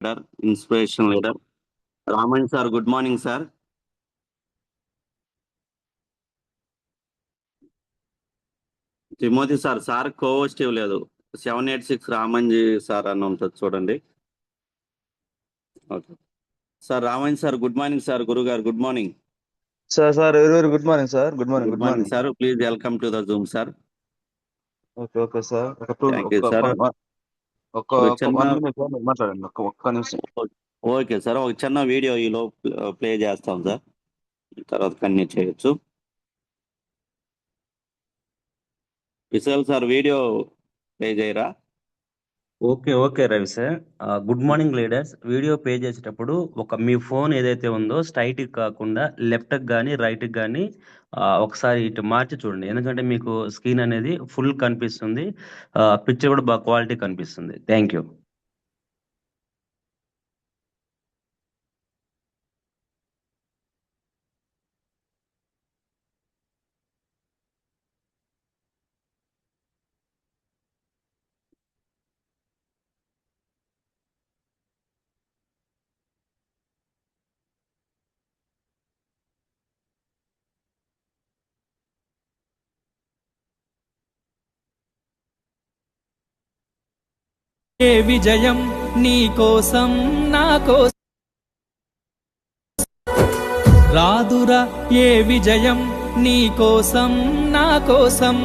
Leader, inspiration leader Raman sir. Good morning sir. Timothy sir, sir కోవస్ట్ ఇవ్వలేదు. 786 Ramanji sir అని ఉంటుంది చూడండి. Okay sir. Raman sir good morning sir. గురుగారు good morning sir. Very good morning sir. Good morning sir. Please welcome to the Zoom sir. Okay sir. మాట్లాడండి ఒక్క నిమిషం. Okay sir. ఒక చిన్న వీడియో ఈలో ప్లే చేస్తాం సార్, తర్వాత కంటిన్యూ చేయొచ్చు. విశాల్ సార్ వీడియో ప్లే చేయరా? Okay Ravi sir. Good morning leaders. Video play చేసేటప్పుడు మీ ఫోన్ ఏదైతే ఉందో స్ట్రైట్ కాకుండా లెఫ్ట్ కానీ రైట్ కానీ ఒకసారి ఇటు మార్చి చూడండి. ఎందుకంటే మీకు స్క్రీన్ అనేది ఫుల్ కనిపిస్తుంది, పిక్చర్ కూడా బాగా క్వాలిటీ కనిపిస్తుంది. Thank you. ఏ విజయం నీ కోసం నా కోసం రాదురా, ఏ విజయం నీ కోసం నా కోసం,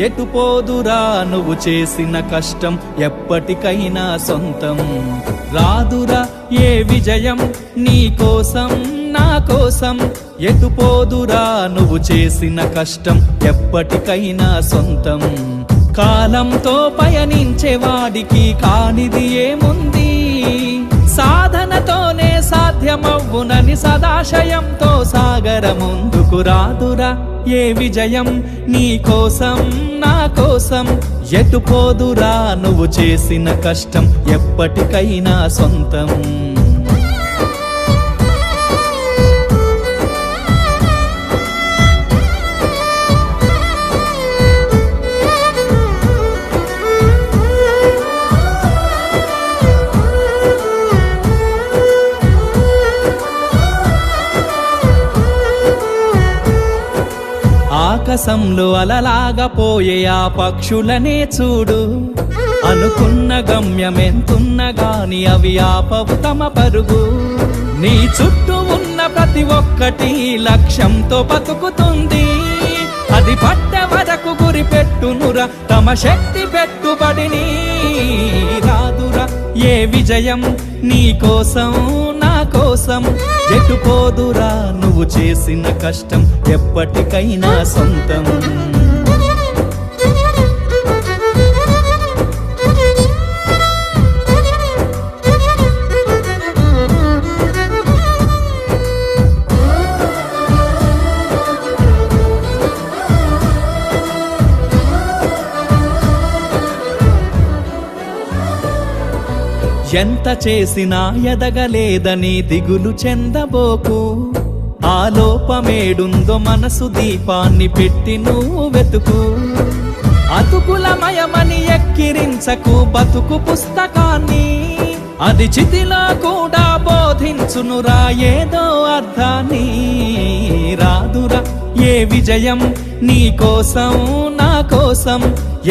ఎటుపోదురా నువ్వు చేసిన కష్టం ఎప్పటికైనా సొంతం. రాదురా ఏ విజయం నీ కోసం నా కోసం, ఎటుపోదురా నువ్వు చేసిన కష్టం ఎప్పటికైనా సొంతం. కాలంతో పయనించే వాడికి కానిది ఏముంది, సాధనతోనే సాధ్యమవ్వునని సదాశయంతో సాగర ముందుకు. రాదురా ఏ విజయం నీ కోసం నా కోసం, ఎటుపోదురా నువ్వు చేసిన కష్టం ఎప్పటికైనా సొంతం. ఆకాశంలో అలలాగా పోయే ఆ పక్షులనే చూడు, అనుకున్న గమ్యమెంతున్న గాని అవి ఆపవు తమ పరుగు. నీ చుట్టూ ఉన్న ప్రతి ఒక్కటి లక్ష్యంతో బతుకుతుంది, అది పట్టే వరకు గురి పెట్టునురా తమ శక్తి పెట్టుబడిని. రాదురా ఏ విజయం నీ కోసం నా కోసం, ఎటుపోదురా నువ్వు చేసిన కష్టం ఎప్పటికైనా సొంతం. ఎంత చేసినా ఎదగలేదని దిగులు చెందబోకు, ఆ లోపమేడుందో మనసు దీపాన్ని పెట్టి నువ్వు వెతుకు. అతుకులమయమని ఎక్కిరించకు బతుకు పుస్తకాన్ని, అది చితిలో కూడా బోధించునురా ఏదో అర్థాన్ని. రాదురా ఏ విజయం నీ కోసం నా కోసం,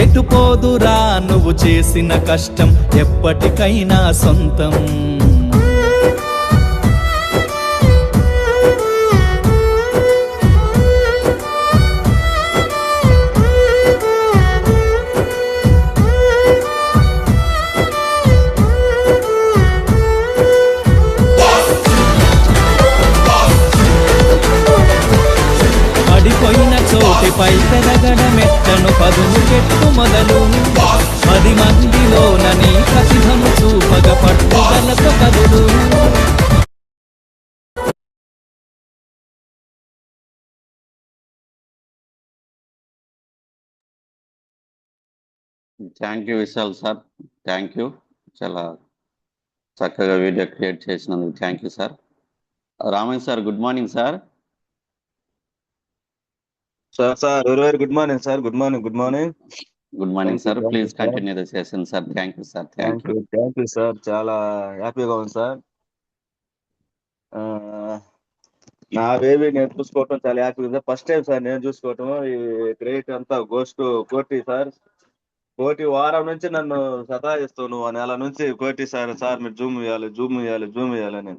ఎటుపోదురా నువ్వు చేసిన కష్టం ఎప్పటికైనా సొంతం. పడిపోయిన చోటిపై పెరగడమెత్తను పదును పెట్టు మొదలు, 10 మందిలోన నీ ప్రతిభను చూపగ పట్టుదలతో కదులు. Thank you Vishal sir. Thank you. చాలా చక్కగా వీడియో క్రియేట్ చేసినందుకు thank you sir. Raman sir good morning sir. Sir very good morning sir. Good morning. Good morning thank you sir. Thank you please sir continue the session sir. Thank you sir. Thank you. Thank you sir. చాలా హ్యాపీగా ఉంది sir. ఆ, నా baby నేను చూసుకోవటం చాలా హ్యాపీగా ఉంది సార్. ఫస్ట్ టైం సార్ నేను చూసుకోవటం. ఈ క్రెడిట్ అంతా గోస్ట్ కోటి సార్. కోటి వారం నుంచి నన్ను సతాయిస్తూ నువ్వు నెల నుంచి కోటి సార్ మీరు జూమ్ ఇవ్వాలి అని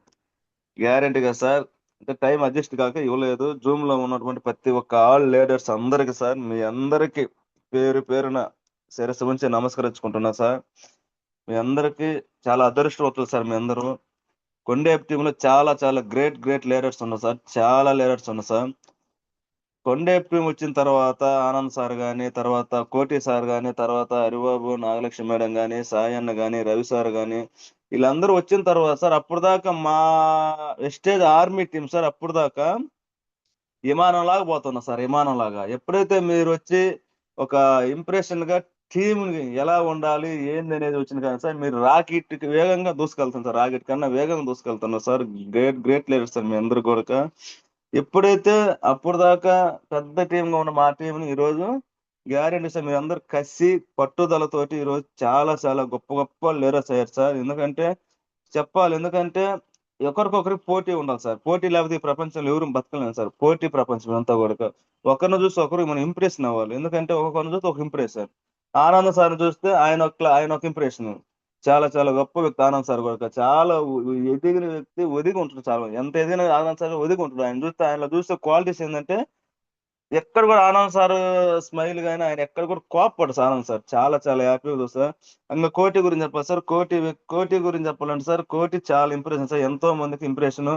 గ్యారంటీగా సార్. అంటే టైం అడ్జస్ట్ కాక ఇవ్వలేదు. జూమ్ లో ఉన్నటువంటి ప్రతి ఒక్క ఆల్ లీడర్స్ అందరికి సార్, మీ అందరికి పేరు పేరున శిరస్సు ఉంచి నమస్కరించుకుంటున్నా సార్. మీ అందరికి చాలా అదృష్టవంతులు సార్. మీ అందరూ కొండేపు టీంలో చాలా చాలా గ్రేట్ లీడర్స్ ఉన్నారు సార్. చాలా లీడర్స్ ఉన్నారు సార్. కొండేపు టీం వచ్చిన తర్వాత ఆనంద్ సార్ కానీ, తర్వాత కోటి సార్ కానీ, తర్వాత హరిబాబు, నాగలక్ష్మి మేడం కానీ, సాయి అన్న కానీ, రవి సార్ కానీ, వీళ్ళందరూ వచ్చిన తర్వాత సార్ అప్పుడు దాకా మా వెస్టేజ్ ఆర్మీ టీం సార్ అప్పుడు దాకా విమానం లాగా పోతున్నా సార్. విమానం లాగా ఎప్పుడైతే మీరు వచ్చి ఒక ఇంప్రెషన్ గా టీం ఎలా ఉండాలి ఏంది అనేది వచ్చిన కానీ సార్, మీరు రాకెట్ కి వేగంగా దూసుకెళ్తున్నారు సార్. రాకెట్ కన్నా వేగంగా దూసుకెళ్తున్నారు సార్. గ్రేట్ లీడర్ సార్ మీ అందరు కూడా. ఎప్పుడైతే అప్పుడు దాకా పెద్ద టీమ్ గా ఉన్న మా టీంని ఈ రోజు గ్యారెంటీ సార్ మీరు అందరు కసి పట్టుదలతోటి ఈ రోజు చాలా చాలా గొప్ప గొప్ప లీడర్స్ అయ్యారు సార్. ఎందుకంటే చెప్పాలి, ఎందుకంటే ఒకరికొకరికి పోటీ ఉండాలి సార్. పోటీ లేకపోతే ఈ ప్రపంచంలో ఎవరు బతకలేము సార్. పోటీ ప్రపంచం అంతా కూడా ఒకరిని చూసి ఒకరు మనం ఇంప్రెషన్ అవ్వాలి. ఎందుకంటే ఒకరిని చూస్తే ఒక ఇంప్రెషన్. ఆనంద్ సార్ చూస్తే ఆయన ఒక ఇంప్రెషన్. చాలా చాలా గొప్ప వ్యక్తి ఆనంద్ సార్ కూడా. చాలా ఎదిగిన వ్యక్తి, ఒదిగి ఉంటుంది. చాలా ఎంత ఎదిగిన ఆనంద్ సార్ ఒదిగి ఉంటుంది. ఆయనలో చూస్తే క్వాలిటీస్ ఏంటంటే ఎక్కడ కూడా ఆనంద్ సార్ స్మైల్ కానీ ఆయన ఎక్కడ కూడా కోప్పడు సార్. ఆనంద్ సార్ చాలా చాలా హ్యాపీగా చూస్తారు. ఇంకా కోటి గురించి చెప్పాలి సార్. కోటి గురించి చెప్పాలంటే సార్, కోటి చాలా ఇంప్రెషన్ సార్. ఎంతో మందికి ఇంప్రెషన్.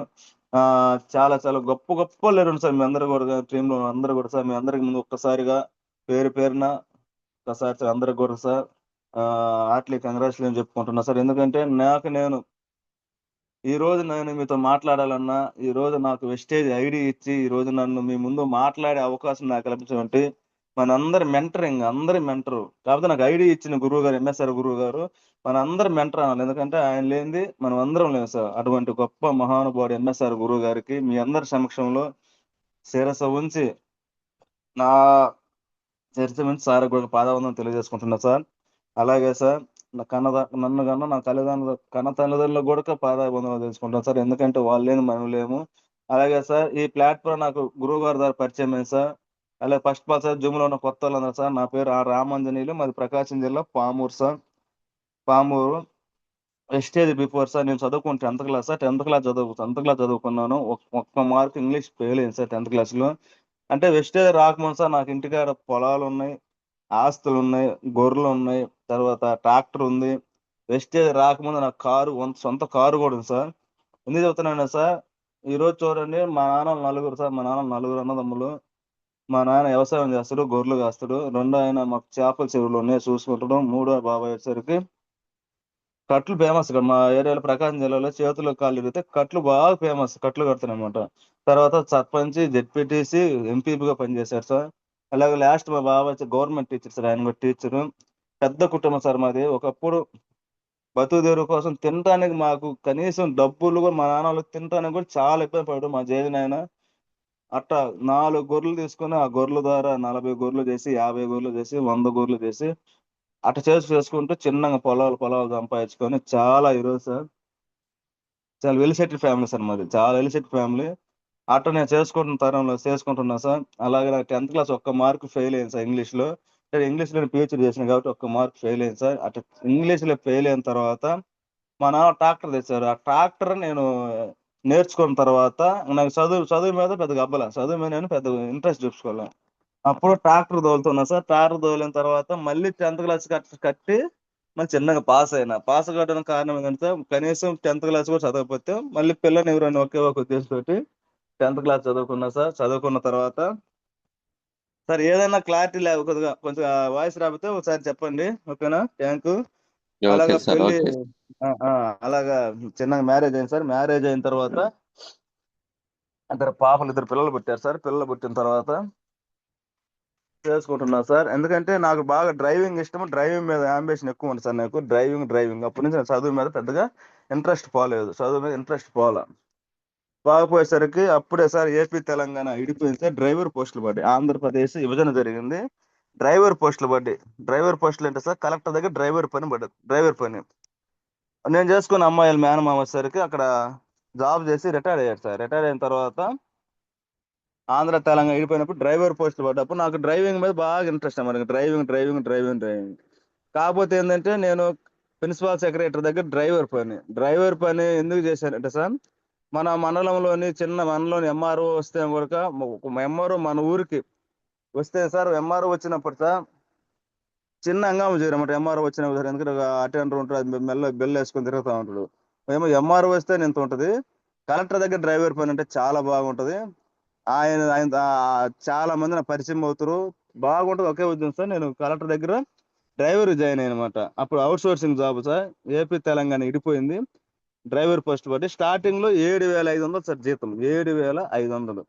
చాలా చాలా గొప్ప గొప్ప లేరు సార్. మీ అందరూ కూడా టీంలో అందరూ కూడా సార్, మీ అందరికి ముందు ఒక్కసారిగా పేరు పేరున ఒకసారి సార్ అందరికి కూడా సార్ హార్ట్లీ కంగ్రాచులేషన్ చెప్పుకుంటున్నా సార్. ఎందుకంటే నేను ఈ రోజు నేను మీతో మాట్లాడాలన్నా, ఈ రోజు నాకు వెస్టేజ్ ఐడి ఇచ్చి ఈ రోజు నన్ను మీ ముందు మాట్లాడే అవకాశం నాకు కల్పించినట్టు మనందరి మెంటరింగ్, అందరి మెంటరు కాకపోతే నాకు ఐడి ఇచ్చిన గురువు గారు, ఎంఎస్ఆర్ గురువు గారు మనందరి మెంటర్ అనాలి. ఎందుకంటే ఆయన లేనిది మనం అందరం లేము సార్. అటువంటి గొప్ప మహానుభావుడు ఎంఎస్ఆర్ గురువు గారికి మీ అందరి సమక్షంలో శిరస ఉంచి నా చర్చ నుంచి సార్ కూడా పాదవందనం తెలియజేసుకుంటున్నా సార్. అలాగే సార్ నన్ను కన్నా నా కన్న తల్లిదండ్రులు కూడా పాదాభివందనాలు తెలుసుకుంటాను సార్. ఎందుకంటే వాళ్ళు లేని మనం లేము. అలాగే సార్ ఈ ప్లాట్ఫామ్ నాకు గురువు గారి ద్వారా పరిచయం అయింది సార్. అలాగే first of all sir Zoom లో ఉన్న కొత్త వాళ్ళు ఉన్నారు సార్. నా పేరు రామాంజనేయులు, మాది ప్రకాశం జిల్లా Pamuru sir. Pamuru wastage before sir. నేను చదువుకుని 10th class sir. 10th class చదువుకున్నాను. ఒక్క మార్క్ ఇంగ్లీష్ ఫెయిల్ అయింది సార్ 10th క్లాస్ లో. అంటే వెస్టేజ్ రాకముందు సార్ నాకు ఇంటికాడ పొలాలు ఉన్నాయి, ఆస్తులు ఉన్నాయి, గొర్రెలు ఉన్నాయి, తర్వాత ట్రాక్టర్ ఉంది. వెస్టేజ్ రాకముందు నాకు సొంత కారు కూడా ఉంది సార్. ఎందుకు చెప్తున్నాను సార్, ఈ రోజు చూడండి మా నాన్న నలుగురు సార్. మా నాన్న నలుగురు అన్నదమ్ములు. మా నాన్న వ్యవసాయం చేస్తాడు, గొర్రెలు కాస్తాడు. రెండో ఆయన మాకు చేపల చెరువులు ఉన్నాయి చూసుకుంటాడు. మూడో బాబాయ్ వచ్చేసరికి కట్లు ఫేమస్ ఇక్కడ మా ఏరియాలో ప్రకాశం జిల్లాలో. చేతులు కాళ్ళు ఇరిగితే కట్లు బాగా ఫేమస్, కట్లు కడతానమాట. తర్వాత సర్పంచ్, జెడ్పీటీసీ, ఎంపీగా పనిచేశారు సార్. అలాగే లాస్ట్ మా బాబా వచ్చి గవర్నమెంట్ టీచర్ సార్. ఆయన కూడా టీచరు. పెద్ద కుటుంబం సార్ మాది. ఒకప్పుడు బతుకుదేరు కోసం తినడానికి మాకు కనీసం డబ్బులు కూడా మా నాన్న వాళ్ళకి తినడానికి కూడా చాలా ఇబ్బంది పడ్డాడు మా జేజి నాయన. అట్టా 4 గొర్రెలు తీసుకొని ఆ గొర్రెల ద్వారా 40 గొర్రెలు చేసి, 50 గొర్రెలు చేసి, 100 గొర్రెలు చేసి అట్ట చేసుకుంటూ చిన్నగా పొలాలు సంపాదించుకొని చాలా ఈరోజు సార్ చాలా వెల్ సెటిల్ ఫ్యామిలీ సార్ మాది. చాలా వెల్ సెటిల్ ఫ్యామిలీ. అట్ట నేను చేసుకుంటున్నా సార్. అలాగే నాకు 10th క్లాస్ ఒక్క మార్క్ ఫెయిల్ అయింది సార్ ఇంగ్లీష్ లో. ఇంగ్లీష్ లో పిహెచ్డీ చేసిన కాబట్టి ఒక్క మార్క్ ఫెయిల్ అయింది సార్. అట్లా ఇంగ్లీష్ లో ఫెయిల్ అయిన తర్వాత మా నాన్న ట్రాక్టర్ తెచ్చారు. ఆ ట్రాక్టర్ నేను నేర్చుకున్న తర్వాత నాకు చదువు మీద పెద్దగా అబ్బల. చదువు మీద నేను పెద్ద ఇంట్రెస్ట్ చూసుకోవాలి. అప్పుడు ట్రాక్టర్ తోలుతున్నా సార్. ట్రాక్టర్ తోలిన తర్వాత మళ్ళీ 10th క్లాస్ కట్టి మళ్ళీ చిన్నగా పాస్ అయినా. పాస్ కావడానికి కారణం ఏంటంటే కనీసం 10th క్లాస్ కూడా చదవకపోతే మళ్ళీ పిల్లని ఎవరైనా ఒకే ఒక ఉద్దేశంతో 10th క్లాస్ చదువుకున్నా సార్. చదువుకున్న తర్వాత సార్ ఏదైనా క్లారిటీ లేకపోతే కొంచెం వాయిస్ రాకపోతే ఒకసారి చెప్పండి, ఓకేనా? థ్యాంక్. అలాగా సార్. పెళ్లి అలాగా చిన్నగా మ్యారేజ్ అయింది సార్. మ్యారేజ్ అయిన తర్వాత ఇద్దరు పిల్లలు పుట్టారు సార్. పిల్లలు పుట్టిన తర్వాత చేసుకుంటున్నా సార్. ఎందుకంటే నాకు బాగా డ్రైవింగ్ ఇష్టం. డ్రైవింగ్ మీద అంబిషన్ ఎక్కువ ఉంది సార్ నాకు. డ్రైవింగ్ అప్పటి నుంచి నేను చదువు మీద పెద్దగా ఇంట్రెస్ట్ పోలా. బాగపోయేసరికి అప్పుడే సార్ ఏపీ తెలంగాణ విడిపోయింది సార్. డ్రైవర్ పోస్టులు పడ్డాయి. ఆంధ్రప్రదేశ్ విభజన జరిగింది. డ్రైవర్ పోస్టులు పడ్డాయి. డ్రైవర్ పోస్టులు అంటే సార్ కలెక్టర్ దగ్గర డ్రైవర్ పని పడ్డది. డ్రైవర్ పని నేను చేసుకున్న అమ్మాయిల మేనమామ వచ్చేసరికి అక్కడ జాబ్ చేసి రిటైర్ అయ్యాడు సార్. రిటైర్ అయిన తర్వాత ఆంధ్ర తెలంగాణ విడిపోయినప్పుడు డ్రైవర్ పోస్టులు పడ్డప్పుడు నాకు డ్రైవింగ్ మీద బాగా ఇంట్రెస్ట్ అన్నమాట. డ్రైవింగ్. కాకపోతే ఏంటంటే నేను ప్రిన్సిపాల్ సెక్రటరీ దగ్గర డ్రైవర్ పని ఎందుకు చేశానంటే సార్, మన మండలంలోని చిన్న మండలంలోని ఎంఆర్ఓ వస్తే కూడా ఎంఆర్ఓ మన ఊరికి వస్తే సార్, ఎంఆర్ఓ వచ్చినప్పుడు సార్ చిన్న హంగామా చేయరన్నమాట. ఎంఆర్ఓ వచ్చినప్పుడు సార్ ఎందుకంటే అటెండర్ ఉంటాడు, అది బెల్ వేసుకొని తిరుగుతూ ఉంటాడు. ఏమో ఎంఆర్ఓ వస్తే ఇంత ఉంటుంది. కలెక్టర్ దగ్గర డ్రైవర్ పని అంటే చాలా బాగుంటది. ఆయన ఆయన చాలా మంది నాకు పరిచయం అవుతారు, బాగుంటుంది. ఒకే ఉద్దేశం సార్, నేను కలెక్టర్ దగ్గర డ్రైవర్ జాయిన్ అయ్యనమాట. అప్పుడు outsourcing job sir, AP Telangana ఇడిపోయింది. డ్రైవర్ పోస్ట్ బట్టి స్టార్టింగ్ లో 7,500 సార్ జీతం. 7,500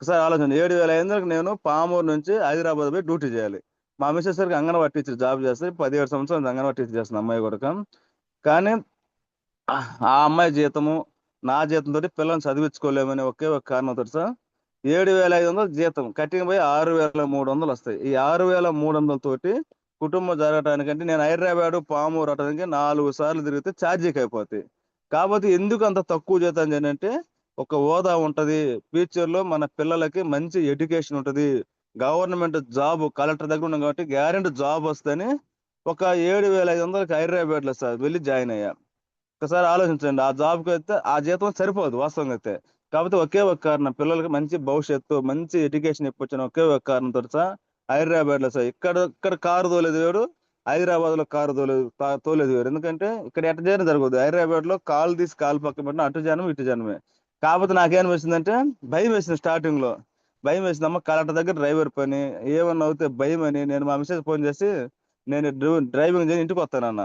సార్ ఆలోచన. 7,500 నేను పామూరు నుంచి హైదరాబాద్ పోయి డ్యూటీ చేయాలి. మా మిస్సెస్ సరికి అంగన్వాడీ టీచర్ జాబ్ చేస్తే 17 సంవత్సరాలు అంగన్వాడీ టీచర్ చేస్తుంది అమ్మాయి కూడా. కానీ ఆ అమ్మాయి జీతము నా జీతంతో పిల్లల్ని చదివించుకోలేమని ఒకే ఒక కారణంతో సార్ 7,500 జీతం కట్టింగ్ పోయి 6,300 వస్తాయి. ఈ 6,300 తోటి కుటుంబం జరగటానికంటే నేను హైదరాబాద్ పామూరు అటానికి 4 సార్లు తిరిగితే ఛార్జీకి అయిపోతాయి. కాబట్టి ఎందుకు అంత తక్కువ జీతం అంటే ఒక హోదా ఉంటది, ఫ్యూచర్ లో మన పిల్లలకి మంచి ఎడ్యుకేషన్ ఉంటది, గవర్నమెంట్ జాబ్ కలెక్టర్ దగ్గర ఉన్నాం కాబట్టి గ్యారెంటీ జాబ్ వస్తేనే ఒక 7,500 హైదరాబాద్ లో సార్ వెళ్ళి జాయిన్ అయ్యా. ఒకసారి ఆలోచించండి, ఆ జాబ్కి అయితే ఆ జీతం సరిపోదు వాస్తవంగా అయితే. కాకపోతే ఒకే ఒక కారణం, పిల్లలకి మంచి భవిష్యత్తు మంచి ఎడ్యుకేషన్ ఇప్పించిన ఒకే ఒక కారణంతో సార్ హైదరాబాద్ లో సార్ ఇక్కడ కారు తోలేదు వేరు, హైదరాబాద్ లో కారు తోలేదు వేరు. ఎందుకంటే ఇక్కడ ఎట్ట జనం జరగదు, హైదరాబాద్ లో కాలు తీసి కాలు పక్క పెట్టిన అటు జనం ఇటు జనమే. కాకపోతే నాకేమనిపిస్తుందంటే భయం వేసింది. స్టార్టింగ్ లో భయం వేసింది, అమ్మ కలెక్టర్ దగ్గర డ్రైవర్ పని ఏమన్నా అవుతే భయం అని నేను మా మిస్సెస్ ఫోన్ చేసి నేను డ్రైవింగ్ చేసి ఇంటికి వస్తానన్న.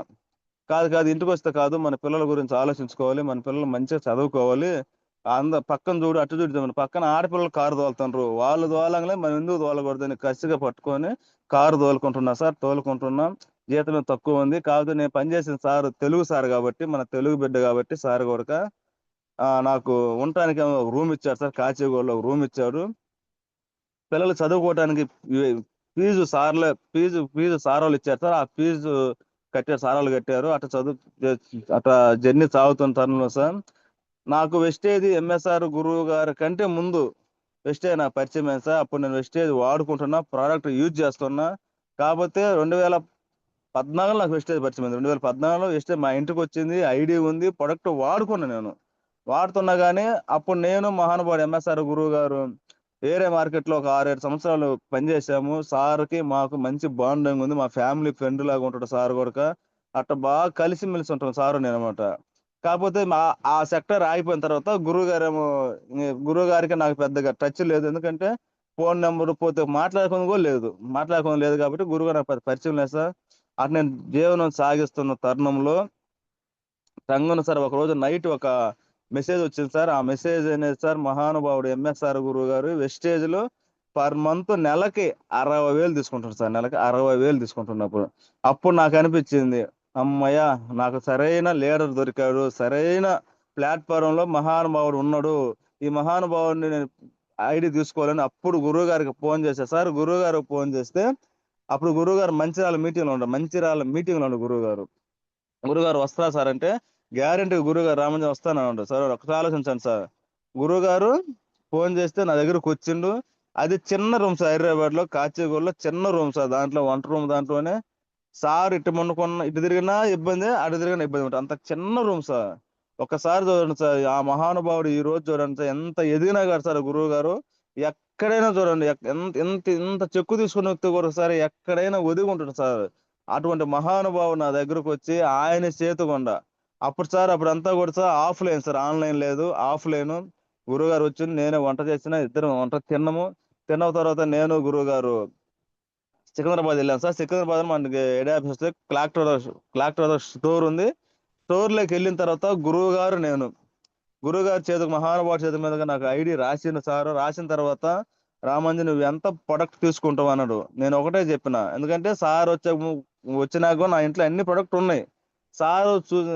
కాదు ఇంటికి వస్తే కాదు, మన పిల్లల గురించి ఆలోచించుకోవాలి, మన పిల్లలు మంచిగా చదువుకోవాలి, పక్కన చూడు అటు చూడు, మన పక్కన ఆడపిల్లలు కారు తోలుతుండ్రు, వాళ్ళు తోలంగానే మనం ఎందుకు తోలకూడదని కసిగా పట్టుకొని కారు తోలుకుంటున్నాం. జీతం తక్కువ ఉంది. కాదు నేను పనిచేసిన సార్ తెలుగు సార్ కాబట్టి, మన తెలుగు బిడ్డ కాబట్టి సార్ కూడా నాకు ఉండటానికి ఒక రూమ్ ఇచ్చారు సార్. కాచిగూడలో ఒక రూమ్ ఇచ్చారు. పిల్లలు చదువుకోవడానికి ఫీజు సార్ వాళ్ళు ఇచ్చారు సార్. ఆ ఫీజు కట్టారు, సార్ వాళ్ళు కట్టారు. అట్లా జర్నీ సాగుతున్న తరుణంలో సార్ నాకు వెస్టేజ్ ఎంఎస్ఆర్ గురువు గారి కంటే ముందు వెస్టేజ్ నాకు పరిచయం అయింది సార్. అప్పుడు నేను వెస్టేజ్ వాడుకుంటున్నా, ప్రోడక్ట్ యూజ్ చేస్తున్నా. కాకపోతే 2014 నాకు వెస్టేజ్ పరిచయం అయింది. 2014లో వెస్టేజ్ మా ఇంటికి వచ్చింది, ఐడి ఉంది, ప్రొడక్ట్ వాడుకున్నా. నేను వాడుతున్నా కానీ అప్పుడు నేను మహానుభావుడు ఎంఎస్ఆర్ గురువు గారు వేరే మార్కెట్ లో ఒక 6-7 సంవత్సరాలు పనిచేసాము. సార్కి మాకు మంచి బాండింగ్ ఉంది, మా ఫ్యామిలీ ఫ్రెండ్ లాగా ఉంటాడు సార్ కూడా. అట్లా బాగా కలిసిమెలిసి ఉంటాం సార్ నేను అనమాట. కాకపోతే ఆ సెక్టర్ ఆగిపోయిన తర్వాత గురువు గారికి నాకు పెద్దగా టచ్ లేదు. ఎందుకంటే ఫోన్ నెంబర్ పోతే మాట్లాడుకుని లేదు కాబట్టి గురువు నాకు పెద్ద పరిచయం లేదు సార్. అటు నేను జీవనం సాగిస్తున్న తరుణంలో రంగున సార్ ఒక రోజు నైట్ ఒక మెసేజ్ వచ్చింది సార్. ఆ మెసేజ్ అనేది సార్, మహానుభావుడు ఎంఎస్ఆర్ గురువు గారు వెస్టేజ్ లో పర్ మంత్ నెలకి 60,000 తీసుకుంటారు సార్. నెలకి 60,000 తీసుకుంటున్నప్పుడు అప్పుడు నాకు అనిపించింది, అమ్మయ్య నాకు సరైన లీడర్ దొరికాడు, సరైన ప్లాట్ఫారం లో మహానుభావుడు ఉన్నాడు, ఈ మహానుభావుడిని నేను ఐడి తీసుకోవాలని అప్పుడు గురువు గారికి ఫోన్ చేశా సార్. గురువు గారికి ఫోన్ చేస్తే అప్పుడు గురువు గారు మంచిర్యాల మీటింగ్ లో ఉండే గురుగారు వస్తారా సార్ అంటే గ్యారెంటీ గురుగారు రామంజన్ వస్తాను సార్. ఒకసారి ఆలోచించండి సార్, గురుగారు ఫోన్ చేస్తే నా దగ్గరకు వచ్చిండు. అది చిన్న రూమ్ సార్, హైదరాబాద్ లో కాచిగూడలో చిన్న రూమ్ సార్. దాంట్లో వంట రూమ్ దాంట్లోనే సార్ ఇటు తిరిగినా ఇబ్బంది, అటు తిరిగినా ఇబ్బంది ఉంటుంది, అంత చిన్న రూమ్ సార్. ఒకసారి చూడండి సార్, ఆ మహానుభావుడు ఈ రోజు చూడండి సార్ ఎంత ఎదిగినా గారు సార్ గురువు గారు. ఎక్కడైనా చూడండి, ఎంత చెక్కు తీసుకున్న వ్యక్తి కూడా సార్ ఎక్కడైనా ఒదిగి ఉంటుంది సార్. అటువంటి మహానుభావుడు నా దగ్గరకు వచ్చి ఆయన చేతుకొండ అప్పుడు అంతా కూడా సార్ ఆఫ్లైన్ సార్, ఆన్లైన్ లేదు, ఆఫ్లైన్. గురువుగారు వచ్చి నేనే వంట చేసిన, ఇద్దరం వంట తిన్న తర్వాత నేను గురువుగారు సికింద్రాబాద్ వెళ్ళాను సార్. సికింద్రాబాద్ మనకి హెడ్ ఆఫీస్ క్లాక్ స్టోర్ ఉంది. స్టోర్ లోకి వెళ్ళిన తర్వాత గురువుగారు చేతికి మహానుభావుడు చేతి మీదుగా నాకు ఐడి రాసిన సార్. రాసిన తర్వాత రామంజన్ నువ్వు ఎంత ప్రొడక్ట్ తీసుకుంటావు అన్నాడు. నేను ఒకటే చెప్పిన, ఎందుకంటే సార్ వచ్చినాక నా ఇంట్లో అన్ని ప్రొడక్ట్ ఉన్నాయి. సార్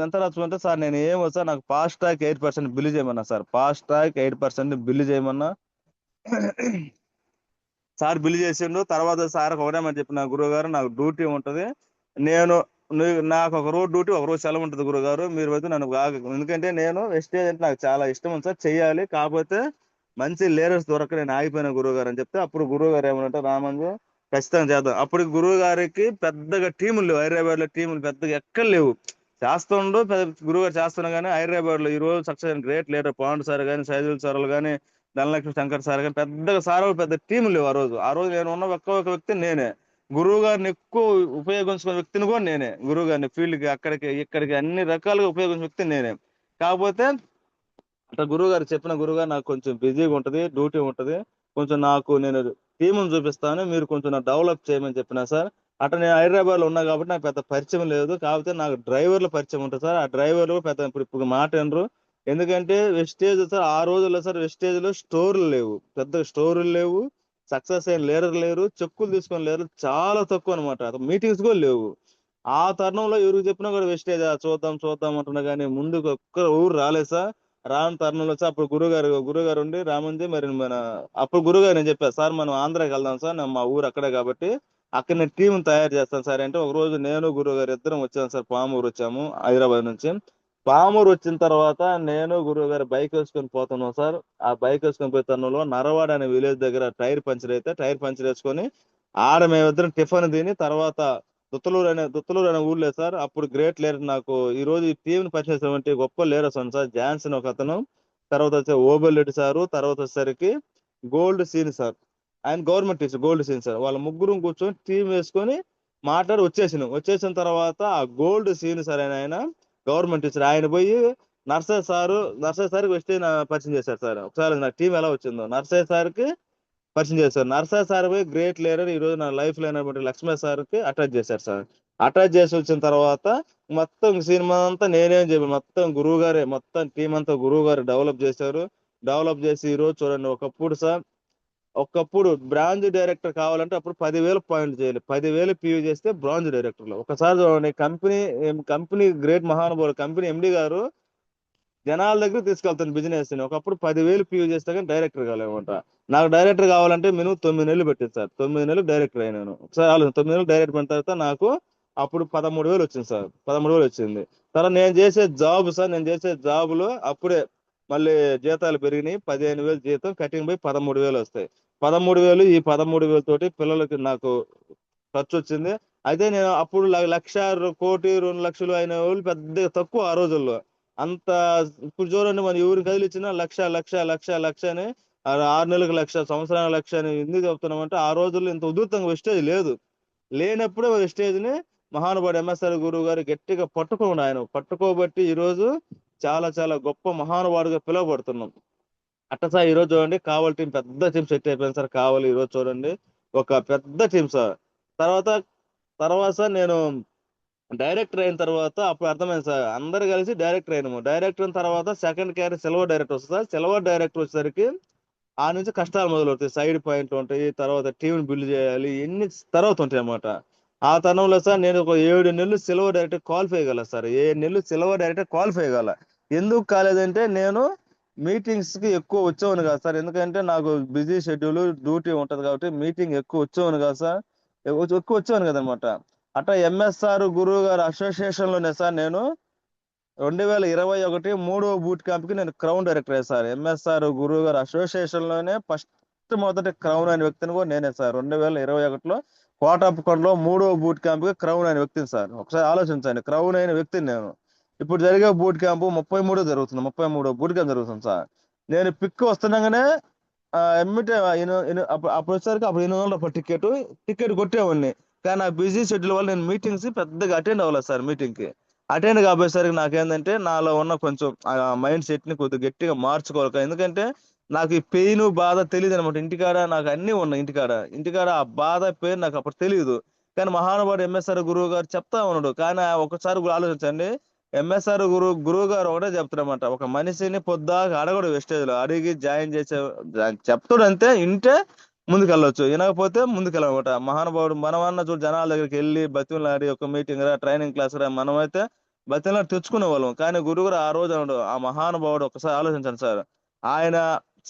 ఎంత రాసుకుంటే సార్ నేను ఏమో సార్ నాకు ఫాస్ట్ ట్రాక్ 8% బిల్లు చేయమన్నా సార్. ఫాస్ట్ ట్రాక్ 8% బిల్లు చేయమన్నా. సార్ బిల్ చేసిండు. తర్వాత సార్ ఒకటే మాట చెప్పిన, గురువు గారు నాకు డ్యూటీ ఉంటది, నేను నాకు ఒక రోజు డ్యూటీ ఒక రోజు సెలవు ఉంటుంది గురుగారు, మీరు అయితే నన్ను ఎందుకంటే నేను వెస్టేజ్ అంటే నాకు చాలా ఇష్టం ఉంది సార్, చెయ్యాలి, కాకపోతే మంచి లీడర్స్ దొరక నేను ఆగిపోయిన గురువు గారు అని చెప్తే, అప్పుడు గురువు గారు ఏమనంటే, రామంజు ఖచ్చితంగా చేద్దాం. అప్పుడు గురువు గారికి పెద్దగా టీములు లేవు, హైదరాబాద్ లో టీములు పెద్దగా ఎక్కడ లేవు, చేస్తుండు గురువు గారు చేస్తున్నా కానీ హైదరాబాద్ లో ఈ రోజు success great leader Pandu sir కానీ, సైదుల్ సార్లు కానీ, ధనలక్ష్మి శంకర్ సార్ కానీ పెద్దగా సార్ పెద్ద టీములు లేవు. ఆ రోజు నేను ఉన్న ఒక్క వ్యక్తి నేనే, గురువు గారిని ఎక్కువ ఉపయోగించుకున్న వ్యక్తిని కూడా నేనే, గురువు గారిని ఫీల్డ్ కి అక్కడికి ఇక్కడికి అన్ని రకాలుగా ఉపయోగించిన వ్యక్తి నేనే. కాకపోతే అట్లా గురువు గారు చెప్పిన, గురువు గారు నాకు కొంచెం బిజీగా ఉంటది, డ్యూటీ ఉంటది, కొంచెం నాకు నేను టీముని చూపిస్తాను, మీరు కొంచెం నాకు డెవలప్ చేయమని చెప్పినా సార్. అట్లా నేను హైదరాబాద్ లో ఉన్నా కాబట్టి నాకు పెద్ద పరిచయం లేదు, కాకపోతే నాకు డ్రైవర్ల పరిచయం ఉంటుంది సార్. ఆ డ్రైవర్లు పెద్ద ఇప్పుడు మాట వినరు, ఎందుకంటే వెస్టేజ్ సార్ ఆ రోజుల్లో సార్ వెస్టేజ్ లో స్టోర్లు లేవు, పెద్ద స్టోర్లు లేవు, సక్సెస్ అయిన లీడర్ లేరు, చెక్కులు తీసుకొని లేరు, చాలా తక్కువ అనమాట, మీటింగ్స్ కూడా లేవు. ఆ తరుణంలో ఎవరికి చెప్పినా కూడా వెస్టేజ్ చూద్దాం చూద్దాం అంటున్నా కానీ ముందుకు ఒక్క ఊరు రాలేదు సార్. రాని తరుణంలో వచ్చి అప్పుడు గురుగారు ఉండి, రామంజీ మరి మన అప్పుడు గురుగారు నేను చెప్పాను సార్, మనం ఆంధ్రాకి వెళ్దాం సార్, మా ఊరు అక్కడే కాబట్టి అక్కడ నేను టీం తయారు చేస్తాను సార్ అంటే, ఒక రోజు నేను గురుగారు ఇద్దరం వచ్చాను సార్, పామూరు వచ్చాము హైదరాబాద్ నుంచి. పామూరు వచ్చిన తర్వాత నేను గురుగారు బైక్ వేసుకొని పోతున్నాం సార్. ఆ బైక్ వేసుకొని పోయే తరుణంలో నరవాడ అనే విలేజ్ దగ్గర టైర్ పంచర్ అయితే, టైర్ పంచర్ వేసుకొని ఆడ మేమిద్దరం టిఫిన్ తిని తర్వాత దుత్తలూరు అనే ఊర్లే సార్. అప్పుడు గ్రేట్ లీడర్ నాకు ఈ రోజు ఈ టీంని పనిచేసినటువంటి గొప్ప లీడర్స్ ఉంది సార్. జాన్సన్ ఒక అతను, తర్వాత వచ్చే ఓబెల్ రెడ్డి సారు, తర్వాత వచ్చేసరికి గోల్డ్ సీన్ సార్, ఆయన గవర్నమెంట్ టీచర్ గోల్డ్ సీన్ సార్. వాళ్ళ ముగ్గురు కూర్చొని టీం వేసుకొని మాట్లాడి వచ్చేసిన తర్వాత ఆ గోల్డ్ సీన్ సార్ ఆయన గవర్నమెంట్ టీచర్, ఆయన పోయి నర్సయ్య సార్కి వస్తే పరిచయం చేశారు సార్. ఒకసారి నా టీం ఎలా వచ్చిందో నర్సయ్య సార్కి పరిచయం చేశారు. నర్సయ్య సార్ పోయి గ్రేట్ లీడర్ ఈ రోజు నా లైఫ్ లో అయినటువంటి లక్ష్మీ సార్ కి అటాచ్ చేశారు సార్. అటాచ్ చేసి వచ్చిన తర్వాత మొత్తం సినిమా అంతా నేనేం చెప్పి మొత్తం గురువు గారే, మొత్తం టీం అంతా గురువు గారు డెవలప్ చేశారు. డెవలప్ చేసి ఈ రోజు చూడండి, ఒకప్పుడు బ్రాంజ్ డైరెక్టర్ కావాలంటే అప్పుడు 10,000 పాయింట్ చేయాలి, 10,000 పివి చేస్తే బ్రాంజ్ డైరెక్టర్ లో. ఒకసారి చూడండి, కంపెనీ గ్రేట్ మహానుభావులు కంపెనీ ఎండి గారు జనాల దగ్గర తీసుకెళ్తాను బిజినెస్ ని. ఒకప్పుడు 10,000 పివి చేస్తే కానీ డైరెక్టర్ కాలేమంట. నాకు డైరెక్టర్ కావాలంటే మినిమం 9 నెలలు పెట్టింది సార్. 9 నెలలు డైరెక్టర్ అయినాను. ఒకసారి 9 నెలలు డైరెక్టర్ అయిన తర్వాత నాకు అప్పుడు 13,000 వచ్చింది సార్. 13,000 వచ్చింది. తర్వాత నేను చేసే జాబ్ లో అప్పుడే మళ్ళీ జీతాలు పెరిగినాయి, 15,000 జీతం కటింగ్ పోయి 13,000 వస్తాయి. 13,000 ఈ 13,000 తోటి పిల్లలకి నాకు ఖర్చు వచ్చింది. అయితే నేను అప్పుడు 1,00,000 కోటి 2 లక్షలు అయిన వాళ్ళు పెద్ద తక్కువ ఆ రోజుల్లో. అంత ఇప్పుడు చూడండి, మన ఎవరు కదిలిచ్చినా లక్ష అని, 6 నెలలకు 1,00,000, సంవత్సరానికి 1,00,000 అని ఎందుకు చెప్తున్నామంటే, ఆ రోజుల్లో ఇంత ఉధృతంగా వెస్టేజ్ లేదు. లేనప్పుడే వెస్టేజ్ ని మహానుభావుడు ఎంఎస్ఆర్ గురువు గారు గట్టిగా ఆయన పట్టుకోబట్టి ఈ రోజు చాలా చాలా గొప్ప మహానుభావుడిగా పిలువబడుతున్నాం. అట్ట సార్ ఈ రోజు చూడండి, కావలి టీం పెద్ద టీం సెట్ అయిపోయింది సార్. కావలి ఈ రోజు చూడండి ఒక పెద్ద టీం సార్. తర్వాత తర్వాత సార్ నేను డైరెక్టర్ అయిన తర్వాత అప్పుడు అర్థమైంది సార్, అందరు కలిసి డైరెక్టర్ అయినాము. డైరెక్టర్ అయిన తర్వాత సెకండ్ క్యారీ సిల్వర్ డైరెక్టర్ వస్తుంది సార్. సిల్వర్ డైరెక్టర్ వచ్చేసరికి ఆ నుంచి కష్టాలు మొదలవుతాయి, సైడ్ పాయింట్లు ఉంటాయి, తర్వాత టీం బిల్డ్ చేయాలి, ఎన్ని తర్వాత ఉంటాయి అన్నమాట. ఆ తరుణంలో సార్ నేను ఒక 7 నెలలు సిల్వర్ డైరెక్టర్ క్వాలిఫై కాల సార్. 7 నెలలు సిల్వర్ డైరెక్టర్ క్వాలిఫై కాల. ఎందుకు కాలేదంటే నేను మీటింగ్స్ కి ఎక్కువ వచ్చేవాను కాదు సార్, ఎందుకంటే నాకు బిజీ షెడ్యూల్ డ్యూటీ ఉంటది కాబట్టి మీటింగ్ ఎక్కువ వచ్చేవాను కాదు సార్, ఎక్కువ వచ్చేవాను కదనమాట. అట్లా ఎంఎస్ఆర్ గురువు గారు అసోసియేషన్ లోనే సార్ నేను 2021 3వ బూట్ క్యాంప్ కి నేను క్రౌన్ డైరెక్టర్ అయ్యా సార్. ఎంఎస్ఆర్ గురువు గారు అసోసియేషన్ లోనే మొదటి క్రౌన్ అయిన వ్యక్తిని కూడా నేనే సార్. 2021లో కోటప్పకొండలో 3వ బూట్ క్యాంప్ కి క్రౌన్ అయిన వ్యక్తిని సార్. ఒకసారి ఆలోచించండి, క్రౌన్ అయిన వ్యక్తిని నేను. ఇప్పుడు జరిగే బూట్ క్యాంప్ 33 జరుగుతుంది, 33వ బూట్ క్యాంప్ జరుగుతుంది సార్. నేను పిక్ వస్తుండగానే ఎమ్మిటే అప్పుడు వచ్చేసరికి అప్పుడు 800 రూపాయలు టికెట్ కొట్టేవాడిని. కానీ నా బిజీ షెడ్యూల్ వల్ల నేను మీటింగ్స్ పెద్దగా అటెండ్ అవ్వలేదు సార్. మీటింగ్ కి అటెండ్ కాబోయేసరికి నాకేంటంటే నాలో ఉన్న కొంచెం మైండ్ సెట్ ని కొద్దిగా గట్టిగా మార్చుకోవాలి. ఎందుకంటే నాకు ఈ పెయిన్ బాధ తెలియదు అనమాట. ఇంటికాడ నాకు అన్ని ఉన్నాయి, ఇంటికాడ ఆ బాధ పెయిన్ నాకు అప్పుడు తెలియదు. కానీ మహానుభావుడు ఎంఎస్ఆర్ గురువు గారు చెప్తా ఉన్నాడు. కానీ ఒకసారి ఆలోచించండి, ఎంఎస్ఆర్ గురువు గారు ఒకటే చెప్తారన్నమాట, ఒక మనిషిని పొద్దాక అడగడు, వెస్టేజ్ లో అడిగి జాయిన్ చేసే చెప్తాడు అంతే, ఇంటే ముందుకెళ్ళొచ్చు, వినకపోతే ముందుకెళ్ళమాట. మహానుభావుడు మనమన్న చూడు జనాల దగ్గరికి వెళ్ళి బతిమలాడి ఒక మీటింగ్ రా, ట్రైనింగ్ క్లాస్ రా, మనమైతే బతిమలాడి తెచ్చుకునే వాళ్ళం. కానీ గురువుగారు ఆ రోజు అన్నాడు, ఆ మహానుభావుడు ఒకసారి ఆలోచించండి సార్, ఆయన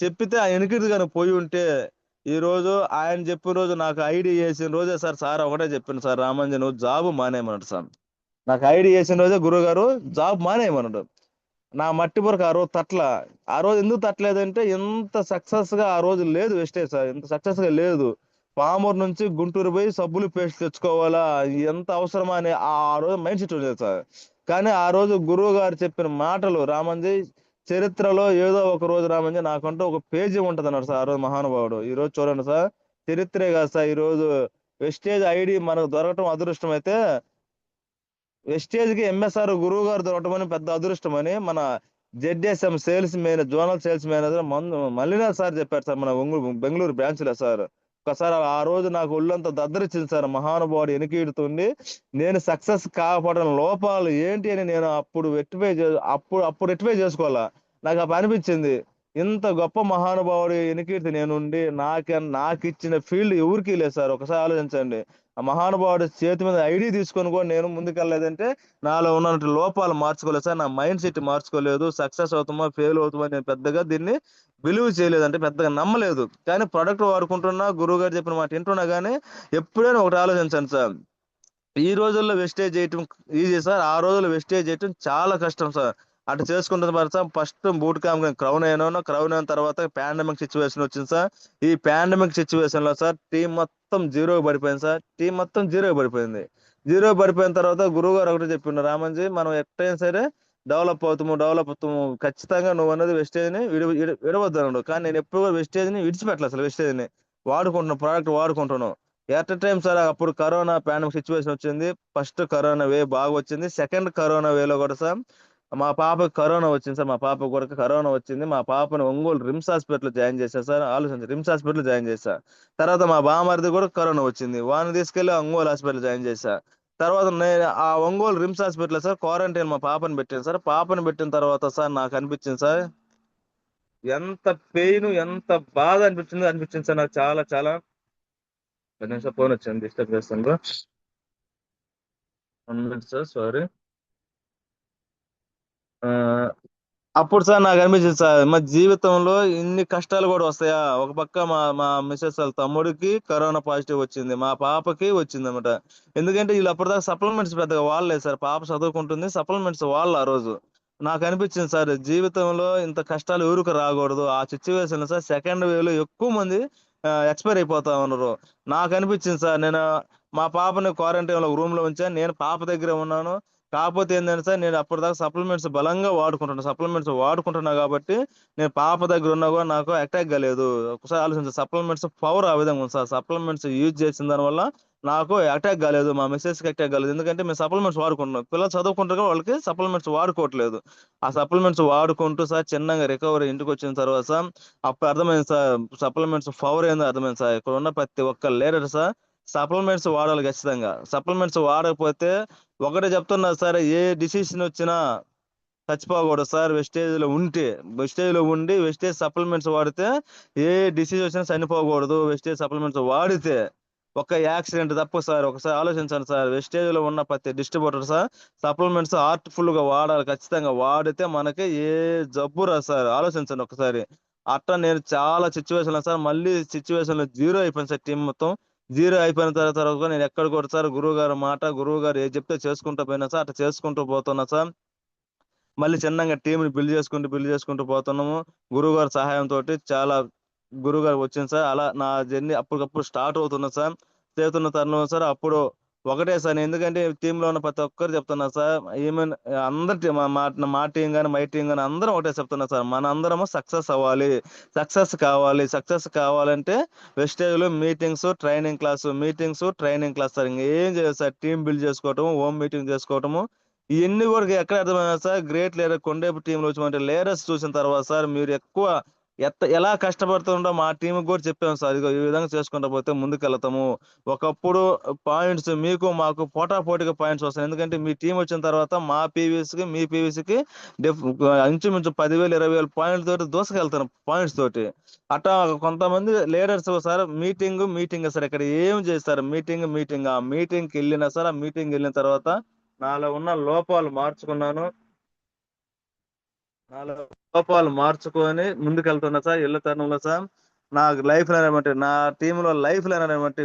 చెప్పితే ఆ వెనుకటి కానీ పోయి ఉంటే ఈ రోజు ఆయన చెప్పిన రోజు నాకు ఐడి చేసిన రోజే సార్ ఒకటే చెప్పింది సార్, రామంజన్ నువ్వు జాబ్ మానేయమన్నాడు సార్. నాకు ఐడి చేసిన రోజే గురువు గారు జాబ్ మానేయమన్నాడు. నా మట్టి వరకు ఆ రోజు తట్ల. ఆ రోజు ఎందుకు తట్టలేదంటే ఎంత సక్సెస్ గా ఆ రోజు లేదు వెస్టేజ్ సార్, ఎంత సక్సెస్ గా లేదు. పామూరు నుంచి గుంటూరు పోయి సబ్బులు పేస్ట్ తెచ్చుకోవాలా, ఎంత అవసరమా అని ఆ రోజు మైండ్ సెట్ ఉండేది సార్. కానీ ఆ రోజు గురువు గారు చెప్పిన మాటలు, రామంజీ చరిత్రలో ఏదో ఒక రోజు రామంజీ నాకంటూ ఒక పేజీ ఉంటది అన్నాడు సార్ ఆ రోజు మహానుభావుడు. ఈ రోజు చూడండి సార్, చరిత్రే కాదు సార్, ఈ రోజు వెస్టేజ్ ఐడి మనకు దొరకటం అదృష్టం అయితే, వెస్టేజ్ కి ఎంఎస్ఆర్ గురువు గారు దొరకటం అని పెద్ద అదృష్టం అని మన ZSM sales manager, zonal sales manager Mallinath sir చెప్పారు సార్, మన బెంగళూరు బ్రాంచ్ లో సార్. ఒకసారి ఆ రోజు నాకు ఒళ్ళంతా దద్దరిచ్చింది సార్, మహానుభావుడు వెనుకీడుతుంది. నేను సక్సెస్ కాకపోవడం లోపాలు ఏంటి అని నేను అప్పుడు అప్పుడు రెక్టిఫై చేసుకోవాలా. నాకు అప్పుడు అనిపించింది, ఇంత గొప్ప మహానుభావుడు వెనుకీర్తి నేనుండి నాకు ఇచ్చిన ఫీల్డ్ ఎవరికి లేదు సార్. ఒకసారి ఆలోచించండి, ఆ మహానుభావుడు చేతి మీద ఐడి తీసుకొని కూడా నేను ముందుకెళ్ళలేదంటే నాలో ఉన్న లోపాలు మార్చుకోలేదు సార్, నా మైండ్ సెట్ మార్చుకోలేదు. సక్సెస్ అవుతామా ఫెయిల్ అవుతామా నేను పెద్దగా దీన్ని బిలీవ్ చేయలేదు, అంటే పెద్దగా నమ్మలేదు. కానీ ప్రొడక్ట్ వాడుకుంటున్నా, గురువు గారు చెప్పిన మాట వింటున్నా. కానీ ఎప్పుడైనా ఒకటి ఆలోచించండి సార్, ఈ రోజుల్లో వెస్టేజ్ చేయటం ఈజీ సార్, ఆ రోజుల్లో వెస్టేజ్ చేయటం చాలా కష్టం సార్. అటు చేసుకుంటుంది మరి sir. First boot camp crown అయిన తర్వాత పాండమిక్ సిచ్యువేషన్ వచ్చింది సార్. ఈ పాండమిక్ సిచ్యువేషన్ లో సార్ టీం మొత్తం జీరో పడిపోయింది సార్, టీం మొత్తం జీరో పడిపోయింది. జీరో పడిపోయిన తర్వాత గురువు గారు ఒకటి చెప్పిండు, రామంజీ మనం ఎట్టయినా సరే డెవలప్ అవుతాము ఖచ్చితంగా నువ్వు అన్నది వెస్టేజ్ ని విడవద్దు అన్నాడు. కానీ నేను ఎప్పుడు కూడా వెస్టేజ్ ని విడిచిపెట్టలేదు అసలు, వెస్టేజ్ ని వాడుకుంటున్నాను, ప్రోడక్ట్ వాడుకుంటున్నాను. ఎట్ టైం సార్ అప్పుడు కరోనా పాండమిక్ సిచ్యువేషన్ వచ్చింది. ఫస్ట్ కరోనా వే బాగా వచ్చింది, సెకండ్ కరోనా వేలో కూడా సార్ మా పాపకి కరోనా వచ్చింది సార్. మా పాప కూడా కరోనా వచ్చింది. మా పాపని ఒంగోలు రిమ్స్ హాస్పిటల్ జాయిన్ చేశారు సార్. ఆలోచించి రిమ్స్ హాస్పిటల్ జాయిన్ చేశా. తర్వాత మా బామర్ది కూడా కరోనా వచ్చింది, వాడిని తీసుకెళ్లి ఒంగోలు హాస్పిటల్ జాయిన్ చేశా. తర్వాత నేను ఆ Ongole RIMS hospital sir quarantine మా పాపని పెట్టాను సార్. పాపని పెట్టిన తర్వాత సార్ నాకు అనిపించింది సార్, ఎంత పెయిన్ ఎంత బాధ అనిపించింది సార్ నాకు, చాలా చాలా. ఒక నిమిషం ఫోన్ వచ్చింది, డిస్టర్బ్ చేస్తాను. 1 minute సార్, సారీ. అప్పుడు సార్ నాకు అనిపించింది సార్, మా జీవితంలో ఇన్ని కష్టాలు కూడా వస్తాయా. ఒక పక్క మా మా మిస్సెస్ వాళ్ళ తమ్ముడికి కరోనా పాజిటివ్ వచ్చింది, మా పాపకి వచ్చింది అనమాట. ఎందుకంటే వీళ్ళు అప్పటిదాకా సప్లిమెంట్స్ పెద్దగా వాడలేదు సార్, పాప చదువుకుంటుంది, సప్లిమెంట్స్ వాళ్ళు ఆ రోజు. నాకు అనిపించింది సార్, జీవితంలో ఇంత కష్టాలు ఎవరికి రాకూడదు. ఆ సిచ్యువేషన్ సార్ సెకండ్ వేవ్ లో ఎక్కువ మంది ఎక్స్పైర్ అయిపోతా ఉన్నారు. నాకు అనిపించింది సార్, నేను మా పాపని క్వారంటైన్ లో రూమ్ లో ఉంచాను, నేను పాప దగ్గర ఉన్నాను. కాకపోతే ఏంటంటే సార్, నేను అప్పటిదాకా సప్లిమెంట్స్ బలంగా వాడుకుంటున్నా కాబట్టి నేను పాప దగ్గర ఉన్నా కూడా నాకు అటాక్ కాలేదు. ఒకసారి ఆలోచించాను, సప్లిమెంట్స్ పవర్ ఆ విధంగా ఉంది సార్. సప్లిమెంట్స్ యూజ్ చేసిన దాని వల్ల నాకు అటాక్ కాలేదు, మా మిస్సెస్ కి అటాక్ కాలేదు. ఎందుకంటే మేము సప్లిమెంట్స్ వాడుకుంటున్నాం, పిల్లలు చదువుకుంటారు కూడా వాళ్ళకి సప్లిమెంట్స్ వాడుకోవట్లేదు. ఆ సప్లిమెంట్స్ వాడుకుంటూ సార్ చిన్నగా రికవరీ ఇంటికి వచ్చిన తర్వాత సార్ అప్పుడు అర్థమైంది సార్, సప్లిమెంట్స్ పవర్ ఏందో అర్థమైంది సార్. ఇక్కడ ఉన్న ప్రతి ఒక్క లీడర్ సార్ సప్లిమెంట్స్ వాడాలి ఖచ్చితంగా. సప్లిమెంట్స్ వాడకపోతే ఒకటే చెప్తున్నా సార్, ఏ డిసిషన్ వచ్చినా చచ్చిపోకూడదు సార్. వెస్టేజ్ లో ఉండి వెస్టేజ్ సప్లిమెంట్స్ వాడితే ఏ డిసీజ్ వచ్చినా చనిపోకూడదు. వెస్టేజ్ సప్లిమెంట్స్ వాడితే ఒక యాక్సిడెంట్ తప్ప సార్. ఒకసారి ఆలోచించండి సార్, వెస్టేజ్ లో ఉన్న ప్రతి డిస్ట్రిబ్యూటర్ సార్ సప్లిమెంట్స్ హార్ట్ఫుల్ గా వాడాలి, ఖచ్చితంగా వాడితే మనకి ఏ జబ్బు రా సార్. ఆలోచించండి ఒకసారి. అట్లా నేను చాలా సిచ్యువేషన్ సార్, మళ్ళీ సిచ్యువేషన్ లో జీరో అయిపోయింది సార్, టీం మొత్తం జీరో అయిపోయిన తర్వాత కూడా నేను ఎక్కడ కూడా సార్ గురువు గారు మాట, గురువు గారు ఏది చెప్తే చేసుకుంటూ పోయినా సార్, అట్లా చేసుకుంటూ పోతున్నా సార్. మళ్ళీ చిన్నగా టీంని బిల్డ్ చేసుకుంటూ పోతున్నాము. గురువు గారి సహాయంతో చాలా గురువు గారు వచ్చింది సార్. అలా నా జర్నీ అప్పటికప్పుడు స్టార్ట్ అవుతున్నా సార్. చేస్తున్న తరుణం సార్ అప్పుడు ఒకటే సార్, ఎందుకంటే టీమ్ లో ఉన్న ప్రతి ఒక్కరు చెప్తున్నా సార్, ఈవెన్ అందరి మా టీం కానీ మై టీం కానీ అందరం ఒకటే చెప్తున్నా సార్, మన అందరము సక్సెస్ అవ్వాలి, సక్సెస్ కావాలంటే వెస్టేజ్ లో మీటింగ్స్ ట్రైనింగ్ క్లాస్ సార్. ఇంకేం చేయదు సార్, టీం బిల్డ్ చేసుకోవటము, హోమ్ మీటింగ్ చేసుకోవటము, ఇవన్నీ కూడా ఎక్కడ అర్థమైనా సార్. గ్రేట్ లీడర్ కొండేపు టీంలో వచ్చిన లీడర్స్ చూసిన తర్వాత సార్, మీరు ఎక్కువ ఎలా కష్టపడుతుండో మా టీం కూడా చెప్పాము సార్. ఇదిగో ఈ విధంగా చేసుకుంటూ పోతే ముందుకెళ్తాము. ఒకప్పుడు పాయింట్స్ మీకు మాకు పోటాపోటీగా పాయింట్స్ వస్తాయి, ఎందుకంటే మీ టీం వచ్చిన తర్వాత మా పీవీసీకి మీ పీవీసీకి ఇంచుమించు 10,000 20,000 పాయింట్ల తోటి దూసుకెళ్తాను పాయింట్స్ తోటి. అట్లా కొంతమంది లీడర్స్ సార్ మీటింగ్ సార్, ఇక్కడ ఏం చేస్తారు, ఆ మీటింగ్కి వెళ్ళినా సార్, ఆ మీటింగ్ వెళ్ళిన తర్వాత నాలో ఉన్న లోపాలు మార్చుకొని ముందుకెళ్తున్నా సార్. ఇళ్ళ తరుణంలో సార్ నాకు లైఫ్ లైన్ అనేటువంటి నా టీంలో లైఫ్ లైన్ అనేటువంటి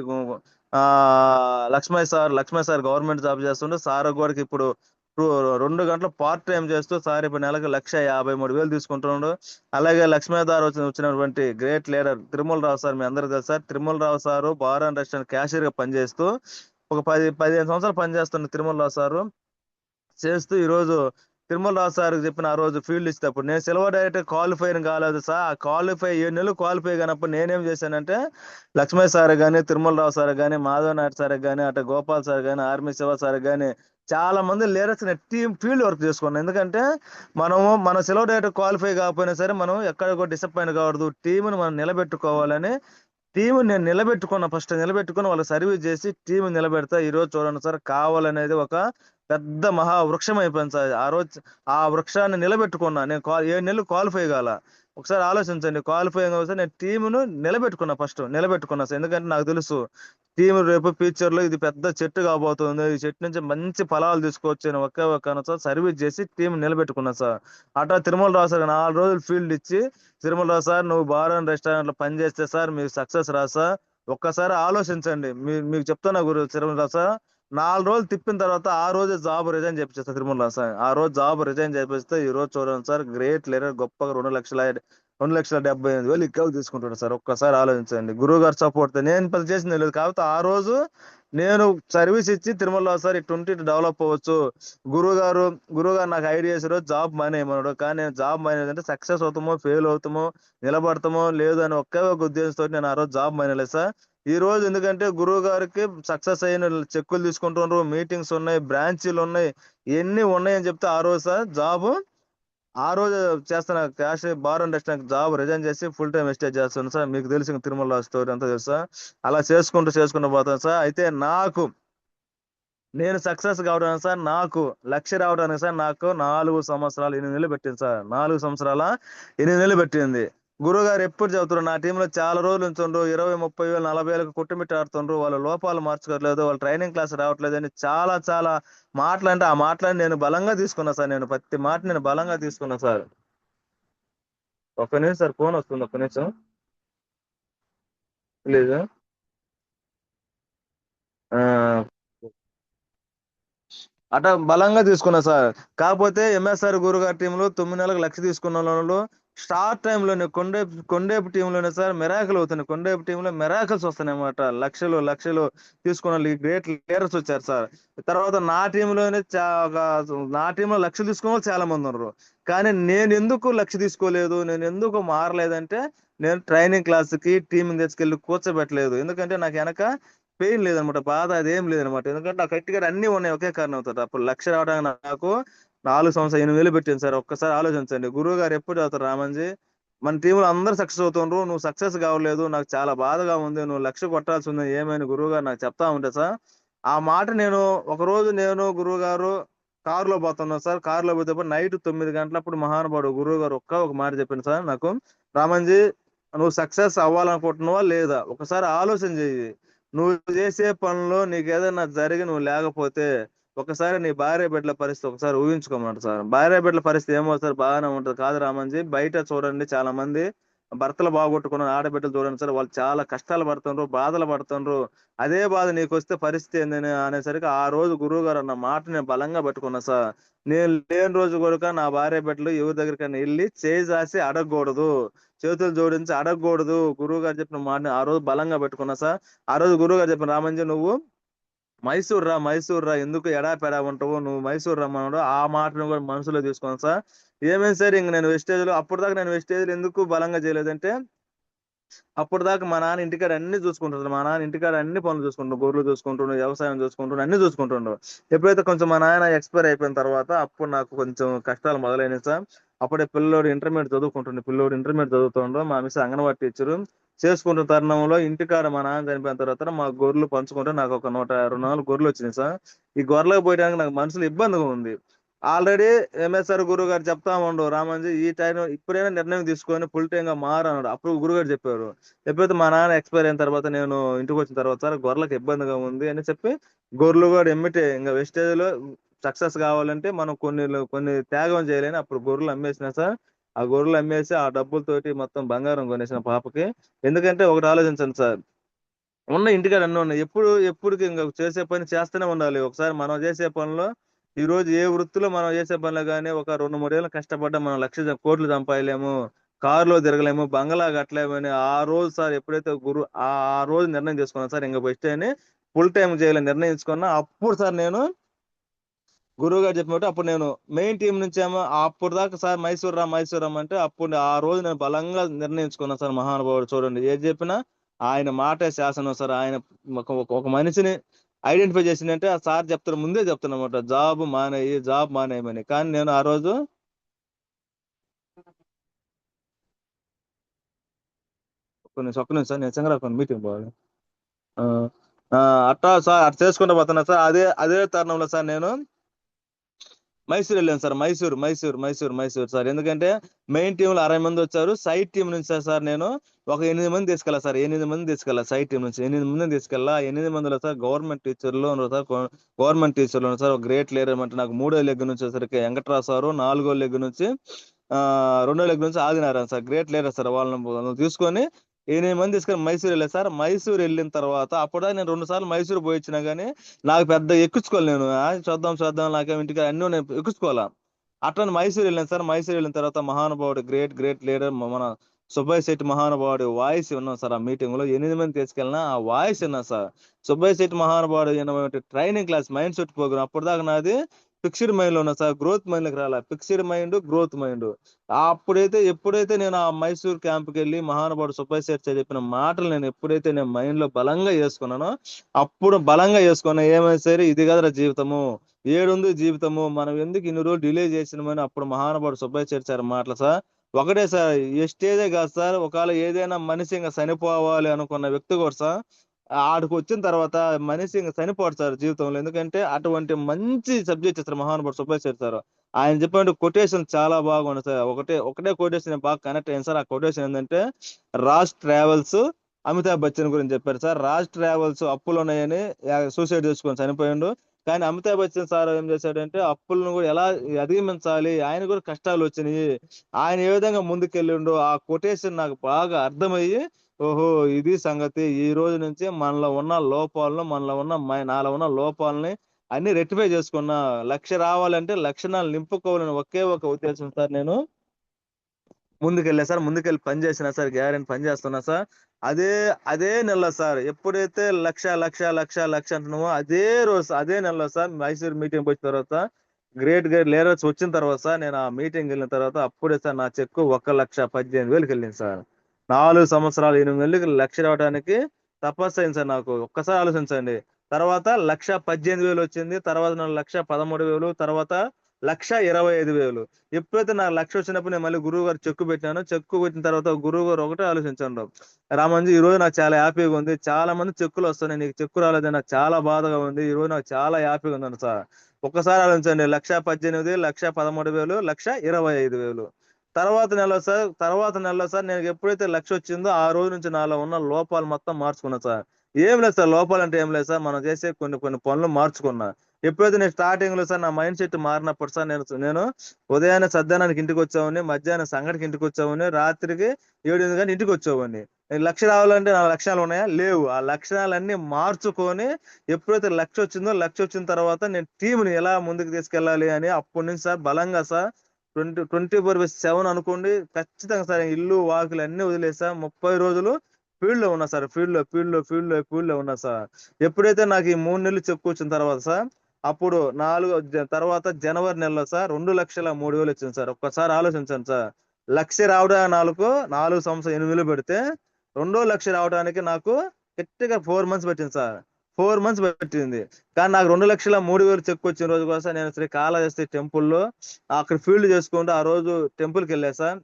లక్ష్మయ్య సార్ గవర్నమెంట్ జాబ్ చేస్తుండే సార్ కూడా ఇప్పుడు 2 గంటలు పార్ట్ టైం చేస్తూ సార్ ఇప్పుడు నెలకు 1,53,000 తీసుకుంటున్నాడు. అలాగే లక్ష్మయ్య గారు వచ్చినటువంటి great leader Tirumala Rao sir, మీ అందరికీ తెలుసు sir. Tirumala Rao sir bar and restaurant cashier గా పనిచేస్తూ ఒక 15 సంవత్సరాలు పనిచేస్తున్న తిరుమల రావు సారు చేస్తూ ఈరోజు తిరుమల రావు సార్ చెప్పిన ఆ రోజు ఫీల్డ్ ఇచ్చేటప్పుడు నేను సిల్వర్ డైరెక్టర్ క్వాలిఫైర్ కాలేదు సార్. ఆ క్వాలిఫై 7 నెలలు క్వాలిఫై కానప్పుడు నేనేం చేశానంటే లక్ష్మయ్య సార్ కానీ, తిరుమల రావు సార్ కానీ, మాధవ్ నాయుడు సార్ కానీ, అటు గోపాల్ సార్ కానీ, ఆర్మీ శివ సార్ కానీ చాలా మంది లీడర్స్ టీమ్ ఫీల్డ్ వర్క్ చేసుకున్నాం. ఎందుకంటే మన సిల్వర్ డైరెక్టర్ క్వాలిఫై కాకపోయినా సరే మనం ఎక్కడ కూడా డిసప్పాయింట్ కావద్దు, టీంని మనం నిలబెట్టుకోవాలని నేను ఫస్ట్ నిలబెట్టుకుని వాళ్ళకి సర్వీస్ చేసి టీం నిలబెడతా. ఈ రోజు చూడండి సార్, కావాలనేది ఒక పెద్ద మహా వృక్షం అయిపోయింది సార్. ఆ రోజు ఆ వృక్షాన్ని నిలబెట్టుకున్నా. నేను 7 నెలలు క్వాలిఫై కాల. ఒకసారి ఆలోచించండి, క్వాలిఫై అయితే నేను టీమును నిలబెట్టుకున్నా సార్. ఎందుకంటే నాకు తెలుసు టీం రేపు ఫ్యూచర్ లో ఇది పెద్ద చెట్టు కాబోతుంది, ఈ చెట్టు నుంచి మంచి ఫలాలు తీసుకోవచ్చు అని ఒక్క సర్వీస్ చేసి టీం నిలబెట్టుకున్నా సార్. అట్లా తిరుమల రావు సార్ 4 రోజులు ఫీల్డ్ ఇచ్చి, తిరుమల రావు సార్ నువ్వు బార్ అండ్ రెస్టారెంట్ లో పనిచేస్తే సార్ మీకు సక్సెస్ రా సార్, ఒక్కసారి ఆలోచించండి. మీకు చెప్తున్నా గురు తిరుమల రావు సార్, 4 రోజులు తిప్పిన తర్వాత ఆ రోజు జాబ్ రిజైన్ చేపిస్తారు తిరుమల సార్. ఆ రోజు జాబ్ రిజైన్ చేపిస్తే ఈ రోజు చూడండి సార్, గ్రేట్ లీడర్ గొప్పగా 2,78,000 ఇక్కడ తీసుకుంటాడు సార్. ఒక్కసారి ఆలోచించండి. గురువు గారు సపోర్ట్ నేను పెద్ద చేసింది లేదు, కాబట్టి ఆ రోజు నేను సర్వీస్ ఇచ్చి తిరుమల సార్ ఇటువంటి డెవలప్ అవ్వచ్చు. గురువు గారు నాకు ఐడియా చేసారు జాబ్ మానేయమన్నాడు. కానీ నేను జాబ్ మానేదంటే సక్సెస్ అవుతామో ఫెయిల్ అవుతామో నిలబడతామో లేదు అని ఒకే ఒక ఉద్దేశంతో నేను ఆ రోజు జాబ్ మానేలేదు సార్. ఈ రోజు ఎందుకంటే గురువు గారికి సక్సెస్ అయిన చెక్కులు తీసుకుంటున్నారు, మీటింగ్స్ ఉన్నాయి, బ్రాంచీలు ఉన్నాయి, ఇవన్నీ ఉన్నాయని చెప్తే ఆ రోజు సార్ ఆ రోజు చేస్తున్న cash bar and restaurant job resign చేసి ఫుల్ టైం ఎస్టేజ్ చేస్తున్నాను సార్. మీకు తెలిసిన తిరుమల స్టోరీ అంతా తెలుసా. అలా చేసుకుంటూ పోతాను సార్. అయితే నేను సక్సెస్ కావడానికి సార్, నాకు లక్ష్య రావడానికి సార్ నాకు 4 సంవత్సరాలు 8 నెలలు పెట్టింది సార్. 4 సంవత్సరాల 8 నెలలు పెట్టింది. గురువు గారు ఎప్పుడు చెబుతున్నారు, నా టీంలో చాలా రోజులు ఉంచుండ్రు, 20, 30 వేలు 40 వేలకు కొట్టుమిట్టి ఆడుతుండ్రు, వాళ్ళ లోపాలు మార్చుకోవట్లేదు, వాళ్ళ ట్రైనింగ్ క్లాస్ రావట్లేదు అని చాలా మాటలు అంటే ఆ మాటలని నేను బలంగా తీసుకున్నా సార్. నేను ప్రతి మాట నేను బలంగా తీసుకున్నా సార్. ఒక్క నిమిషం సార్, ఫోన్ వస్తుంది, ఒక్క నిమిషం ప్లీజ్. అట్లా బలంగా తీసుకున్నా సార్. కాకపోతే ఎంఎస్ఆర్ గురుగారి టీంలో 9 నెలలకు 1,00,000 తీసుకున్న వాళ్ళు స్టార్ట్ టైంలోనే కొండేపు టీంలోనే సార్ మిరాకిల్ అవుతున్నాయి. కొండేపు టీంలో మిరాకిల్స్ వస్తున్నాయి అన్నమాట. లక్షలు తీసుకున్న గ్రేట్ లీడర్స్ వచ్చారు సార్. తర్వాత నా టీంలో 1,00,000 తీసుకున్న వాళ్ళు చాలా మంది ఉన్నారు. కానీ నేను ఎందుకు 1,00,000 తీసుకోలేదు, నేను ఎందుకు మారలేదంటే నేను ట్రైనింగ్ క్లాస్ కి టీం తెచ్చుకెళ్ళి కూర్చోబెట్టలేదు. ఎందుకంటే నాకు వెనక పెయిన్ లేదనమాట, బాధ అదేం లేదనమాట. ఎందుకంటే నాకు గట్టిగా అన్ని ఉన్నాయి, ఒకే కారణం అవుతుంది. అప్పుడు 1,00,000 రావడానికి నాకు 4 సంవత్సరాలు 8 వేలు పెట్టింది సార్. ఒక్కసారి ఆలోచించండి. గురువు గారు ఎప్పుడు చదువుతారు, రామంజీ మన టీంలో అందరూ సక్సెస్ అవుతుండ్రు, నువ్వు సక్సెస్ కావలేదు, నాకు చాలా బాధగా ఉంది, నువ్వు 1,00,000 కొట్టాల్సి ఉంది ఏమైనా గురువు గారు నాకు చెప్తా ఉంటే సార్. ఆ మాట ఒక రోజు నేను గురువు గారు కారులో పోతున్నాను సార్. కారులో పోతే నైట్ 9 గంటలప్పుడు మహానుభావుడు గురువు గారు ఒక మాట చెప్పింది సార్ నాకు, రామంజీ నువ్వు సక్సెస్ అవ్వాలనుకుంటున్నావా లేదా ఒకసారి ఆలోచన చెయ్యి. నువ్వు చేసే పనులు నీకు ఏదైనా జరిగి నువ్వు లేకపోతే ఒకసారి నీ భార్య బిడ్డల పరిస్థితి ఒకసారి ఊహించుకోమంటారు సార్. భార్య బిడ్డల పరిస్థితి ఏమవుతారు, బాగానే ఉంటుంది కాదు రామంజీ. బయట చూడండి చాలా మంది భర్తలు బాగొట్టుకున్న ఆడబిడ్డలు చూడండి సార్, వాళ్ళు చాలా కష్టాలు పడుతుండ్రు, బాధలు పడుతుండ్రు. అదే బాధ నీకు వస్తే పరిస్థితి ఏందని అనేసరికి ఆ రోజు గురువు గారు అన్న మాట నేను బలంగా పెట్టుకున్నా సార్. నేను లేని రోజు కూడా నా భార్య బిడ్డలు ఎవరి దగ్గరికైనా వెళ్ళి చేయి చాసి అడగకూడదు, చేతులు జోడించి అడగకూడదు. గురువు గారు చెప్పిన మాట ఆ రోజు బలంగా పెట్టుకున్నా సార్. ఆ రోజు గురువు గారు చెప్పిన, రామంజీ నువ్వు మైసూర్ రా, ఎందుకు ఎడాపెడా ఉంటావు, నువ్వు మైసూర్ రమ్మన్నాడు. ఆ మాటను కూడా మనసులో తీసుకున్నాను సార్. ఏమైంది సార్, ఇంక నేను వెస్టేజ్లో అప్పటిదాకా నేను వెస్టేజ్లో ఎందుకు బలంగా చేయలేదంటే అప్పటిదాకా మా నాన్న ఇంటికాడ అన్ని చూసుకుంటుండ్రు. మా నాన్న ఇంటికాడ అన్ని పనులు చూసుకుంటుండ్రు, గొర్రెలు చూసుకుంటుండ్రు, వ్యవసాయం చూసుకుంటుండ్రు, అన్ని చూసుకుంటుండ్రు. ఎప్పుడైతే కొంచెం మా నాన్న ఎక్స్పైర్ అయిపోయిన తర్వాత అప్పుడు నాకు కొంచెం కష్టాలు మొదలైనవి సార్. అప్పుడే పిల్లోడు ఇంటర్మీడియట్ చదువుతుండ్రు. మా మిస్ అంగన్వాడీ టీచరు చేసుకుంటున్న తరుణంలో ఇంటికాడ మా నాన్న చనిపోయిన తర్వాత మా గొర్రెలు పంచుకుంటే నాకు ఒక 124 గొర్రెలు వచ్చినాయి సార్. ఈ గొర్రెలకు పోయడానికి నాకు మనసులో ఇబ్బందిగా ఉంది. ఆల్రెడీ ఎంఎస్ఆర్ గురువు గారు చెప్తా ఉండు, రామంజీ ఈ టైం ఇప్పుడైనా నిర్ణయం తీసుకొని ఫుల్ టైం గా మారన్నాడు. అప్పుడు గురువు గారు చెప్పారు. ఎప్పుడైతే మా నాన్న ఎక్స్పైర్ అయిన తర్వాత నేను ఇంటికి వచ్చిన తర్వాత సార్ గొర్రెలకు ఇబ్బందిగా ఉంది అని చెప్పి గొర్రెలు కూడా ఎమ్మిటే ఇంకా వెస్టేజ్ లో సక్సెస్ కావాలంటే మనం కొన్ని త్యాగం చేయలేని అప్పుడు గొర్రెలు అమ్మేసిన సార్. ఆ గొర్రెలు అమ్మేసి ఆ డబ్బులతోటి మొత్తం బంగారం కొనేసిన పాపకి. ఎందుకంటే ఒకటి ఆలోచించండి సార్, ఉన్న ఇంటికాడ అన్నీ ఉన్నాయి. ఎప్పుడుకి ఇంక చేసే పని చేస్తూనే ఉండాలి. ఒకసారి మనం చేసే పనిలో ఈ రోజు ఏ వృత్తిలో మనం చేసే పనిలో గాని ఒక 2, 3 ఏళ్ళు కష్టపడ్డా మనం కోట్లు సంపాదలేము, కారులో తిరగలేము, బంగళా కట్టలేమని ఆ రోజు సార్ ఎప్పుడైతే ఆ ఆ రోజు నిర్ణయం చేసుకున్నాను సార్, ఇంక బెస్ట్ అని ఫుల్ టైం చేయాలని నిర్ణయించుకున్నా. అప్పుడు సార్ నేను గురువు గారు చెప్పినట్టు అప్పుడు నేను మెయిన్ టీం నుంచేమో అప్పుడు దాకా సార్ మైసూర్ రమ్మంటే అప్పుడు ఆ రోజు నేను బలంగా నిర్ణయించుకున్నాను సార్. మహానుభావుడు చూడండి, ఏది చెప్పినా ఆయన మాటే శాసనం సార్. ఆయన ఒక మనిషిని ఐడెంటిఫై చేసిందంటే ఆ సార్ చెప్తారు, ముందే చెప్తున్నమాట జాబ్ మానేయమని. కానీ నేను ఆ రోజు ఒక్క నిమిషం సార్, నేను సింగరాకు మీటింగ్ పోవాలి. ఆ, ఆ, అట్టా సార్ అట్లా చేసుకుంటూ పోతున్నా సార్. అదే తరుణంలో సార్ నేను మైసూర్ వెళ్ళాను సార్. మైసూర్ సార్. ఎందుకంటే మెయిన్ టీంలో 60 మంది వచ్చారు. సైడ్ టీం నుంచి సార్ నేను ఒక 8 మంది తీసుకెళ్ళా సార్. 8 మంది తీసుకెళ్ళా సైడ్ టీం నుంచి 8 మందిని తీసుకెళ్ళా. 8 మందిలో సార్ గవర్నమెంట్ టీచర్లు ఉన్నారు సార్. గవర్నమెంట్ టీచర్లు ఉన్నారు సార్. ఒక గ్రేట్ లీడర్ అంటే నాకు 3వ లెగ్ నుంచి వచ్చేసరికి వెంకట్రావు సారు, 4వ లెగ్ నుంచి 2వ లెగ్ నుంచి Adinarayana sir. Great leader sir. వాళ్ళని తీసుకొని 8 మంది తీసుకొని మైసూర్ వెళ్ళాను సార్. మైసూర్ వెళ్ళిన తర్వాత అప్పుడు నేను 2 సార్లు మైసూర్ పోయి వచ్చినా గానీ నాకు పెద్ద ఎక్కించుకోవాలి. నేను చూద్దాం నాకేం ఇంటికి అన్నీ నేను ఎక్కించుకోవాలా. అట్లా మైసూర్ వెళ్ళాను సార్. మైసూర్ వెళ్ళిన తర్వాత మహానుభావుడు గ్రేట్ లీడర్ మన సుబ్బయ్య శెట్టి మహానుభావుడు వాయిస్ విన్నాం సార్. ఆ మీటింగ్ లో 8 మంది తీసుకెళ్ళినా ఆ వాయిస్ విన్నా సార్. సుబ్బయ్య శెట్టి మహానుభావుడు training class mindset programme అప్పుడు దాకా నాది ఫిక్స్డ్ మైండ్ లో ఉన్నా సార్. గ్రోత్ మైండ్ లోకి రాలా. Fixed mind, growth mind. ఎప్పుడైతే నేను ఆ మైసూర్ క్యాంప్కి వెళ్ళి మహానుభావుడు సుబ్బయ్య శెట్టి చెప్పిన మాటలు నేను ఎప్పుడైతే నేను మైండ్ లో బలంగా చేసుకున్నానో అప్పుడు బలంగా చేసుకున్నా, ఏమైనా సరే ఇది కదరా జీవితము, ఏడుంది జీవితము, మనం ఎందుకు ఇన్ని రోజులు డిలే చేసినామని అప్పుడు మహానుభావుడు సుబ్బయ్య చేర్చారు మాటలు సార్. ఒకటే సార్, ఏ స్టేజే కాదు సార్, ఒకవేళ ఏదైనా మనిషి ఇంకా చనిపోవాలి అనుకున్న వ్యక్తి కూడా సార్ ఆడికి వచ్చిన తర్వాత మనిషి ఇంకా చనిపోడు సార్ జీవితంలో. ఎందుకంటే అటువంటి మంచి సబ్జెక్ట్ ఇస్తారు మహానుభావుడు సుబ్బయ్య చేర్చారు. ఆయన చెప్పినట్టు కొటేషన్ చాలా బాగుంది సార్. ఒకటే కొటేషన్ బాగా కనెక్ట్ అయింది సార్. ఆ కొటేషన్ ఏంటంటే రాజ్ ట్రావెల్స్ అమితాబ్ బచ్చన్ గురించి చెప్పారు సార్. రాజ్ ట్రావెల్స్ అప్పులు ఉన్నాయని సూసైడ్ చేసుకొని చనిపోయిండు. కానీ అమితాబ్ బచ్చన్ సార్ ఏం చేశాడంటే అప్పులను కూడా ఎలా అధిగమించాలి, ఆయన కూడా కష్టాలు వచ్చినాయి, ఆయన ఏ విధంగా ముందుకెళ్ళిండు, ఆ కొటేషన్ నాకు బాగా అర్థమయ్యి ఓహో ఇది సంగతి, ఈ రోజు నుంచి మనలో ఉన్న నాలో ఉన్న లోపాలని అన్ని రెక్టిఫై చేసుకున్నా. లక్ష రావాలంటే లక్షణాలు నింపుకోవాలని ఒకే ఒక ఉద్దేశం సార్ నేను ముందుకెళ్ళా సార్. ముందుకెళ్ళి పని చేసినా సార్. గ్యారెంటీ పని చేస్తున్నా సార్. అదే అదే నెల సార్ ఎప్పుడైతే లక్ష అంటున్నామో అదే నెలలో సార్ మైసూర్ మీటింగ్ వచ్చిన తర్వాత గ్రేట్ లీడర్స్ వచ్చిన తర్వాత సార్ నేను ఆ మీటింగ్ వెళ్ళిన తర్వాత అప్పుడే సార్ నా చెక్కు 1,18,000 వెళ్ళింది సార్. 4 సంవత్సరాలు 8 నెలలకి లక్ష రావడానికి తపస్సు అయింది సార్ నాకు. ఒక్కసారి ఆలోచించండి. తర్వాత 1,18,000 వచ్చింది. తర్వాత నాకు 1,13,000, తర్వాత 1,25,000. ఎప్పుడైతే నాకు లక్ష వచ్చినప్పుడు నేను మళ్ళీ గురువు గారు చెక్కు పెట్టాను. చెక్కు పెట్టిన తర్వాత గురువు గారు ఒకటే ఆలోచించండు, రామంజీ ఈ రోజు నాకు చాలా హ్యాపీగా ఉంది, చాలా మంది చెక్కులు వస్తున్నాయి, నీకు చెక్కు రాలేదని నాకు చాలా బాధగా ఉంది, ఈ రోజు నాకు చాలా హ్యాపీగా ఉందండి సార్. ఒక్కసారి ఆలోచించండి, 1,18,000, 1,13,000, 1,25,000. తర్వాత నెలలో సార్ నేను ఎప్పుడైతే లక్ష వచ్చిందో ఆ రోజు నుంచి నాలో ఉన్న లోపాలు మొత్తం మార్చుకున్నా సార్. ఏం లేదు సార్, లోపాలు అంటే ఏం లేదు సార్, మనం చేసే కొన్ని పనులు మార్చుకున్నా. ఎప్పుడైతే నేను స్టార్టింగ్ లో సార్ నా మైండ్ సెట్ మారినప్పుడు సార్ నేను ఉదయాన్నే సద్దానానికి ఇంటికి వచ్చామని, మధ్యాహ్నం సంగటికి ఇంటికి వచ్చామని, రాత్రికి 7 గంటలకు ఇంటికి వచ్చామని. లక్ష రావాలంటే నా లక్షణాలు ఉన్నాయా? లేవు. ఆ లక్షణాలన్నీ మార్చుకొని ఎప్పుడైతే లక్ష వచ్చిన తర్వాత నేను టీంని ఎలా ముందుకు తీసుకెళ్ళాలి అని అప్పటి నుంచి సార్ బలంగా సార్ 24/7 అనుకోండి ఖచ్చితంగా సార్. ఇల్లు వాకిలు అన్ని వదిలేసా 30 రోజులు ఫీల్డ్ లో ఉన్నా సార్. ఫీల్డ్ లో ఉన్నా సార్. ఎప్పుడైతే నాకు ఈ 3 నెలలు చెప్పుకొచ్చిన తర్వాత సార్ అప్పుడు తర్వాత జనవరి నెలలో సార్ 2,03,000 వచ్చింది సార్. ఒక్కసారి ఆలోచించండి సార్, లక్ష రావడానికి 4 సంవత్సరం 8 నెలలు పెడితే 2,00,000 రావడానికి నాకు గట్టిగా 4 మంత్స్ పట్టింది సార్. 4 మంత్స్ పట్టింది. కానీ నాకు 2,03,000 చెక్ వచ్చిన రోజు కోసం నేను శ్రీ కాళహస్తి టెంపుల్లో అక్కడ ఫీల్డ్ చేసుకుంటూ ఆ రోజు టెంపుల్కి వెళ్ళా సార్.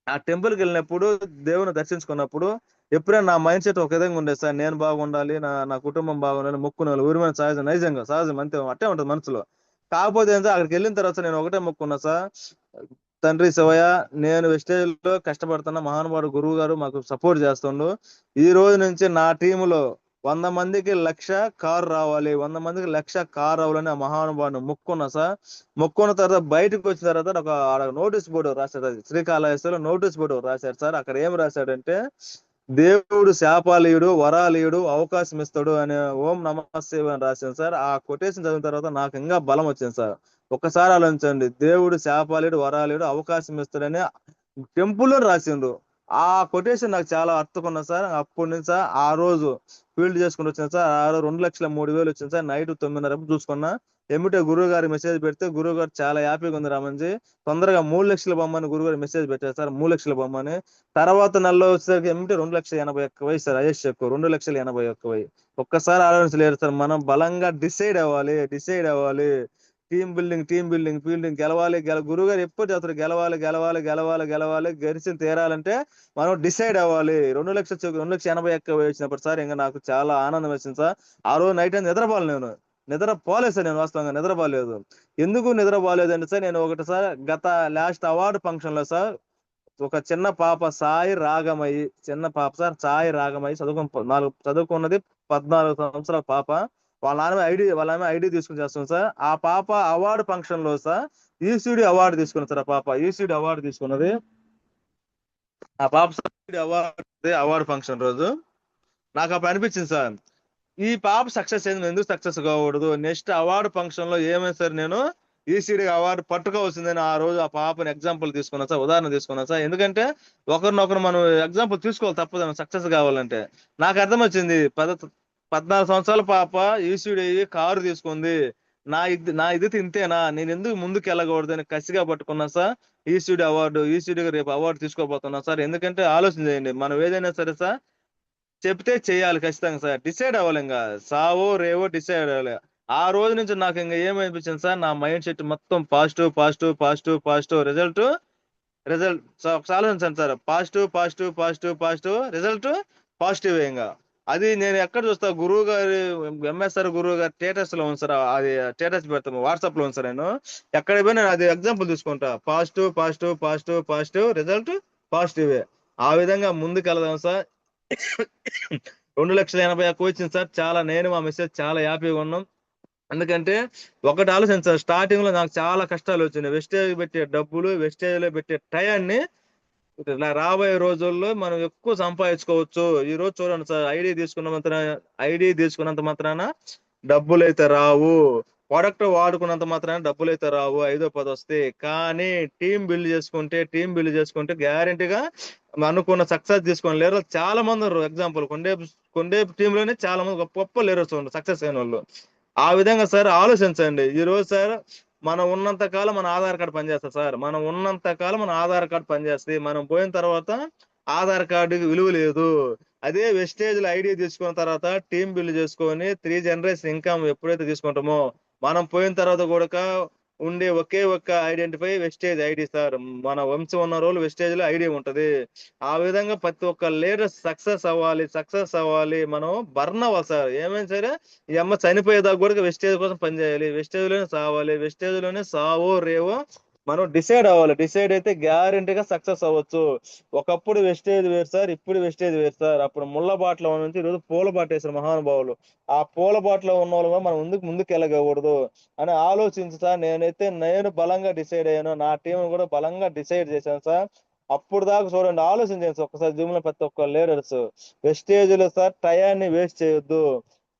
ఆ టెంపుల్కి వెళ్ళినప్పుడు దేవుని దర్శించుకున్నప్పుడు ఎప్పుడైనా నా మైండ్ సెట్ ఒక విధంగా ఉండేది సార్. నేను బాగుండాలి, నా కుటుంబం బాగుండాలి, మొక్కున్నాను. ఊరిమైన సహజం అంతే, అట్టే ఉంటుంది మనసులో. కాకపోతే ఏంటంటే అక్కడికి వెళ్ళిన తర్వాత నేను ఒకటే మొక్కున్నా సార్, తండ్రి శివయ్య, నేను వెస్టేజ్ లో కష్టపడుతున్న మహానుభావుడు గురువు గారు మాకు సపోర్ట్ చేస్తుండు. ఈ రోజు నుంచి నా టీములో 100 మందికి 1,00,000 కారు రావాలి, 100 మందికి 1,00,000 కారు రావాలని ఆ మహానుభావుని మొక్కున్నా సార్. మొక్కున్న తర్వాత బయటకు వచ్చిన తర్వాత ఆడ నోటీస్ బోర్డు రాశారు, అది శ్రీకాళహస్తిలో నోటీస్ బోర్డు రాశారు సార్. అక్కడ ఏం రాశాడంటే, దేవుడు శాపాలీయుడు, వరాలీయుడు, అవకాశం ఇస్తాడు అనే ఓం నమః శివాయ అని రాశాను సార్. ఆ కొటేషన్ చదివిన తర్వాత నాకు ఇంకా బలం వచ్చింది సార్. ఒక్కసారి ఆలోచించండి, దేవుడు శాపాలీయుడు, వరాలీయుడు, అవకాశం ఇస్తాడని టెంపుల్లో రాసిండు. ఆ కొటేషన్ నాకు చాలా అర్థకున్నా సార్. అప్పటి నుంచి సార్ ఆ రోజు ఫీల్డ్ చేసుకుని వచ్చాను సార్. ఆ రోజు 2,03,000 వచ్చింది సార్. నైట్ 9:30 చూసుకున్నా. ఎమ్మిటే గురువు గారి మెసేజ్ పెడితే గురువు గారు చాలా హ్యాపీగా ఉంది రామంజీ, తొందరగా 3,00,000 బొమ్మని గురువు గారు మెసేజ్ పెట్టారు సార్. 3,00,000 బొమ్మని తర్వాత నెలలో వచ్చేసరికి ఎమ్మిటే 2,81,000 సార్. అయ్యేసి చెక్కు 2,81,000. ఒక్కసారి ఆలోచించలేరు సార్. మనం బలంగా డిసైడ్ అవ్వాలి. టీం బిల్డింగ్ ఫీల్డింగ్ గెలవాలి. గురువు గారు ఎప్పుడు చెప్తారు, గెలవాలి, గెలిచి తీరాలంటే మనం డిసైడ్ అవ్వాలి. 2,80,000 వచ్చినప్పుడు సార్ ఇంకా నాకు చాలా ఆనందం వచ్చింది సార్. ఆ రోజు నైట్ నిద్రపోలేదు సార్. నేను వాస్తవంగా నిద్రపోలేదు. ఎందుకు నిద్రపోలేదు అంటే సార్, నేను ఒకటి సార్ గత లాస్ట్ అవార్డు ఫంక్షన్ లో సార్ ఒక చిన్న పాప చిన్న పాప సార్ సాయి రాగమయ్యి చదువుకున్నది 14 సంవత్సరాల పాప. వాళ్ళ ఆమె ఐడి తీసుకుని చేస్తుంది సార్. ఆ పాప అవార్డు ఫంక్షన్ లో సార్ ఈసీడీ అవార్డు తీసుకున్నది సార్. ఆ పాప ఈసీడీ అవార్డు తీసుకున్నది. ఆ పాప అవార్డు ఫంక్షన్ రోజు నాకు అప్పుడు అనిపించింది సార్, ఈ పాప సక్సెస్ అయింది, ఎందుకు సక్సెస్ కాకూడదు? నెక్స్ట్ అవార్డు ఫంక్షన్ లో ఏమైనా సరే నేను ఈసీడీ అవార్డు పట్టుకోవాల్సిందని ఆ రోజు ఆ పాపని ఎగ్జాంపుల్ తీసుకున్నా సార్, ఉదాహరణ తీసుకున్నా సార్. ఎందుకంటే ఒకరినొకరు మనం ఎగ్జాంపుల్ తీసుకోవాలి, తప్పదు సక్సెస్ కావాలంటే. నాకు అర్థం వచ్చింది, 14 సంవత్సరాల పాప ఈసీడీ కారు తీసుకుంది, నా ఇది ఇంతేనా, నేను ఎందుకు ముందుకు వెళ్ళకూడదు అని కసిగా పట్టుకున్నా సార్. ఈసీడీ రేపు అవార్డు తీసుకోబోతున్నా సార్. ఎందుకంటే ఆలోచన చేయండి, మనం ఏదైనా సరే సార్ చెప్తే చేయాలి ఖచ్చితంగా సార్. డిసైడ్ అవ్వాలి, ఇంకా సావో రేవో డిసైడ్ అవ్వాలి. ఆ రోజు నుంచి నాకు ఇంకా ఏమనిపించింది సార్, నా మైండ్ సెట్ మొత్తం పాజిటివ్ రిజల్ట్ సార్. ఒకసారి ఆలోచించండి సార్, పాజిటివ్ రిజల్ట్ పాజిటివ్. ఇంకా అది నేను ఎక్కడ చూస్తా, గురువు గారి ఎంఎస్ఆర్ గురువు గారి స్టేటస్ లో ఉంది సార్. అది స్టేటస్ పెడతాము వాట్సాప్ లో ఉంది సార్. నేను ఎక్కడ పోయి నేను అది ఎగ్జాంపుల్ తీసుకుంటా, పాజిటివ్ రిజల్ట్ పాజిటివే. ఆ విధంగా ముందుకు వెళదాం సార్. 2,80,000 వచ్చింది సార్. నేను మా మెసేజ్ చాలా హ్యాపీగా ఉన్నాం. ఎందుకంటే ఒకటి ఆలోచించారు, స్టార్టింగ్ లో నాకు చాలా కష్టాలు వచ్చినాయి. వెస్టేజ్ పెట్టే డబ్బులు, వెస్టేజ్ లో పెట్టే టయాన్ని రాబోయే రోజుల్లో మనం ఎక్కువ సంపాదించుకోవచ్చు. ఈ రోజు చూడండి సార్, ఐడి తీసుకున్నంత మాత్రాన డబ్బులు అయితే రావు, ప్రోడక్ట్ వాడుకున్నంత మాత్రాన డబ్బులు అయితే రావు, 5-10 వస్తాయి. కానీ టీం బిల్డ్ చేసుకుంటే గ్యారెంటీగా అనుకున్న సక్సెస్ తీసుకొని లేరు చాలా మంది ఉన్నారు. ఎగ్జాంపుల్ కొండే టీమ్ లోనే చాలా మంది గొప్ప లీడర్స్ ఉన్నారు, సక్సెస్ అయిన వాళ్ళు. ఆ విధంగా సార్ ఆలోచించండి. ఈ రోజు సార్ మనం ఉన్నంత కాలం మన ఆధార్ కార్డు పనిచేస్తుంది సార్. మనం ఉన్నంత కాలం మన ఆధార్ కార్డు పనిచేస్తుంది. మనం పోయిన తర్వాత ఆధార్ కార్డుకి విలువ లేదు. అదే వెస్టేజ్ లో ఐడి తీసుకున్న తర్వాత టీం బిల్డ్ చేసుకొని 3 జనరేషన్ ఇన్కమ్ ఎప్పుడైతే తీసుకుంటామో, మనం పోయిన తర్వాత కూడా ఉండే ఒకే ఒక్క ఐడెంటిఫై వెస్టేజ్ ఐడి సార్. మన వంశం ఉన్న రోజులు వెస్టేజ్ లో ఐడి ఉంటది. ఆ విధంగా ప్రతి ఒక్క లీడర్ సక్సెస్ అవ్వాలి. మనం బర్న్ అవ్వాలి సార్. ఏమైనా సరే ఈ అమ్మ చనిపోయేదాకా కూడా వెస్టేజ్ కోసం పనిచేయాలి. వెస్టేజ్ లోనే సావో రేవో మనం డిసైడ్ అవ్వాలి. డిసైడ్ అయితే గ్యారెంటీగా సక్సెస్ అవ్వచ్చు. ఒకప్పుడు వెస్టేజ్ వేరు సార్, ఇప్పుడు వెస్టేజ్ వేరు సార్. అప్పుడు ముళ్ళ బాటలో నుంచి ఈరోజు పూల బాట వేసారు మహానుభావులు. ఆ పూల బాటలో ఉన్న వాళ్ళు మనం ముందుకు వెళ్ళకూడదు అని ఆలోచించి సార్, నేను బలంగా డిసైడ్ అయ్యాను. నా టీం కూడా బలంగా డిసైడ్ చేశాను సార్. అప్పుడు దాకా చూడండి, ఆలోచించండి సార్ ఒకసారి. జూమ్ లో ప్రతి ఒక్క లీడర్స్ వెస్టేజ్ లో సార్ టయాన్ని వేస్ట్ చేయొద్దు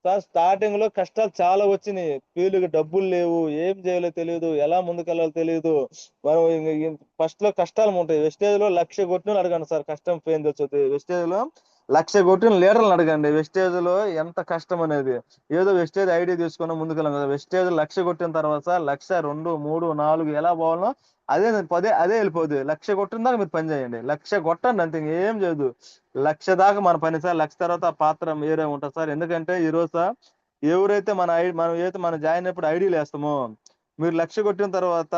సార్. స్టార్టింగ్ లో కష్టాలు చాలా వచ్చినాయి, ఫీల్డ్కి డబ్బులు లేవు, ఏం చేయాలో తెలియదు, ఎలా ముందుకెళ్ళాలో తెలియదు. మనం ఫస్ట్ లో కష్టాలు ఉంటాయి. వెస్టేజ్ లో 1,00,000 కొట్టిన అడగండి సార్, కష్టం పోయింది వచ్చేది. వెస్టేజ్ లో 1,00,000 కొట్టిన లీడర్లు అడగండి వెస్టేజ్ లో ఎంత కష్టం అనేది. ఏదో వెస్టేజ్ ఐడి తీసుకున్నా ముందుకెళ్ళాం కదా. వెస్టేజ్ 1,00,000 కొట్టిన తర్వాత 1,00,000, 2, 3, 4 ఎలా పోవాలో అదే వెళ్ళిపోద్ది. 1,00,000 కొట్టిన దాకా మీరు పని చేయండి. 1,00,000 కొట్టండి అంతే, ఏం చేయదు. 1,00,000 దాకా మన పని సార్. 1,00,000 తర్వాత ఆ పాత్ర వేరే ఉంటుంది సార్. ఎందుకంటే ఈ రోజు సార్ ఎవరైతే మనం జాయిన్ అయినప్పుడు ఐడీలు వేస్తామో, మీరు 1,00,000 కొట్టిన తర్వాత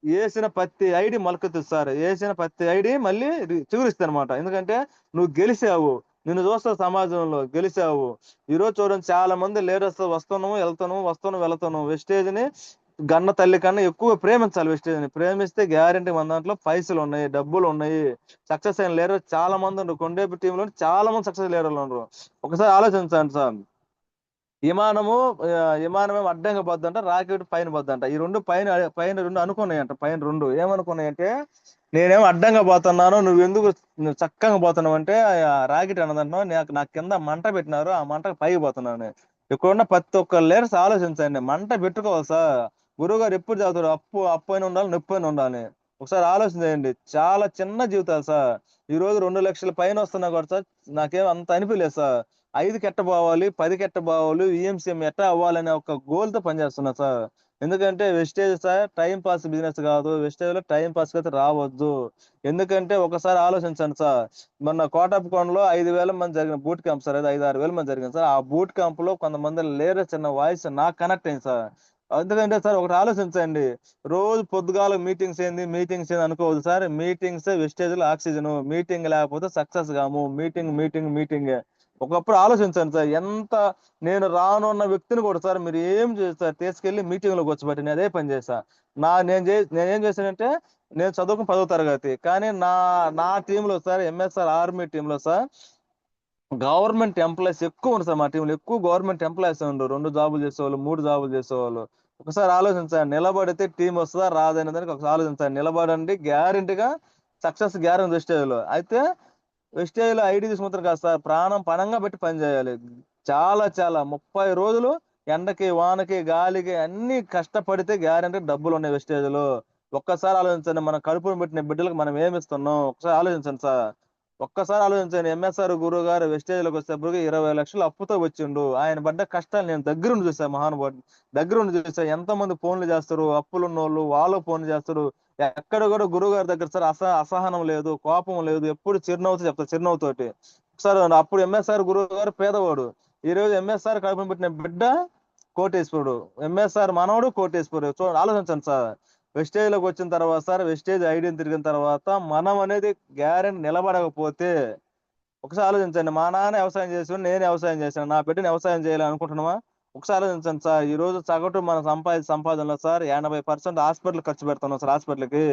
వేసిన ప్రతి ఐడి మొలకెత్తుంది సార్. వేసిన ప్రతి ఐడి మళ్ళీ చిగురిస్తుంది అనమాట. ఎందుకంటే నువ్వు గెలిచావు, నిన్ను చూస్తావు, సమాజంలో గెలిచావు. ఈ రోజు చూడండి, చాలా మంది లీడర్స్ వస్తున్నాము వెళ్తాను వెళ్తాను వెస్టేజ్ ని గన్న తల్లి కన్నా ఎక్కువ ప్రేమించాలి వెస్టేజ్ ని. ప్రేమిస్తే గ్యారంటీ మన దాంట్లో పైసలు ఉన్నాయి, డబ్బులు ఉన్నాయి. సక్సెస్ అయిన లేరు చాలా మంది ఉన్నారు. కొండేపి టీంలో చాలా మంది సక్సెస్ లీడర్లు ఉన్నారు. ఒకసారి ఆలోచించండి సార్. విమానము విమానం ఏమో అడ్డంగా పోద్దంట, రాకెట్ పైన పోద్దంట. ఈ రెండు పైన పైన రెండు అనుకున్నాయంట. పైన రెండు ఏమనుకున్నాయంటే, నేనేమో అడ్డంగా పోతున్నాను, నువ్వు చక్కగా పోతున్నావు అంటే రాకెట్ అన్నదంటున్నావు, నాకు కింద మంట పెట్టినారు, ఆ మంటకు పైకి పోతున్నాను. ఇక్కడున్న ప్రతి ఒక్క లీడర్స్ ఆలోచించండి. మంట పెట్టుకోవాలి సార్. గురువు గారు ఎప్పుడు చదువుతారు, అప్పు అయినా ఉండాలి, నొప్పి అయినా ఉండాలి. ఒకసారి ఆలోచన చేయండి. చాలా చిన్న జీవితాలు సార్. ఈ రోజు 2 లక్షల పైన వస్తున్నా కూడా సార్ నాకేం అంత అనిపించలేదు సార్. 5కి ఎట్ట పోవాలి, 10కి ఎట్ట పోవాలి, ఈఎంసీఎం ఎట్ట అవ్వాలనే ఒక గోల్ తో పనిచేస్తున్నా సార్. ఎందుకంటే wastage sir time pass business కాదు. వెస్టేజ్ లో టైం పాస్ అయితే రావద్దు. ఎందుకంటే ఒకసారి ఆలోచించండి సార్. మొన్న కోటప్పకొండలో 5,000 మంది జరిగిన బూట్ క్యాంప్ సార్. అది 5-6 వేల మంది జరిగింది సార్. ఆ బూట్ క్యాంప్ లో కొంతమంది లేరు, చిన్న వాయిస్ నాకు కనెక్ట్ అయింది సార్. ఎందుకంటే సార్ ఒకటి ఆలోచించండి. రోజు పొద్దుగాల మీటింగ్స్ ఏంది అనుకోవద్దు సార్. మీటింగ్స్ వెస్టేజ్ లో ఆక్సిజన్. మీటింగ్ లేకపోతే సక్సెస్ కాము. మీటింగ్. ఒకప్పుడు ఆలోచించండి సార్. నేను రానున్న వ్యక్తిని కూడా సార్ మీరు ఏం చేస్తారు, తీసుకెళ్లి మీటింగ్ లో కూర్చోబెట్టి నేను అదే పని చేశా. నేనేం చేశానంటే, నేను చదువుకుని 10వ తరగతి, కానీ నా టీంలో సార్, ఎంఎస్ఆర్ ఆర్మీ టీంలో సార్ గవర్నమెంట్ ఎంప్లాయీస్ ఎక్కువ ఉన్నారు సార్. మా టీంలో ఎక్కువ గవర్నమెంట్ ఎంప్లాయీస్ ఉండరు. 2 జాబులు చేసేవాళ్ళు, 3 జాబులు చేసేవాళ్ళు. ఒకసారి ఆలోచించండి. నిలబడితే టీం వస్తుందా రాదనే దానికి ఒకసారి ఆలోచించండి. నిలబడండి, గ్యారంటీగా సక్సెస్ గ్యారంటీ వెస్టేజ్ లో. అయితే వెస్టేజ్ లో ఐడి తీసుకుంటారు కదా సార్, ప్రాణం పణంగా పెట్టి పని చేయాలి. చాలా చాలా 30 రోజులు ఎండకి, వానకి, గాలికి అన్ని కష్టపడితే గ్యారంటీ డబ్బులు ఉన్నాయి వెస్టేజ్ లో. ఒక్కసారి ఆలోచించండి. మన కడుపును పెట్టిన బిడ్డలకు మనం ఏమి ఇస్తున్నాం ఒకసారి ఆలోచించండి సార్. ఒక్కసారి ఆలోచించండి. ఎంఎస్ఆర్ గురువు గారు వెస్టేజ్ లోకి వచ్చేప్పటికి 20 లక్షలు అప్పుతో వచ్చిండు. ఆయన పడ్డ కష్టాలు నేను దగ్గరుండి చూసా. మహానుభావుడు దగ్గరుండి చూసా. ఎంతో మంది ఫోన్లు చేస్తారు, అప్పులు ఉన్నోళ్ళు వాళ్ళు ఫోన్లు చేస్తారు. ఎక్కడ కూడా గురువు గారి దగ్గర సార్ అసహనం లేదు, కోపం లేదు. ఎప్పుడు చిరునవ్వుతో చెప్తారు, చిరునవ్వుతోటి. సార్ అప్పుడు ఎంఎస్ఆర్ గురువు గారు పేదవాడు. ఈ రోజు ఎంఎస్ఆర్ కడుపున పెట్టిన బిడ్డ కోటేశ్వరుడు. ఎంఎస్ఆర్ మనవడు కోటేశ్వరుడు. ఆలోచించండి సార్. వెస్టేజ్ లోకి వచ్చిన తర్వాత సార్, వెస్టేజ్ ఐడియా తిరిగిన తర్వాత మనం అనేది గ్యారెంటీ నిలబడకపోతే, ఒకసారి ఆలోచించండి. మా నాన్న వ్యవసాయం చేసి నేను వ్యవసాయం చేశాను, నా బిడ్డని వ్యవసాయం చేయాలి అనుకుంటున్నామా? ఒకసారి ఆలోచించండి సార్. ఈ రోజు సగటు మన సంపాదనలో సార్ 80% హాస్పిటల్ ఖర్చు పెడుతున్నాం సార్. హాస్పిటల్కి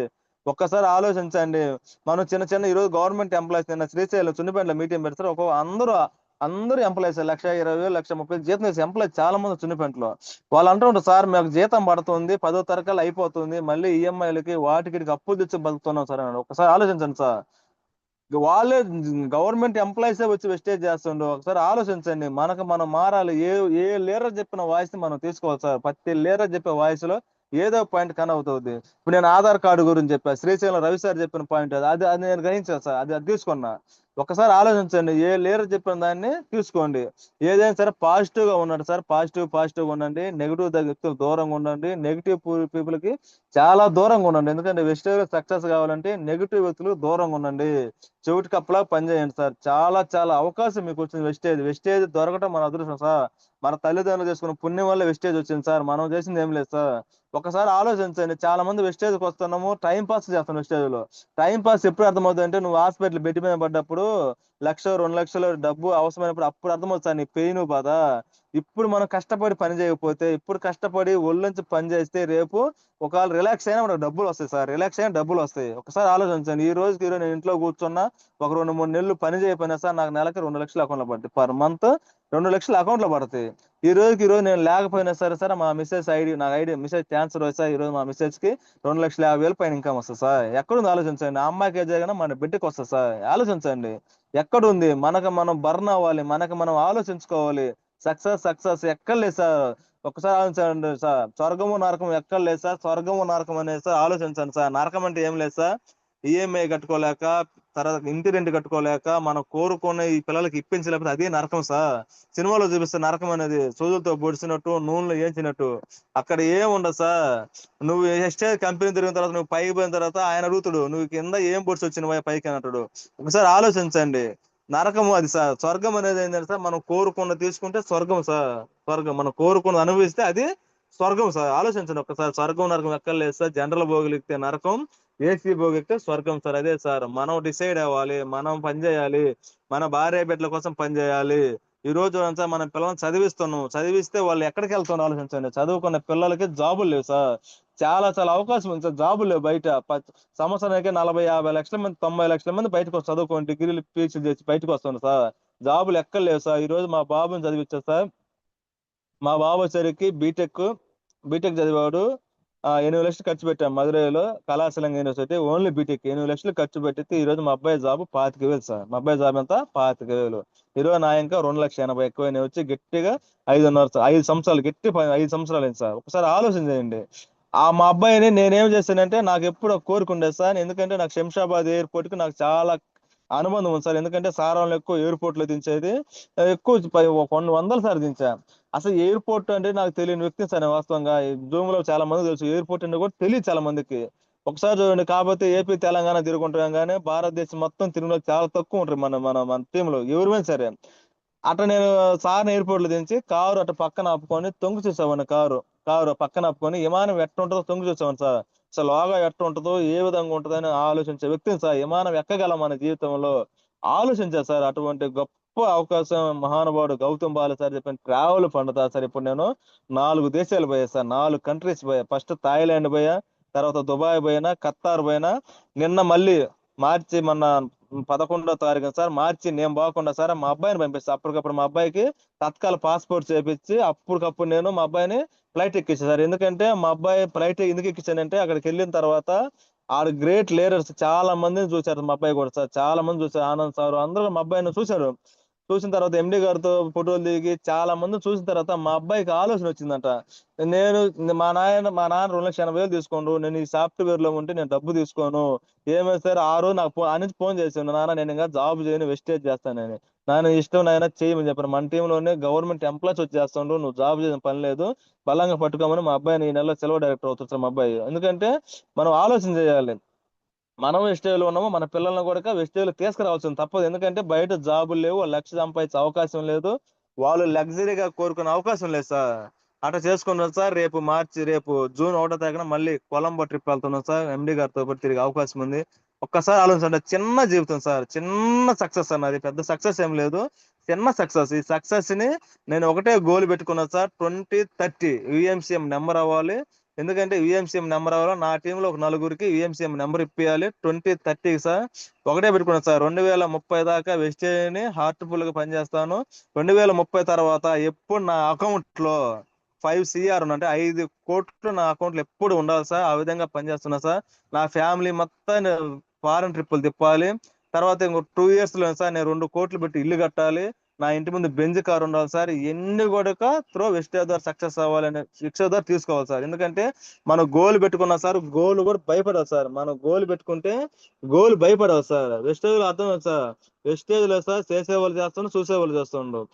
ఒక్కసారి ఆలోచించండి. మనం చిన్న చిన్న ఈ రోజు గవర్నమెంట్ ఎంప్లాయీస్ నిన్న శ్రీశైలం సున్నిపేటలో మీటింగ్ పెడతారు. అందరూ ఎంప్లాయీస్ 1,20,000 1,30,000 జీతం చేసే ఎంప్లాయీస్ చాలా మంది సున్నిపేటలో. వాళ్ళు అంటుంటారు సార్ మాకు జీతం పడుతుంది, 10వ తరగతి అయిపోతుంది, మళ్ళీ ఈఎంఐలకి వాటికి అప్పులు తెచ్చి బతుకుతున్నాం సార్ అన్నాడు. ఒకసారి ఆలోచించండి సార్. వాళ్ళే గవర్నమెంట్ ఎంప్లాయీసే వచ్చి వెస్టేజ్ చేస్తుండ్రు. ఒకసారి ఆలోచించండి. మనం మారాలి. ఏ లీడర్ చెప్పిన వాయిస్ ని మనం తీసుకోవాలి సార్. ప్రతి లీడర్ చెప్పే వాయిస్ లో ఏదో పాయింట్ కనవుతుంది. ఇప్పుడు నేను ఆధార్ కార్డు గురించి చెప్పా, శ్రీశైలం రవి సార్ చెప్పిన పాయింట్ అది నేను గ్రహించాను సార్. అది తీసుకున్నా. ఒకసారి ఆలోచించండి. ఏ లీడర్ చెప్పిన దాన్ని తీసుకోండి. ఏదైనా సరే పాజిటివ్ గా ఉండండి సార్. పాజిటివ్ గా ఉండండి. నెగిటివ్ వ్యక్తులు దూరంగా ఉండండి. నెగిటివ్ పీపుల్ కి చాలా దూరంగా ఉండండి. ఎందుకంటే వెస్టేజ్ సక్సెస్ కావాలంటే నెగిటివ్ వ్యక్తులు దూరంగా ఉండండి. చెవిటి కప్పలా పనిచేయండి సార్. చాలా చాలా అవకాశం మీకు వచ్చింది. వెస్టేజ్ దొరకటం మన అదృష్టం సార్. మన తల్లిదండ్రులు చేసుకున్న పుణ్యం వల్ల వెస్టేజ్ వచ్చింది సార్. మనం చేసింది ఏం లేదు సార్. ఒకసారి ఆలోచించండి. చాలా మంది వెస్టేజ్కి వస్తున్నాము, టైం పాస్ చేస్తాం వెస్టేజ్ లో. టైం పాస్ ఎప్పుడు అర్థమవుతుంది అంటే, నువ్వు హాస్పిటల్ బెడ్ మీద పడ్డప్పుడు 1,00,000-2 లక్షలు డబ్బు అవసరమైనప్పుడు అప్పుడు అర్థమవుతుంది సార్ నీ పెయిన్ బాధ. ఇప్పుడు మనం కష్టపడి పని చేయకపోతే, ఇప్పుడు కష్టపడి ఒళ్ళొంచి పని చేస్తే రేపు ఒకవేళ రిలాక్స్ అయినా మనకు డబ్బులు వస్తాయి సార్. రిలాక్స్ అయినా డబ్బులు వస్తాయి. ఒకసారి ఆలోచించండి. ఈ రోజుకి ఈరోజు నేను ఇంట్లో కూర్చున్నా, ఒక 2-3 నెలలు పని చేయకపోయినా సార్ నాకు నెలకి 2 లక్షలు అకౌంట్ లో పడుతుంది. పర్ మంత్ 2 లక్షలు అకౌంట్ లో పడతాయి. ఈ రోజుకి ఈరోజు నేను లేకపోయినా సరే సార్, మా మిస్సెస్ ఐడి మిస్సెస్ క్యాన్సర్ వచ్చా ఈ రోజు మా మిస్సెస్ కి 2,50,000 పైన ఇన్కమ్ వస్తుంది సార్. ఎక్కడుంది ఆలోచించండి. ఆ అమ్మాయికి ఏ జరిగినా మన బిడ్డకి వస్తుంది సార్. ఆలోచించండి. ఎక్కడుంది? మనకు మనం బర్న్ అవ్వాలి, మనకు మనం ఆలోచించుకోవాలి. సక్సెస్ ఎక్కడ లేదు సార్. ఒక్కసారి ఆలోచించండి సార్. స్వర్గము నరకం ఎక్కడ లేదు సార్. స్వర్గము నరకం అనేది సార్ ఆలోచించండి సార్. నరకం అంటే ఏం లేదు సార్. ఈఎంఐ కట్టుకోలేక, తర్వాత ఇంటి రెంట్ కట్టుకోలేక, మనం కోరుకునే ఈ పిల్లలకి ఇప్పించలేకపోతే అదే నరకం సార్. సినిమాలో చూపిస్తే నరకం అనేది సూదులతో పొడిచినట్టు, నూనెలో ఏంచినట్టు. అక్కడ ఏం ఉండదు సార్. నువ్వు ఎస్టేజ్ కంపెనీ తిరిగిన తర్వాత, నువ్వు పైకి పోయిన తర్వాత ఆయన అడుగుతాడు, నువ్వు కింద ఏం పొడిచి వచ్చినవా పైకి అని అంటాడు. ఒకసారి ఆలోచించండి. నరకము అది సార్. స్వర్గం అనేది ఏంటంటే సార్, మనం కోరుకున్న తీసుకుంటే స్వర్గం సార్. స్వర్గం మనం కోరుకున్నది అనుభవిస్తే అది స్వర్గం సార్. ఆలోచించండి ఒక్కసారి. స్వర్గం నరకం ఎక్కర్లేదు సార్. జనరల్ భోగులిస్తే నరకం, ఏసీ భోగిస్తే స్వర్గం సార్. అదే సార్. మనం డిసైడ్ అవ్వాలి, మనం పని చేయాలి, మన భార్య బిడ్డల కోసం పని చేయాలి. ఈ రోజు సార్ మన పిల్లల్ని చదివిస్తున్నాం, చదివిస్తే వాళ్ళు ఎక్కడికి వెళ్తున్నారు ఆలోచించండి. చదువుకున్న పిల్లలకి జాబులు లేవు సార్. చాలా చాలా అవకాశం ఉంది సార్, జాబులు లేవు బయట. సంవత్సరానికి 40-50 లక్షల మంది, 90 లక్షల మంది బయటకు వస్తారు, చదువుకొని డిగ్రీలు పీహెచ్డీ చేసి బయటకు వస్తున్నారు సార్. జాబులు ఎక్కడ లేవు సార్. ఈ రోజు మా బాబుని చదివించారు సార్. మా బాబు వచ్చేసరికి బీటెక్ చదివాడు. 8 లక్షలు ఖర్చు పెట్టాం మదురైలో కళాశాలంగా యూనివర్సిటీ. ఓన్లీ బీటెక్ 8 లక్షలు ఖర్చు పెట్టి ఈ రోజు మా అబ్బాయి జాబ్ 25,000 సార్. మా అబ్బాయి జాబ్ ఎంత? 25,000. ఈరోజు నా ఇంకా 2,80,000 ఎక్కువైనా వచ్చి గట్టిగా 5 సంవత్సరాలు, 5 సంవత్సరాలు అయింది సార్. ఒకసారి ఆలోచన చేయండి. మా అబ్బాయిని నేనేం చేశానంటే, నాకు ఎప్పుడు ఒక కోరిక ఉండేది సార్. ఎందుకంటే నాకు శంషాబాద్ ఎయిర్పోర్ట్ కి నాకు చాలా అనుబంధం ఉంది సార్. ఎందుకంటే సారాలను ఎక్కువ ఎయిర్పోర్ట్ లో దించేది, ఎక్కువ కొన్ని వందల సార్లు దించా. అసలు ఎయిర్పోర్ట్ అంటే నాకు తెలియని వ్యక్తి సార్ నేను. వాస్తవంగా జూమ్ లో చాలా మంది తెలుసు, ఎయిర్పోర్ట్ అంటే కూడా తెలియదు చాలా మందికి. ఒకసారి చూడండి, కాకపోతే ఏపీ తెలంగాణ తిరుగుంటాం కానీ భారతదేశం మొత్తం తిరిగిన చాలా తక్కువ ఉంటారు మన మన మన టీంలో ఎవరైనా సరే. అట్లా నేను సార్ ఎయిర్పోర్ట్ లో దించి కారు అటు పక్కన ఆపుకొని తొంగి చూసామని, కారు పక్కన ఆపుకొని విమానం ఎట్ట ఉంటుందో తొంగి చూసామని సార్. అసలు లోగా ఎట్ట ఉంటుందో, ఏ విధంగా ఉంటుందని ఆలోచించే వ్యక్తిని సార్. విమానం ఎక్కగల మన జీవితంలో ఆలోచించారు సార్. అటువంటి గొప్ప అవకాశం మహానుభావుడు గౌతమ్ బాల సార్ చెప్పిన ట్రావెల్ పండుతా సార్. ఇప్పుడు నేను 4 దేశాలు పోయా సార్, 4 కంట్రీస్ పోయా. ఫస్ట్ థాయిలాండ్ పోయా, తర్వాత దుబాయ్ పోయినా, ఖత్తార్ పోయినా. నిన్న మళ్ళీ మొన్న 11వ తారీఖు సార్, మార్చి నేను పోకుండా సార్ మా అబ్బాయిని పంపిస్తా. అప్పటికప్పుడు మా అబ్బాయికి తత్కాల పాస్పోర్ట్ చేపించి అప్పటికప్పుడు నేను మా అబ్బాయిని ఫ్లైట్ ఎక్కించాను సార్. ఎందుకంటే మా అబ్బాయి ఫ్లైట్ ఎందుకు ఎక్కించానంటే, అక్కడికి వెళ్ళిన తర్వాత ఆడ గ్రేట్ లీడర్స్ చాలా మందిని చూశారు. మా అబ్బాయి కూడా సార్ చాలా మంది చూశారు. ఆనంద్ సార్ అందరూ మా అబ్బాయిని చూశారు. చూసిన తర్వాత ఎండి గారితో ఫోటోలు దిగి చాలా మంది చూసిన తర్వాత మా అబ్బాయికి ఆలోచన వచ్చిందంట. నేను మా నాన్న 2,80,000 తీసుకోండు, నేను ఈ సాఫ్ట్వేర్ లో ఉంటే నేను డబ్బు తీసుకోను. ఏమైనా సరే ఆ రోజు నాకు అనేది ఫోన్ చేసిండు, నాన్న నేను ఇంకా జాబ్ చేయను, వెస్టేజ్ చేస్తానని. నాన్న ఇష్టం నాయన చేయమని చెప్పాను. మన టీంలోనే గవర్నమెంట్ ఎంప్లాయ్స్ వచ్చేస్తుండ్రు, నువ్వు జాబ్ చేసిన పని లేదు, బలంగా పట్టుకోమని మా అబ్బాయిని ఈ నెలలో సెలవు డైరెక్టర్ అవుతుంది సార్ మా అబ్బాయి. ఎందుకంటే మనం ఆలోచన చేయాలి, మనం వెస్టేజ్లో ఉన్నాము, మన పిల్లల్ని కూడా వెస్టేజ్లో తీసుకురావాల్సింది తప్పదు. ఎందుకంటే బయట జాబులు లేవు, లక్ష సంపాదించే అవకాశం లేదు, వాళ్ళు లగ్జరీగా కోరుకునే అవకాశం లేదు సార్. అట్లా చేసుకున్నాం సార్. రేపు జూన్ 1వ తారీఖున మళ్ళీ కొలంబో ట్రిప్ వెళ్తున్నాం సార్. ఎండి గారితో పాటు తిరిగే అవకాశం ఉంది. ఒక్కసారి ఆలోచించండి, చిన్న జీవితం సార్, చిన్న సక్సెస్ అన్నది, పెద్ద సక్సెస్ ఏం లేదు, చిన్న సక్సెస్. ఈ సక్సెస్ ని నేను ఒకటే గోల్ పెట్టుకున్నా సార్, 2030 విఎంసీఎం నెంబర్ అవ్వాలి. ఎందుకంటే విఎంసీఎం నెంబర్ అవ్వాలి, నా టీంలో ఒక 4గురికి విఎంసీఎం నెంబర్ ఇప్పియాలి 2030 సార్. ఒకటే పెట్టుకున్నాను సార్, 2030 దాకా వెస్టేజ్ ని హార్ట్ఫుల్ గా పనిచేస్తాను. 2030 తర్వాత ఎప్పుడు నా అకౌంట్ లో 5 CR అంటే 5 కోట్లు నా అకౌంట్ లో ఎప్పుడు ఉండాలి సార్. ఆ విధంగా పనిచేస్తున్నా సార్. నా ఫ్యామిలీ మొత్తం ఫారెన్ ట్రిప్పులు తిప్పాలి. తర్వాత ఇంకో 2 years లో సార్ నేను 2 కోట్లు పెట్టి ఇల్లు కట్టాలి. నా ఇంటి ముందు బెంజ్ కార్ ఉండాలి సార్. ఇవన్నీ కూడా త్రో వెస్టేజ్ ద్వారా సక్సెస్ అవ్వాలని శిక్ష ద్వారా తీసుకోవాలి సార్. ఎందుకంటే మనం గోల్ పెట్టుకున్నా సార్, గోల్ కూడా భయపడదు సార్. మనం గోల్ పెట్టుకుంటే గోల్ భయపడదు సార్. వెస్టేజ్ లో అర్థం సార్, వెస్టేజ్ లో సార్ చేసేవాళ్ళు చేస్తుండ్రు, చూసేవాళ్ళు చేస్తుండ్రు.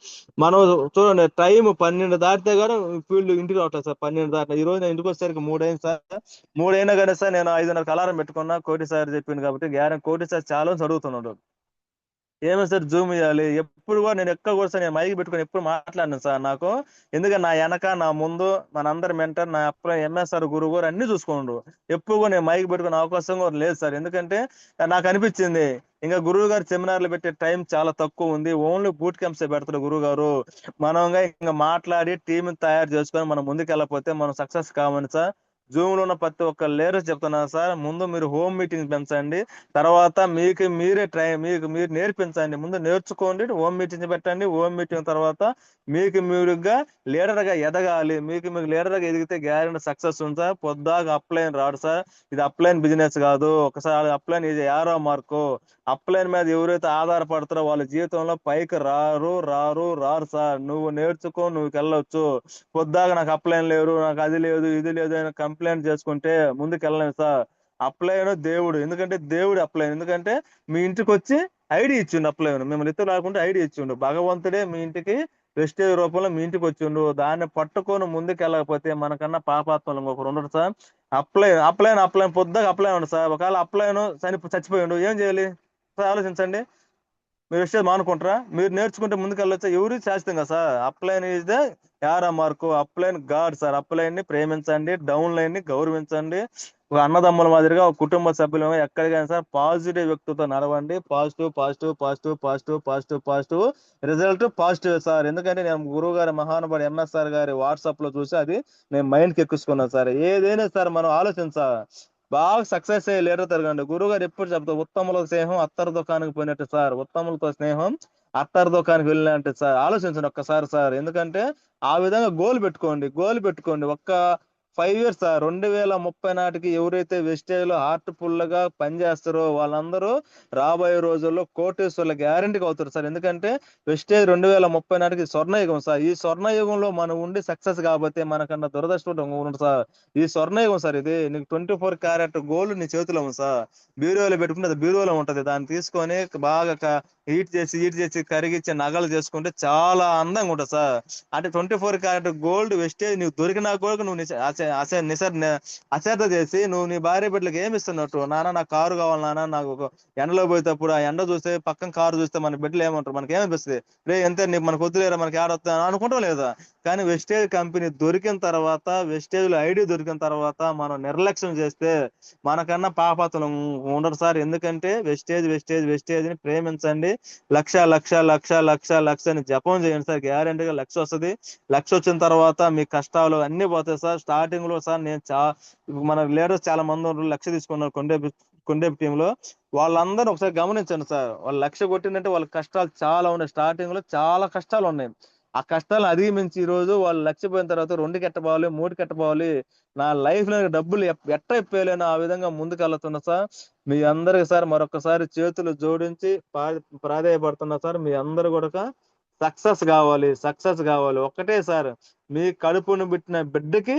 మనం చూడండి, టైం 12 దాటితే కానీ ఫీల్డ్ ఇంటికి రావట్లేదు సార్. 12 దాటిన ఈ రోజు నేను ఇంటికి వచ్చేసరికి 3 అయింది సార్. 3 అయినా కానీ సార్ నేను 5:30కి అలారం పెట్టుకున్నా. కోటి సార్ చెప్పింది కాబట్టి కోటి సార్ చాలా చదువుతున్నాడు. ఏమో సార్ జూమ్ ఇవ్వాలి ఎప్పుడు కూడా, నేను ఎక్కడ కూడా సార్ నేను మైక్ పెట్టుకొని ఎప్పుడు మాట్లాడినాను సార్. నాకు ఎందుకంటే నా వెనక నా ముందు మనందరి మెంటర్ నా ఎంఎస్ఆర్ గురువు గారు అన్ని చూసుకోండు. ఎప్పుడు కూడా నేను మైక్ పెట్టుకునే అవకాశం కూడా లేదు సార్. ఎందుకంటే నాకు అనిపించింది ఇంకా గురువు గారు సెమినార్లు పెట్టే టైం చాలా తక్కువ ఉంది, ఓన్లీ బూట్ క్యాంప్స్ పెడతారు గురువు గారు. మనంగా ఇంకా మాట్లాడి టీం తయారు చేసుకొని మనం ముందుకు వెళ్ళకపోతే మనం సక్సెస్ కావాలి సార్. జూమ్ లో ఉన్న ప్రతి ఒక్క లేయర్స్ చెప్తున్నారు సార్, ముందు మీరు హోమ్ మీటింగ్ పెంచండి, తర్వాత మీరే మీరు నేర్పించండి. ముందు నేర్చుకోండి, హోమ్ మీటింగ్ పెట్టండి. హోమ్ మీటింగ్ తర్వాత మీరుగా లీడర్ గా ఎదగాలి. మీకు లీడర్ గా ఎదిగితే గ్యారెంటీ సక్సెస్ ఉంది సార్. పొద్దాగా అప్లైన్ రాడు సార్, ఇది అప్లైన్ బిజినెస్ కాదు. ఒకసారి అప్లైన్ ఇది 6వ మార్కు. అప్లైన్ మీద ఎవరైతే ఆధారపడతారో వాళ్ళ జీవితంలో పైకి రారు సార్. నువ్వు నేర్చుకో, నువ్వు వెళ్ళొచ్చు. పొద్దాగా నాకు అప్లైన్ లేరు, నాకు అది లేదు ఇది లేదు అని కంప్లైంట్ చేసుకుంటే ముందుకు వెళ్ళలేము సార్. అప్లైన్ దేవుడు, ఎందుకంటే దేవుడు అప్లైన్. ఎందుకంటే మీ ఇంటికి వచ్చి ఐడి ఇచ్చిండు అప్లైన్, మిమ్మల్ని ఇతరు రాకుండా ఐడి ఇచ్చిండు. భగవంతుడే మీ ఇంటికి వెస్టేజ్ రూపంలో మీ ఇంటికి వచ్చిండు. దాన్ని పట్టుకొని ముందుకు వెళ్ళకపోతే మనకన్నా పాపాత్మలు ఇంకొకరు ఉండరు సార్. అప్లైన్ పొద్దుగా అప్లైన్ ఉండదు సార్. ఒకవేళ అప్లైన్ చచ్చిపోయిండు ఏం చేయాలి సార్? ఆలోచించండి. మీరు వెస్టేజ్ మానుకుంటారా? మీరు నేర్చుకుంటే ముందుకు వెళ్ళొచ్చా? ఎవరు శాశ్వతంగా సార్. అప్లైన్ ఈజ్ ద 6వ mark. Upline God sir. Upline ని ప్రేమించండి, డౌన్ లైన్ ని గౌరవించండి. ఒక అన్నదమ్ముల మాదిరిగా ఒక కుటుంబ సభ్యులు ఎక్కడికైనా సార్ పాజిటివ్ వ్యక్తితో నడవండి. Positive positive positive positive positive positive result positive sir. ఎందుకంటే నేను గురువు గారి మహానుభావుడు ఎంఎస్ఆర్ గారి వాట్సాప్ లో చూసి అది నేను మైండ్ కి ఎక్కించుకున్నాను సార్. ఏదైనా సార్ మనం ఆలోచించా బాగా సక్సెస్ అయ్యే లీడర్ తిరగండి. గురువు గారు ఎప్పుడు చెప్తారు, ఉత్తముల స్నేహం అత్తర్ దుకాణానికి పోయినట్టు సార్, ఉత్తములతో స్నేహం అత్తర్ దుకాణానికి వెళ్ళినట్టు సార్. ఆలోచించండి ఒక్కసారి సార్. ఎందుకంటే ఆ విధంగా గోల్ పెట్టుకోండి. ఒక్క 5 years సార్. 2030 నాటికి ఎవరైతే వెస్టేజ్ లో హార్ట్ఫుల్ గా పనిచేస్తారో వాళ్ళందరూ రాబోయే రోజుల్లో కోటేశ్వర్ల గ్యారంటీగా అవుతారు సార్. ఎందుకంటే వెస్టేజ్ 2030 నాటికి స్వర్ణయుగం సార్. ఈ స్వర్ణయుగంలో మనం ఉండి సక్సెస్ కాకపోతే మనకన్నా దురదృష్టం ఉండదు సార్. ఈ స్వర్ణయుగం సార్. ఇది నీకు 24 క్యారెట్ గోల్డ్ నీ చేతిలో ఉంది సార్. బీరువాలో పెట్టుకుంటే అది బీరువాలో ఉంటది. దాన్ని తీసుకొని బాగా హీట్ చేసి కరిగించి నగలు చేసుకుంటే చాలా అందంగా ఉంటుంది సార్. అంటే 24 క్యారెట్ గోల్డ్ వెస్టేజ్ నీకు దొరికినా కూడా నువ్వు అశ్రద్ధ చేసి నువ్వు నీ భార్య బిడ్డలకు ఏమి ఇస్తున్నట్టు, నాన్న నాకు కారు కావాలి నాన్న, నాకు ఎండలో పోయేటప్పుడు ఆ ఎండ చూస్తే పక్కన కారు చూస్తే మన బిడ్డలు ఏమంటారు, మనకి ఏమనిపిస్తుంది, రే ఎంత నీకు మనకు వద్దులేరా మనకి ఆడొస్తా అనుకుంటాం లేదా. కానీ వెస్టేజ్ కంపెనీ దొరికిన తర్వాత, వెస్టేజ్ లో ఐడి దొరికిన తర్వాత మనం నిర్లక్ష్యం చేస్తే మనకన్నా పాపతలు ఉండరు సార్. ఎందుకంటే వెస్టేజ్ ని ప్రేమించండి. లక్ష లక్ష లక్ష లక్ష లక్ష అని జపం చేయండి సార్. గ్యారెంటీగా 1,00,000 వస్తుంది. 1,00,000 వచ్చిన తర్వాత మీ కష్టాలు అన్ని పోతాయి సార్. స్టార్టింగ్ లో సార్ నేను మన లీడర్స్ చాలా మంది ఉన్నారు, 1,00,000 తీసుకున్నారు కొండేపు టీమ్ లో. వాళ్ళందరూ ఒకసారి గమనించండి సార్. వాళ్ళు 1,00,000 కొట్టిందంటే వాళ్ళ కష్టాలు చాలా ఉన్నాయి. స్టార్టింగ్ లో చాలా కష్టాలు ఉన్నాయి. ఆ కష్టాలు అధిగమించి ఈ రోజు వాళ్ళు 1,00,000 పోయిన తర్వాత 2 కెట్టపోవాలి, 3 కెట్టపోవాలి, నా లైఫ్ లో డబ్బులు ఎట్ట ఇప్పలేను ఆ విధంగా ముందుకు వెళ్తున్నా సార్. మీ అందరికి సార్ మరొకసారి చేతులు జోడించి ప్రాధేయపడుతున్నా సార్. మీ అందరు కూడా సక్సెస్ కావాలి. ఒక్కటే సార్, మీ కడుపును పెట్టిన బిడ్డకి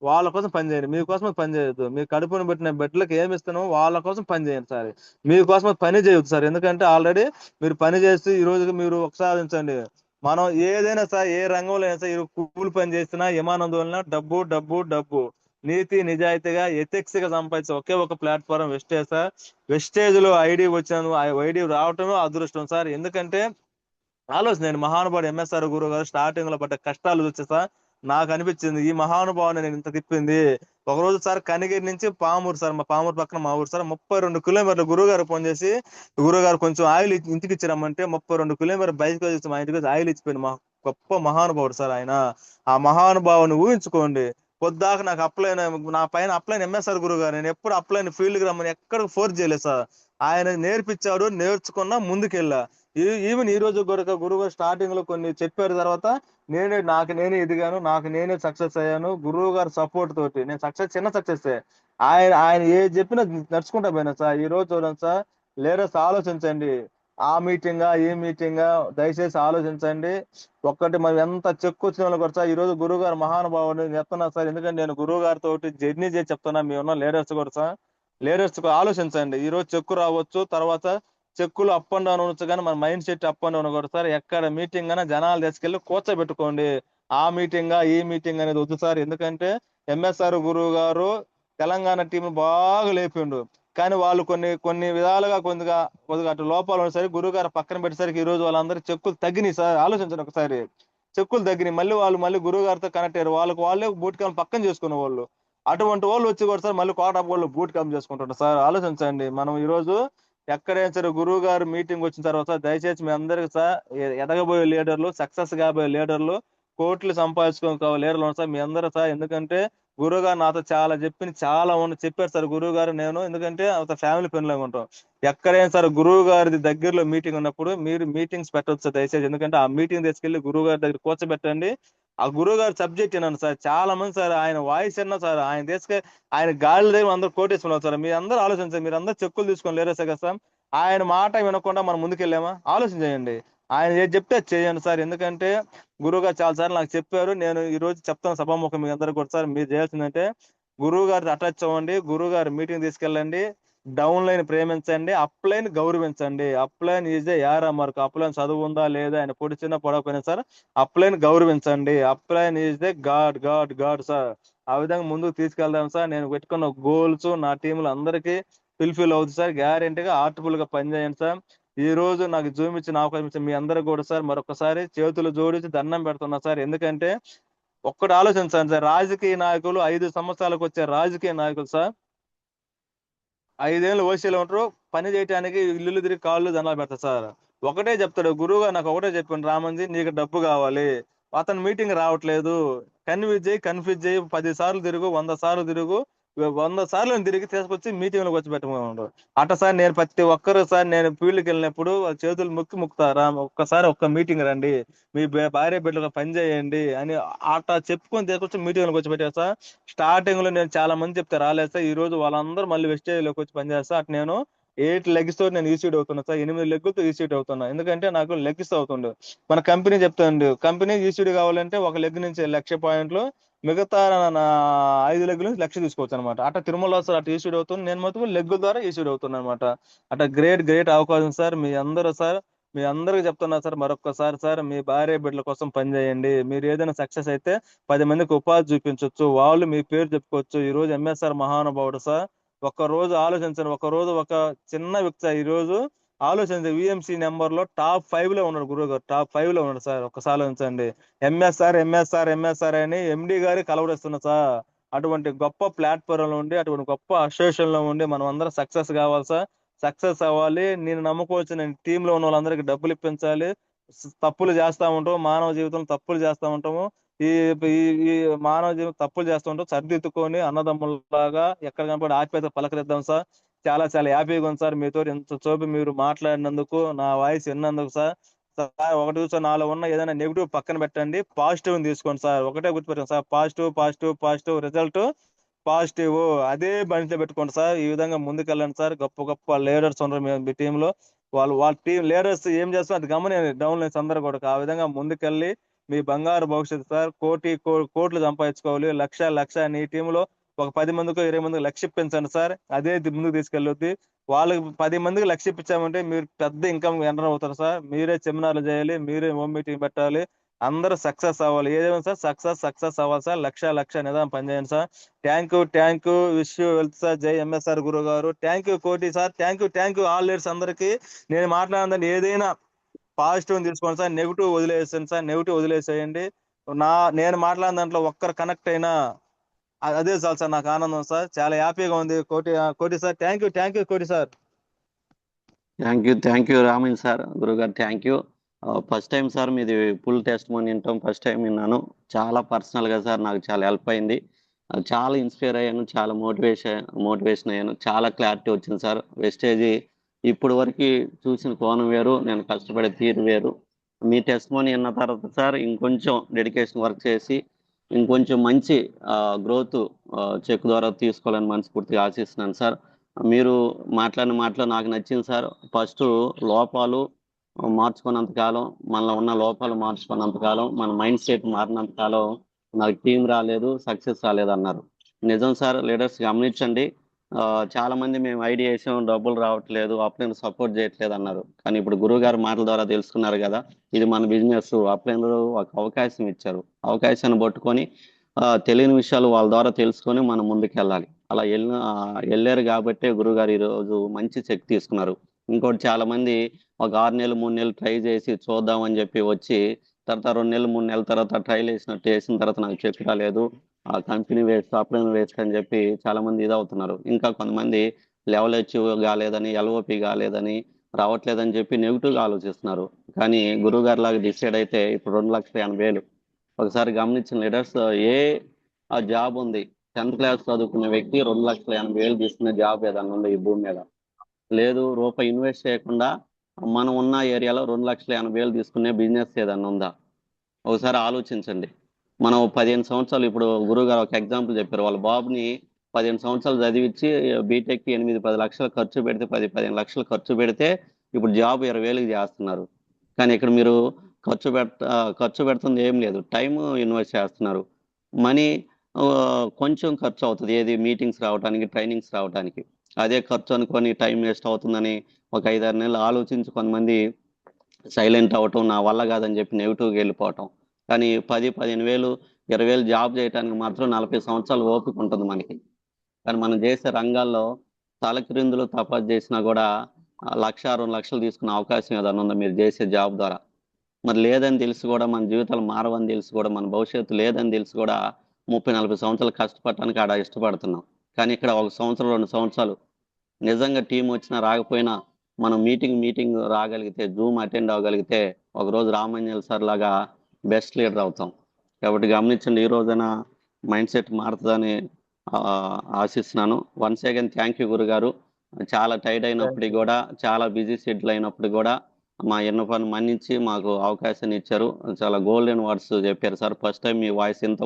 వాళ్ళ కోసం పని చేయండి. మీకోసం పని చేయొద్దు. మీ కడుపును పెట్టిన బిడ్డలకు ఏమి ఇస్తున్నామో వాళ్ళ కోసం పని చేయండి సార్. మీకోసం పని చేయొద్దు సార్. ఎందుకంటే ఆల్రెడీ మీరు పని చేసి ఈ రోజు మీరు ఒకసారి మనం ఏదైనా సార్, ఏ రంగంలో అయినా సార్, కూలి పని చేసినా, విమానంలో డబ్బు డబ్బు డబ్బు, నీతి నిజాయితీగా ఎథిక్స్ గా సంపాదించే ఒకే ఒక ప్లాట్ఫారం వెస్టేజ్ సార్. వెస్టేజ్ లో ఐడి వచ్చాను, ఐడి రావటమే అదృష్టం సార్. ఎందుకంటే ఆలోచన మహానుభావుడు ఎంఎస్ఆర్ గురువు గారు స్టార్టింగ్ లో పడ్డ కష్టాలు చూస్తే సార్ నాకు అనిపించింది ఈ మహానుభావుని నేను ఇంత తిప్పింది. ఒక రోజు సార్ కనిగిరి నుంచి పామూరు సార్, మా పామూరు పక్కన మా ఊరు సార్, 32 కిలోమీటర్లు గురువు గారు ఫోన్ చేసి, గురువు గారు కొంచెం ఆయిల్ ఇంటికి ఇచ్చిరమ్మంటే 32 కిలోమీటర్ బైక్ వచ్చి మా ఇంటికి ఆయిల్ ఇచ్చిపోయింది. మా గొప్ప మహానుభావుడు సార్ ఆయన. ఆ మహానుభావుని ఊహించుకోండి. పొద్దాక నాకు అప్లైన్, నా పైన అప్లైన్ ఎంఎస్ఆర్ గురువు గారు. నేను ఎప్పుడు అప్లైన్ ఫీల్డ్ కి రమ్మని ఎక్కడ ఫోర్స్ చేయలేదు సార్. ఆయన నేర్పించాడు, నేర్చుకున్నా, ముందుకెళ్ళా. ఈవెన్ ఈ రోజు కూడా గురువు స్టార్టింగ్ లో కొన్ని చెప్పారు. తర్వాత నాకు నేనే ఎదిగాను, నాకు నేనే సక్సెస్ అయ్యాను. గురువు గారి సపోర్ట్ తోటి నేను చిన్న సక్సెస్. ఆయన ఏ చెప్పినా నడుచుకుంటా పోయినా సార్. ఈ రోజు చూడండి సార్, లేడర్స్ ఆలోచించండి. ఆ మీటింగా ఈ మీటింగా దయచేసి ఆలోచించండి. ఒక్కటి మనం ఎంత చెక్కు వచ్చిన వాళ్ళు కూడా సార్, ఈ రోజు గురువు గారు మహానుభావుడు చెప్తున్నా సార్. ఎందుకంటే నేను గురువు గారితో జర్నీ చేసి చెప్తున్నా. మీ ఉన్న లేడర్స్ కూడా సార్, లేడర్స్ ఆలోచించండి. ఈ రోజు చెక్కు రావచ్చు, తర్వాత చెక్కులు అప్ అండ్ డౌన్ ఉండొచ్చు, కానీ మన mind set up and down కూడా సార్. ఎక్కడ మీటింగ్ అయినా జనాలు తీసుకెళ్ళి కూర్చోబెట్టుకోండి. ఆ ఈ మీటింగ్ అనేది వద్దు సార్. ఎందుకంటే ఎంఎస్ఆర్ గురువు గారు తెలంగాణ టీం బాగా లేపిండు. కానీ వాళ్ళు కొన్ని విధాలుగా కొద్దిగా అటు లోపాలు ఉన్నసరికి గురువు గారు పక్కన పెట్టేసరికి ఈ రోజు వాళ్ళందరూ చెక్కులు తగ్గినాయి సార్. ఆలోచించండి ఒకసారి. చెక్కులు తగ్గినాయి. మళ్ళీ గురువు గారితో కనెక్ట్ అయ్యారు. వాళ్ళే బూట్ క్యాంప్ పక్కన చేసుకునే వాళ్ళు. అటువంటి వాళ్ళు వచ్చి కూడా సార్ మళ్ళీ కోట వాళ్ళు బూట్ క్యాంప్ చేసుకుంటుంటారు సార్. ఆలోచించండి. మనం ఈ రోజు ఎక్కడైనా సరే గురువు గారు మీటింగ్ వచ్చిన తర్వాత దయచేసి మీ అందరికి సార్, ఎదగబోయే లీడర్లు, సక్సెస్ కాబోయే లీడర్లు, కోట్లు సంపాదించుకోవాలి లీడర్లు సార్ మీ అందరూ సార్. ఎందుకంటే గురువు గారు నాతో చాలా చెప్పారు సార్ గురువు గారు. నేను ఎందుకంటే అంత ఫ్యామిలీ ఫ్రెండ్లాగా ఉంటాం. ఎక్కడైనా సరే గురువు గారి దగ్గరలో మీటింగ్ ఉన్నప్పుడు మీరు మీటింగ్స్ పెట్టవచ్చు సార్ దయచేసి. ఎందుకంటే ఆ మీటింగ్ తీసుకెళ్లి గురువు గారి దగ్గర కూర్చోబెట్టండి. ఆ గురువు గారి సబ్జెక్ట్ ఏనన్నా సార్. చాలా మంది సార్ ఆయన వాయిస్ అన్నా సార్, ఆయన గాలి దగ్గర అందరూ కోటేసుకున్నారు సార్. మీరు అందరూ ఆలోచించారు. మీరు అందరూ చెక్కులు తీసుకొని లేరే సార్ కదా సార్. ఆయన మాట వినకుండా మనం ముందుకెళ్ళామా? ఆలోచన చేయండి. ఆయన ఏది చెప్తే చేయండి సార్. ఎందుకంటే గురువు గారు చాలా సార్లు నాకు చెప్పారు. నేను ఈ రోజు చెప్తాను సభాముఖం మీ అందరు కూడా సార్. మీరు చేయాల్సిందంటే గురువు గారిని అటాచ్ అవ్వండి, గురువు గారు మీటింగ్ తీసుకెళ్ళండి, డౌన్ లైన్ ప్రేమించండి, అప్ లైన్ గౌరవించండి. Up line is Yaara mark. Up line చదువు ఉందా లేదా, ఆయన పొడి చిన్న పొడవపోయినా సార్ అప్ లైన్ గౌరవించండి. Up line is they God sir. ఆ విధంగా ముందుకు తీసుకెళ్దాం సార్. నేను పెట్టుకున్న గోల్స్ నా టీంలో అందరికీ ఫుల్ఫిల్ అవుతుంది సార్. గ్యారెంటీగా ఆర్ట్ఫుల్ గా పనిచేయండి సార్. ఈ రోజు నాకు జూమ్ ఇచ్చిన అవకాశం ఇచ్చిన మీ అందరూ కూడా సార్ మరొకసారి చేతులు జోడించి దండం పెడుతున్నా సార్. ఎందుకంటే ఒక్కటి ఆలోచించండి సార్, రాజకీయ నాయకులు 5 సంవత్సరాలకు వచ్చే రాజకీయ నాయకులు సార్ 5 ఏళ్ళు ఓసీలో ఉంటారు, పని చేయడానికి ఇల్లు తిరిగి కాళ్ళు దండాలు పెడతారు సార్. ఒకటే చెప్తాడు గురువుగా, నాకు ఒకటే చెప్పాను, రామంజీ నీకు డబ్బు కావాలి, అతను మీటింగ్ రావట్లేదు, కన్ఫ్యూజ్ చేయి 10 సార్లు తిరుగు, 100 సార్లు తిరుగు, 100 సార్లు తిరిగి తీసుకొచ్చి మీటింగ్లోకి వచ్చి పెట్టమన్నాడు. అట్ట సార్ నేను ప్రతి ఒక్కరు సార్, నేను ఫీల్డ్కి వెళ్ళినప్పుడు వాళ్ళ చేతులు మొక్కుతారా, ఒక్కసారి ఒక్క మీటింగ్ రండి, మీ భార్య బిడ్డలకు పని చేయండి అని అట్లా చెప్పుకొని తీసుకొచ్చి మీటింగ్లోకి వచ్చి పెట్టారు సార్. స్టార్టింగ్ లో నేను చాలా మంది చెప్తే రాలేదు సార్, ఈ రోజు వాళ్ళందరూ మళ్ళీ వెస్టేజ్ లోకి వచ్చి పనిచేస్తా. అటు నేను 8 లెగ్స్ తో నేను ఈసీడ్ అవుతున్నా సార్, 8 లెగ్గులతో ఈసీడ్ అవుతున్నా, ఎందుకంటే నాకు లెగ్స్ అవుతుండే. మన కంపెనీ చెప్తాండి, కంపెనీ ఈసీడ్ కావాలంటే ఒక లెగ్ నుంచి 1,00,000 పాయింట్లు, మిగతా నా 5 లెగ్ నుంచి 1,00,000 తీసుకోవచ్చు అనమాట. అట్లా తిరుమల సార్ అటు ఈసీడ్ అవుతుంది, నేను మొత్తం లెగ్ ద్వారా ఈసీడ్ అవుతున్నా అనమాట. అట్లా గ్రేట్ అవకాశం సార్. మీ అందరూ సార్, మీ అందరికి చెప్తున్నా సార్ మరొక్కసారి సార్, మీ భార్య బిడ్డల కోసం పనిచేయండి. మీరు ఏదైనా సక్సెస్ అయితే 10 మందికి ఉపాధి చూపించవచ్చు, వాళ్ళు మీ పేరు చెప్పుకోవచ్చు. ఈ రోజు ఎంఎస్ఆర్ మహానుభావుడు సార్. ఒక్క రోజు ఆలోచించండి, ఒక రోజు ఒక చిన్న వ్యక్తి సార్, ఈ రోజు ఆలోచించండి, విఎంసి నెంబర్ లో టాప్ 5 లో ఉన్నాడు గురువు గారు, టాప్ 5 లో ఉన్నాడు సార్. ఒక్కసారి ఆలోచించండి, ఎంఎస్ఆర్ అని ఎండి గారి కలవరిస్తున్నా సార్. అటువంటి గొప్ప ప్లాట్ఫామ్ లో ఉండి, అటువంటి గొప్ప అసోసియేషన్ లో ఉండి మనం అందరం సక్సెస్ కావాలి సార్. సక్సెస్ అవ్వాలి, నేను నమ్ముకోవచ్చు, నేను టీమ్ లో ఉన్న వాళ్ళందరికీ డబ్బులు ఇప్పించాలి. తప్పులు చేస్తా ఉంటాం, మానవ జీవితంలో తప్పులు చేస్తా ఉంటాము. ఈ ఈ ఈ మానవ జీవితం తప్పులు చేస్తూ ఉంటాం, సర్దిద్దుకొని అన్నదమ్ముల్లాగా ఎక్కడ కనపడి ఆప్యాయత పలకరిద్దాం సార్. చాలా చాలా హ్యాపీగా ఉంది సార్ మీతో ఇంత సేపు మీరు మాట్లాడినందుకు, నా వాయిస్ విన్నందుకు సార్. సార్ ఒకటి చూసా, నాలో ఉన్న ఏదైనా నెగిటివ్ పక్కన పెట్టండి, పాజిటివ్ తీసుకోండి సార్. ఒకటే గుర్తుపెట్టండి సార్, పాజిటివ్ రిజల్ట్, పాజిటివ్ అదే బండిలో పెట్టుకోండి సార్. ఈ విధంగా ముందుకెళ్ళండి సార్. గొప్ప గొప్ప లీడర్స్ ఉన్నారు మీ టీమ్ లో, వాళ్ళ టీం లీడర్స్ ఏం చేస్తారు అది గమనించండి, డౌన్ లైన్స్ అందరూ కూడా. ఆ విధంగా ముందుకెళ్ళి మీ బంగారు భవిష్యత్తు సార్, కోట్లు సంపాదించుకోవాలి. లక్ష నీ టీంలో ఒక 10 మందికో 20 మందికి లక్ష ఇప్పించండి సార్. అదే ముందుకు తీసుకెళ్ళొద్ది. వాళ్ళకి 10 మందికి లక్ష ఇప్పించామంటే మీరు పెద్ద ఇన్కమ్ ఎంటర్ అవుతారు సార్. మీరే సెమినార్లు చేయాలి, మీరే హోమ్ మీటింగ్ పెట్టాలి, అందరూ సక్సెస్ అవ్వాలి. ఏదేమైనా సార్ సక్సెస్ అవ్వాలి సార్. లక్ష నిదానం పనిచేయండి sir. Thank you, wish you wealth sir. జై ఎంఎస్ఆర్ గురువు గారు. Thank you Koti sir. Thank you all leaders అందరికి. నేను మాట్లాడిందని ఏదైనా పాజిటివ్ తీసుకోండి సార్, నెగిటివ్ వదిలేసేయండి సార్, నెగిటివ్ వదిలేసేయండి. నేను మాట్లాడిన దాంట్లో ఒక్కరు కనెక్ట్ అయినా అదే చాలు సార్, నాకు ఆనందం సార్. చాలా హ్యాపీగా ఉంది Koti sir. Thank you Koti sir. Thank you Raman sir, గురుగారు thank you. First time sir మీది ఫుల్ టెస్ట్ మనీ వింటాం, ఫస్ట్ టైం విన్నాను. చాలా పర్సనల్గా సార్ నాకు చాలా హెల్ప్ అయింది. చాలా ఇన్స్పైర్ అయ్యాను, చాలా మోటివేషన్ అయ్యాను, చాలా క్లారిటీ వచ్చింది సార్. వెస్టేజ్ ఇప్పుడు వరకు చూసిన కోణం వేరు, నేను కష్టపడే తీరు వేరు. మీ టెస్ట్ మనీ విన్న తర్వాత సార్ ఇంకొంచెం డెడికేషన్ వర్క్ చేసి ఇంకొంచెం మంచి గ్రోత్ చెక్ ద్వారా తీసుకోవాలని మనస్ఫూర్తిగా ఆశిస్తున్నాను సార్. మీరు మాట్లాడిన మాటలో నాకు నచ్చింది సార్. ఫస్ట్ లోపాలు మార్చుకున్నంత కాలం, మనలో ఉన్న లోపాలు మార్చుకున్నంత కాలం, మన మైండ్ సెట్ మారినంత కాలం నాకు టీం రాలేదు, సక్సెస్ రాలేదు అన్నారు. నిజం సార్, లీడర్స్ గమనించండి. చాలా మంది మేము ఐడియా వేసాం, డబ్బులు రావట్లేదు, అప్లైన్ సపోర్ట్ చేయట్లేదు అన్నారు. కానీ ఇప్పుడు గురువు గారి మాటల ద్వారా తెలుసుకున్నారు కదా, ఇది మన బిజినెస్. అప్లైన్ ఒక అవకాశం ఇచ్చారు, అవకాశాన్ని పట్టుకొని తెలియని విషయాలు వాళ్ళ ద్వారా తెలుసుకొని మనం ముందుకు వెళ్ళాలి. అలా వెళ్ళారు కాబట్టి గురుగారు ఈరోజు మంచి చెక్ తీసుకున్నారు. ఇంకోటి, చాలా మంది ఒక 6 నెలలు 3 నెలలు ట్రై చేసి చూద్దామని చెప్పి వచ్చి తర్వాత 2 నెలలు 3 నెలల తర్వాత ట్రైల్ వేసిన తర్వాత నాకు చెక్ రాలేదు, ఆ కంపెనీ వేస్ట్, అప్లైన్ వేస్ట్ అని చెప్పి చాలా మంది ఇదవుతున్నారు. ఇంకా కొంతమంది లెవెల్ అచీవ్ కాలేదని, ఎల్ఓపి కాలేదని, రావట్లేదని చెప్పి నెగిటివ్గా ఆలోచిస్తున్నారు. కానీ గురువు గారి లాగా డిసైడ్ అయితే ఇప్పుడు 2,80,000. ఒకసారి గమనించిన లీడర్స్, ఆ జాబ్ ఉంది, 10th క్లాస్ చదువుకున్న వ్యక్తి 2,80,000 తీసుకునే జాబ్ ఏదన్నా ఉందో ఈ భూమి మీద? లేదు. రూపాయి ఇన్వెస్ట్ చేయకుండా మనం ఉన్న ఏరియాలో 2,80,000 తీసుకునే బిజినెస్ ఏదన్నా ఉందా? ఒకసారి ఆలోచించండి. మనం 15 సంవత్సరాలు, ఇప్పుడు గురువు గారు ఒక ఎగ్జాంపుల్ చెప్పారు, వాళ్ళ బాబుని 15 సంవత్సరాలు చదివించి బీటెక్కి 8-10 లక్షలు ఖర్చు పెడితే, 10-15 లక్షలు ఖర్చు పెడితే ఇప్పుడు జాబ్ 20,000కి చేస్తున్నారు. కానీ ఇక్కడ మీరు ఖర్చు పెడుతుంది ఏం లేదు, టైం ఇన్వెస్ట్ చేస్తున్నారు. మనీ కొంచెం ఖర్చు అవుతుంది, ఏది మీటింగ్స్ రావడానికి, ట్రైనింగ్స్ రావడానికి. అదే ఖర్చు అనుకొని టైం వేస్ట్ అవుతుందని ఒక 5-6 నెలలు ఆలోచించి కొంతమంది సైలెంట్ అవ్వటం, నా వల్ల కాదని చెప్పి నెగిటివ్గా వెళ్ళిపోవటం. కానీ 10-15,000, 20,000 జాబ్ చేయడానికి మాత్రం 40 సంవత్సరాలు ఓపిక ఉంటుంది మనకి. కానీ మనం చేసే రంగాల్లో తలక్రిందులు తపస్సు చేసినా కూడా 1,00,000-2 లక్షలు తీసుకునే అవకాశం ఏదైనా ఉందా మీరు చేసే జాబ్ ద్వారా? మరి లేదని తెలిసి కూడా, మన జీవితాలు మారవని తెలిసి కూడా, మన భవిష్యత్తు లేదని తెలిసి కూడా 30-40 సంవత్సరాలు కష్టపడటానికి ఆడ ఇష్టపడుతున్నాం. కానీ ఇక్కడ 1 సంవత్సరం 2 సంవత్సరాలు నిజంగా టీం వచ్చినా రాకపోయినా మనం మీటింగ్ రాగలిగితే, జూమ్ అటెండ్ అవ్వగలిగితే ఒకరోజు రామాంజల్ సార్ లాగా బెస్ట్ లీడర్ అవుతాం. కాబట్టి గమనించండి, ఈ రోజున మైండ్ సెట్ మారుతుందని ఆశిస్తున్నాను. వన్స్ అగైన్ థ్యాంక్ యూ గురుగారు. చాలా టైర్డ్ అయినప్పటికీ కూడా, చాలా బిజీ షెడ్యూల్ అయినప్పుడు కూడా మా ఎన్నపని మన్నించి మాకు అవకాశాన్ని ఇచ్చారు. చాలా గోల్డెన్ వర్డ్స్ చెప్పారు సార్. ఫస్ట్ టైం మీ వాయిస్ ఇంత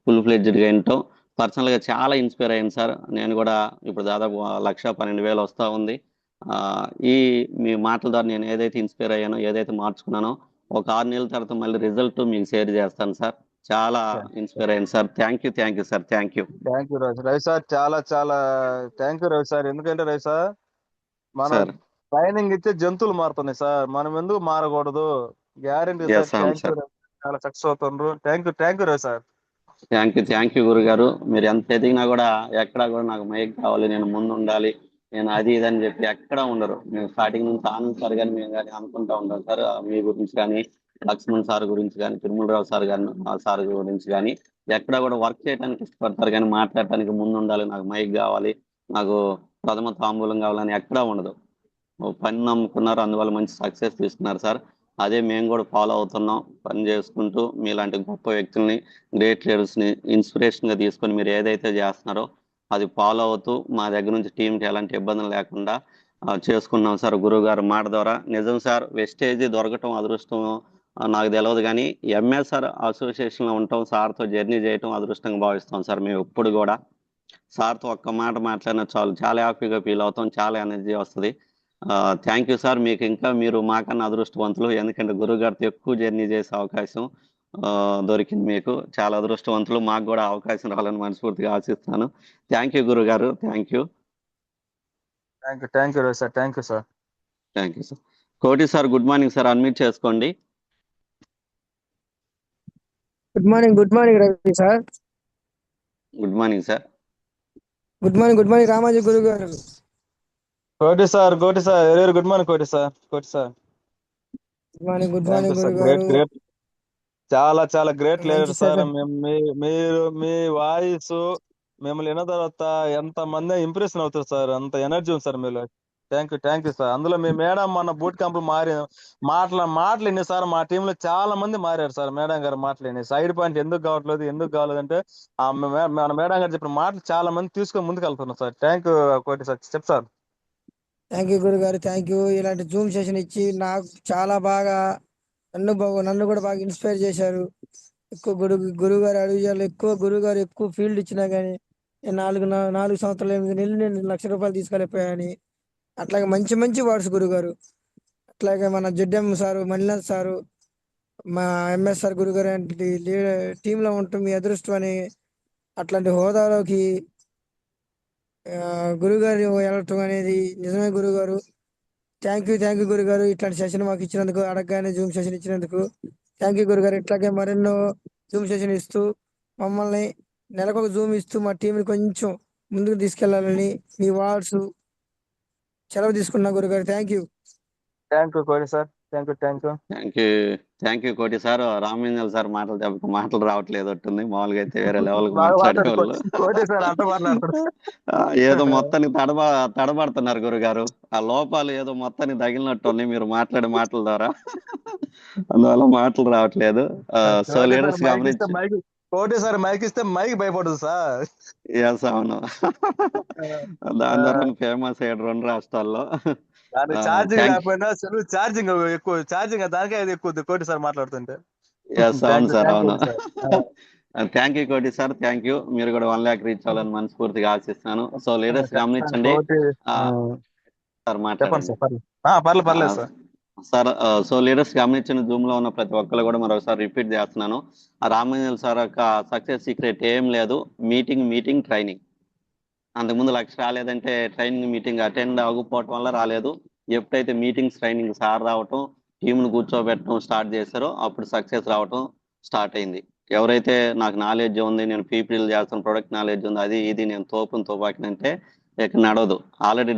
ఫుల్ ఫ్లెడ్జ్డ్గా వినటం పర్సనల్గా చాలా ఇన్స్పైర్ అయ్యాను సార్. నేను కూడా ఇప్పుడు దాదాపు 1,12,000 వస్తూ ఉంది. ఈ మీ మాటల ద్వారా నేను ఏదైతే ఇన్స్పైర్ అయ్యానో, ఏదైతే మార్చుకున్నానో, ఒక 6 నెలల తర్వాత మళ్ళీ రిజల్ట్ మీకు షేర్ చేస్తాను సార్. చాలా ఇన్స్పైర్ అయ్యాను sir. Thank you sir. Thank you Ravi sir. చాలా చాలా థ్యాంక్ యూ రవి సార్. ఎందుకంటే రవి సార్, మనం సార్. ట్రైనింగ్ ఇచ్చే జంతువులు మారుతున్నాయి సార్, మనం ఎందుకు మారకూడదు? Guarantee sir. Yes, అవును థ్యాంక్ యూ. చాలా సక్సెస్ అవుతున్నారు. Thank you Ravi sir. Thank you గురుగారు. మీరు ఎంత ఎదిగినా కూడా ఎక్కడా కూడా నాకు మైక్ కావాలి, నేను ముందు ఉండాలి, నేను అది ఇది అని చెప్పి ఎక్కడా ఉండరు. మేము స్టార్టింగ్ నుంచి ఆనంద్ సార్ కానీ మేము కానీ అనుకుంటా ఉంటాం సార్. మీ గురించి కానీ, లక్ష్మణ్ సార్ గురించి కానీ, తిరుమలరావు సార్ కానీ, సార్ గురించి కానీ ఎక్కడా కూడా వర్క్ చేయడానికి ఇష్టపడతారు, కానీ మాట్లాడటానికి ముందు ఉండాలి, నాకు మైక్ కావాలి, నాకు ప్రథమ తాంబూలం కావాలని ఎక్కడా ఉండదు. పని నమ్ముకున్నారు, అందువల్ల మంచి సక్సెస్ తీసుకున్నారు సార్. అదే మేము కూడా ఫాలో అవుతున్నాం. పని చేసుకుంటూ మీలాంటి గొప్ప వ్యక్తుల్ని, గ్రేట్ లీడర్స్ని ఇన్స్పిరేషన్గా తీసుకొని మీరు ఏదైతే చేస్తున్నారో అది ఫాలో అవుతూ మా దగ్గర నుంచి టీంకి ఎలాంటి ఇబ్బందులు లేకుండా చేసుకున్నాం సార్. గురువు గారు మాట ద్వారా నిజం సార్. వెస్టేజ్ దొరకటం అదృష్టం నాకు తెలియదు, కానీ ఎంఎస్ఆర్ అసోసియేషన్లో ఉంటాం, సార్తో జర్నీ చేయటం అదృష్టంగా భావిస్తాం సార్. మేము ఎప్పుడు కూడా సార్తో ఒక్క మాట మాట్లాడినా చాలు, చాలా హ్యాపీగా ఫీల్ అవుతాం, చాలా ఎనర్జీ వస్తుంది. Thank you sir. మీకు ఇంకా మీరు మాకన్నా అదృష్టవంతులు, ఎందుకంటే గురువు గారితో ఎక్కువ జర్నీ చేసే అవకాశం దొరికింది మీకు. చాలా అదృష్టవంతులు. మాకు కూడా అవకాశం రావాలని మనస్ఫూర్తిగా ఆశిస్తున్నాను. థ్యాంక్ యూ గురువు గారు. Thank you Ravi sir. Thank you sir. Koti sir, good morning sir. Unmute చేసుకోండి. Good morning Ravi sir. Good morning sir. Good morning Ramaji గురువు గారు. Koti sir. Good morning Koti sir. Good morning గురువు గారు. గ్రేట్. చాలా చాలా గ్రేట్ లీడర్ మంచి సార్. session. మీరు మీ వాయిస్ మిమ్మల్ని విన్న తర్వాత ఎంత మంది ఇంప్రెషన్ అవుతారు సార్, అంత ఎనర్జీ ఉంది సార్ మీలో. Thank you sir. అందులో మీ మేడం మన బూట్ క్యాంపులు మాటలు ఎన్నిసార్ మా టీంలో చాలా మంది మారారు సార్. మేడం గారు మాటలు సైడ్ పాయింట్ ఎందుకు కావట్లేదు అంటే మన మేడం గారు చెప్పిన మాటలు చాలా మంది తీసుకొని ముందుకు వెళ్తున్నారు sir. Thank you Koti sir. చెప్ సార్. థ్యాంక్ యూ గురుగారు. Thank you. ఇలాంటి జూమ్ సెషన్ ఇచ్చి నాకు చాలా బాగా నన్ను కూడా బాగా ఇన్స్పైర్ చేశారు. ఎక్కువ గురువు గారు అడుగుజాలు గురువు గారు ఎక్కువ ఫీల్డ్ ఇచ్చినా కానీ 4 సంవత్సరాలు 8 నెలలు నేను ₹1,00,000 తీసుకెళ్ళిపోయాని, అట్లాగే మంచి మంచి వర్డ్స్ గురుగారు. అట్లాగే మన జెడ్ఎం సారు, మల్లినాథ్ సారు, మా ఎంఎస్ సార్ గురుగారు టీంలో ఉంటూ మీ అదృష్టం అని అట్లాంటి హోదాలోకి గురుగారు వెళ్ళటం అనేది నిజమే గురుగారు. థ్యాంక్ యూ గురుగారు. ఇట్లాంటి సెషన్ మాకు ఇచ్చినందుకు, అడగగానే జూమ్ సెషన్ ఇచ్చినందుకు థ్యాంక్ యూ గురుగారు. ఇట్లాగే మరెన్నో జూమ్ సెషన్ ఇస్తూ మమ్మల్ని నెలకొక జూమ్ ఇస్తూ మా టీంని కొంచెం ముందుకు తీసుకెళ్లాలని మీ వార్డ్స్ సెలవు తీసుకున్నా గురుగారు. Thank you Koti sir. Thank you Koti sir. Ramendra sir మాటలు రావట్లేదు అట్టుంది. మామూలుగా అయితే వేరే లెవెల్కి మాట్లాడేవాళ్ళు. ఏదో మొత్తానికి తడబడుతున్నారు గురుగారు. ఆ లోపాలు ఏదో మొత్తానికి తగిలినట్టు ఉన్నాయి మీరు మాట్లాడే మాటల ద్వారా. అందువల్ల మాటలు రావట్లేదు. సో లీడర్స్ గమనించి కోటి సార్ మైక్ ఇస్తే మైక్ భయపడదు సార్. ఎస్, అవును. దాని ద్వారా ఫేమస్ అయ్యాడు 2 రాష్ట్రాల్లో. ఛార్జింగ్ లేకపోయినా ఛార్జింగ్ దానికే ఎక్కువ కోటి సార్ మాట్లాడుతుంటే. ఎస్, అవును సార్, అవును. Thank you Koti sir. Thank you. మీరు కూడా 1 lakh రీచ్ అవ్వాలని మనస్ఫూర్తిగా ఆశిస్తున్నాను. సో లీడర్స్ గమనించండి సార్. మాట్లాడండి పర్లేదు సార్. సార్, సో లీడర్స్ గమనించిన జూమ్ లో ఉన్న ప్రతి ఒక్కరు కూడా మరొకసారి రిపీట్ చేస్తున్నాను. రామాంజల్ సార్ యొక్క సక్సెస్ సీక్రెట్ ఏం లేదు. Meeting training. అంతకుముందు 1,00,000 రాలేదంటే ట్రైనింగ్ మీటింగ్ అటెండ్ అవ్వకపోవటం వల్ల రాలేదు. ఎప్పుడైతే మీటింగ్స్ ట్రైనింగ్ సార్ రావటం, టీంను కూర్చోబెట్టడం స్టార్ట్ చేశారో అప్పుడు సక్సెస్ రావటం స్టార్ట్ అయింది. ఎవరైతే నాకు నాలెడ్జ్ ఉంది, నేను పీపీఎల్ చేస్తాను, ప్రొడక్ట్ నాలెడ్జ్ ఉంది, అది ఇది నేను తోపాకినంటే ఇక్కడ నడవదు. ఆల్రెడీ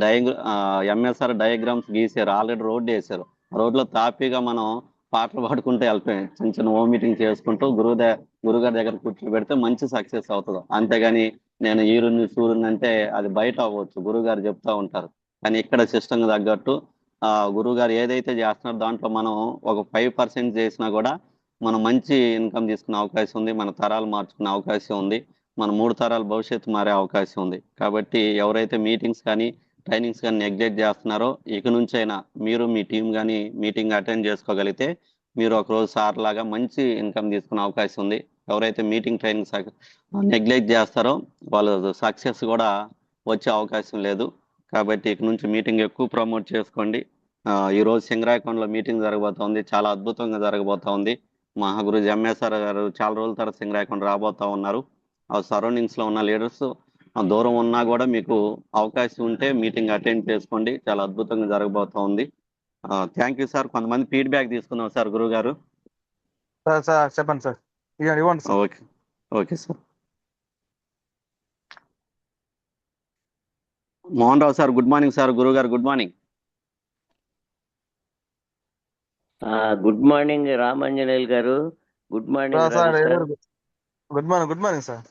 ఎంఎస్ఆర్ డయాగ్రామ్స్ గీసారు, ఆల్రెడీ రోడ్ వేసారు. రోడ్లో తాపీగా మనం పాటలు పాడుకుంటూ వెళ్ళిపోయాం. చిన్న హోమ్ మీటింగ్ చేసుకుంటూ గురుగారి దగ్గర కూర్చోబెడితే మంచి సక్సెస్ అవుతుంది. అంతేగాని నేను ఈరుని సూర్యుని అంటే అది బయట అవ్వచ్చు, గురువు గారు చెప్తా ఉంటారు. కానీ ఇక్కడ సిస్టమ్ తగ్గట్టు గురువు గారు ఏదైతే చేస్తున్నారో దాంట్లో మనం ఒక 5% చేసినా కూడా మనం మంచి ఇన్కమ్ తీసుకునే అవకాశం ఉంది, మన తరాలు మార్చుకునే అవకాశం ఉంది, మన 3 తరాల భవిష్యత్తు మారే అవకాశం ఉంది. కాబట్టి ఎవరైతే మీటింగ్స్ కానీ ట్రైనింగ్స్ కానీ నెగ్లెక్ట్ చేస్తున్నారో ఇక నుంచైనా మీరు మీ టీం కానీ మీటింగ్ అటెండ్ చేసుకోగలిగితే మీరు ఒకరోజు సార్ లాగా మంచి ఇన్కమ్ తీసుకునే అవకాశం ఉంది. ఎవరైతే మీటింగ్ ట్రైనింగ్ నెగ్లెక్ట్ చేస్తారో వాళ్ళు సక్సెస్ కూడా వచ్చే అవకాశం లేదు. కాబట్టి ఇక నుంచి మీటింగ్ ఎక్కువ ప్రమోట్ చేసుకోండి. ఈరోజు సింగరాయకొండలో మీటింగ్ జరగబోతోంది, చాలా అద్భుతంగా జరగబోతా ఉంది. మహాగురు ఎంఎస్ఆర్ గారు చాలా రోజుల తర్వాత సింగరాయకొండ రాబోతా ఉన్నారు. ఆ సరౌండింగ్స్ లో ఉన్న లీడర్స్ దూరం ఉన్నా కూడా మీకు అవకాశం ఉంటే మీటింగ్ అటెండ్ చేసుకోండి, చాలా అద్భుతంగా జరగబోతా ఉంది. Thank you sir. కొంతమంది ఫీడ్బ్యాక్ తీసుకుందాం సార్ గురువు గారు. సార్ చెప్పండి సార్, ఇవ్వండి sir. Okay okay sir. Mohan Rao sir good morning sir. గురువు గారు good morning. Good morning Ramanjaneyulu గారు. Good morning sir Ravi sir. Good morning sir.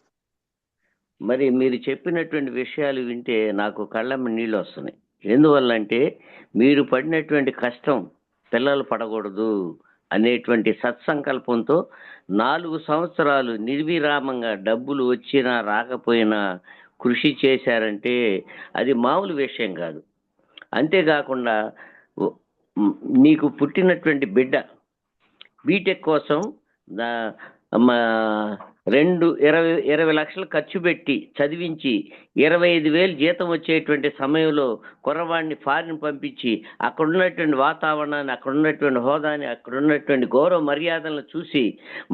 మరి మీరు చెప్పినటువంటి విషయాలు వింటే నాకు కళ్ళమ్మ నీళ్ళు వస్తున్నాయి. ఎందువల్లంటే మీరు పడినటువంటి కష్టం పిల్లలు పడకూడదు అనేటువంటి సత్సంకల్పంతో 4 సంవత్సరాలు నిర్విరామంగా డబ్బులు వచ్చినా రాకపోయినా కృషి చేశారంటే అది మామూలు విషయం కాదు. అంతేకాకుండా నీకు పుట్టినటువంటి బిడ్డ బీటెక్ కోసం 20 లక్షలు ఖర్చు పెట్టి చదివించి 25,000 జీతం వచ్చేటువంటి సమయంలో కుర్రవాడిని ఫారిన్ పంపించి అక్కడ ఉన్నటువంటి వాతావరణాన్ని, అక్కడ ఉన్నటువంటి హోదాని, అక్కడ ఉన్నటువంటి గౌరవ మర్యాదలను చూసి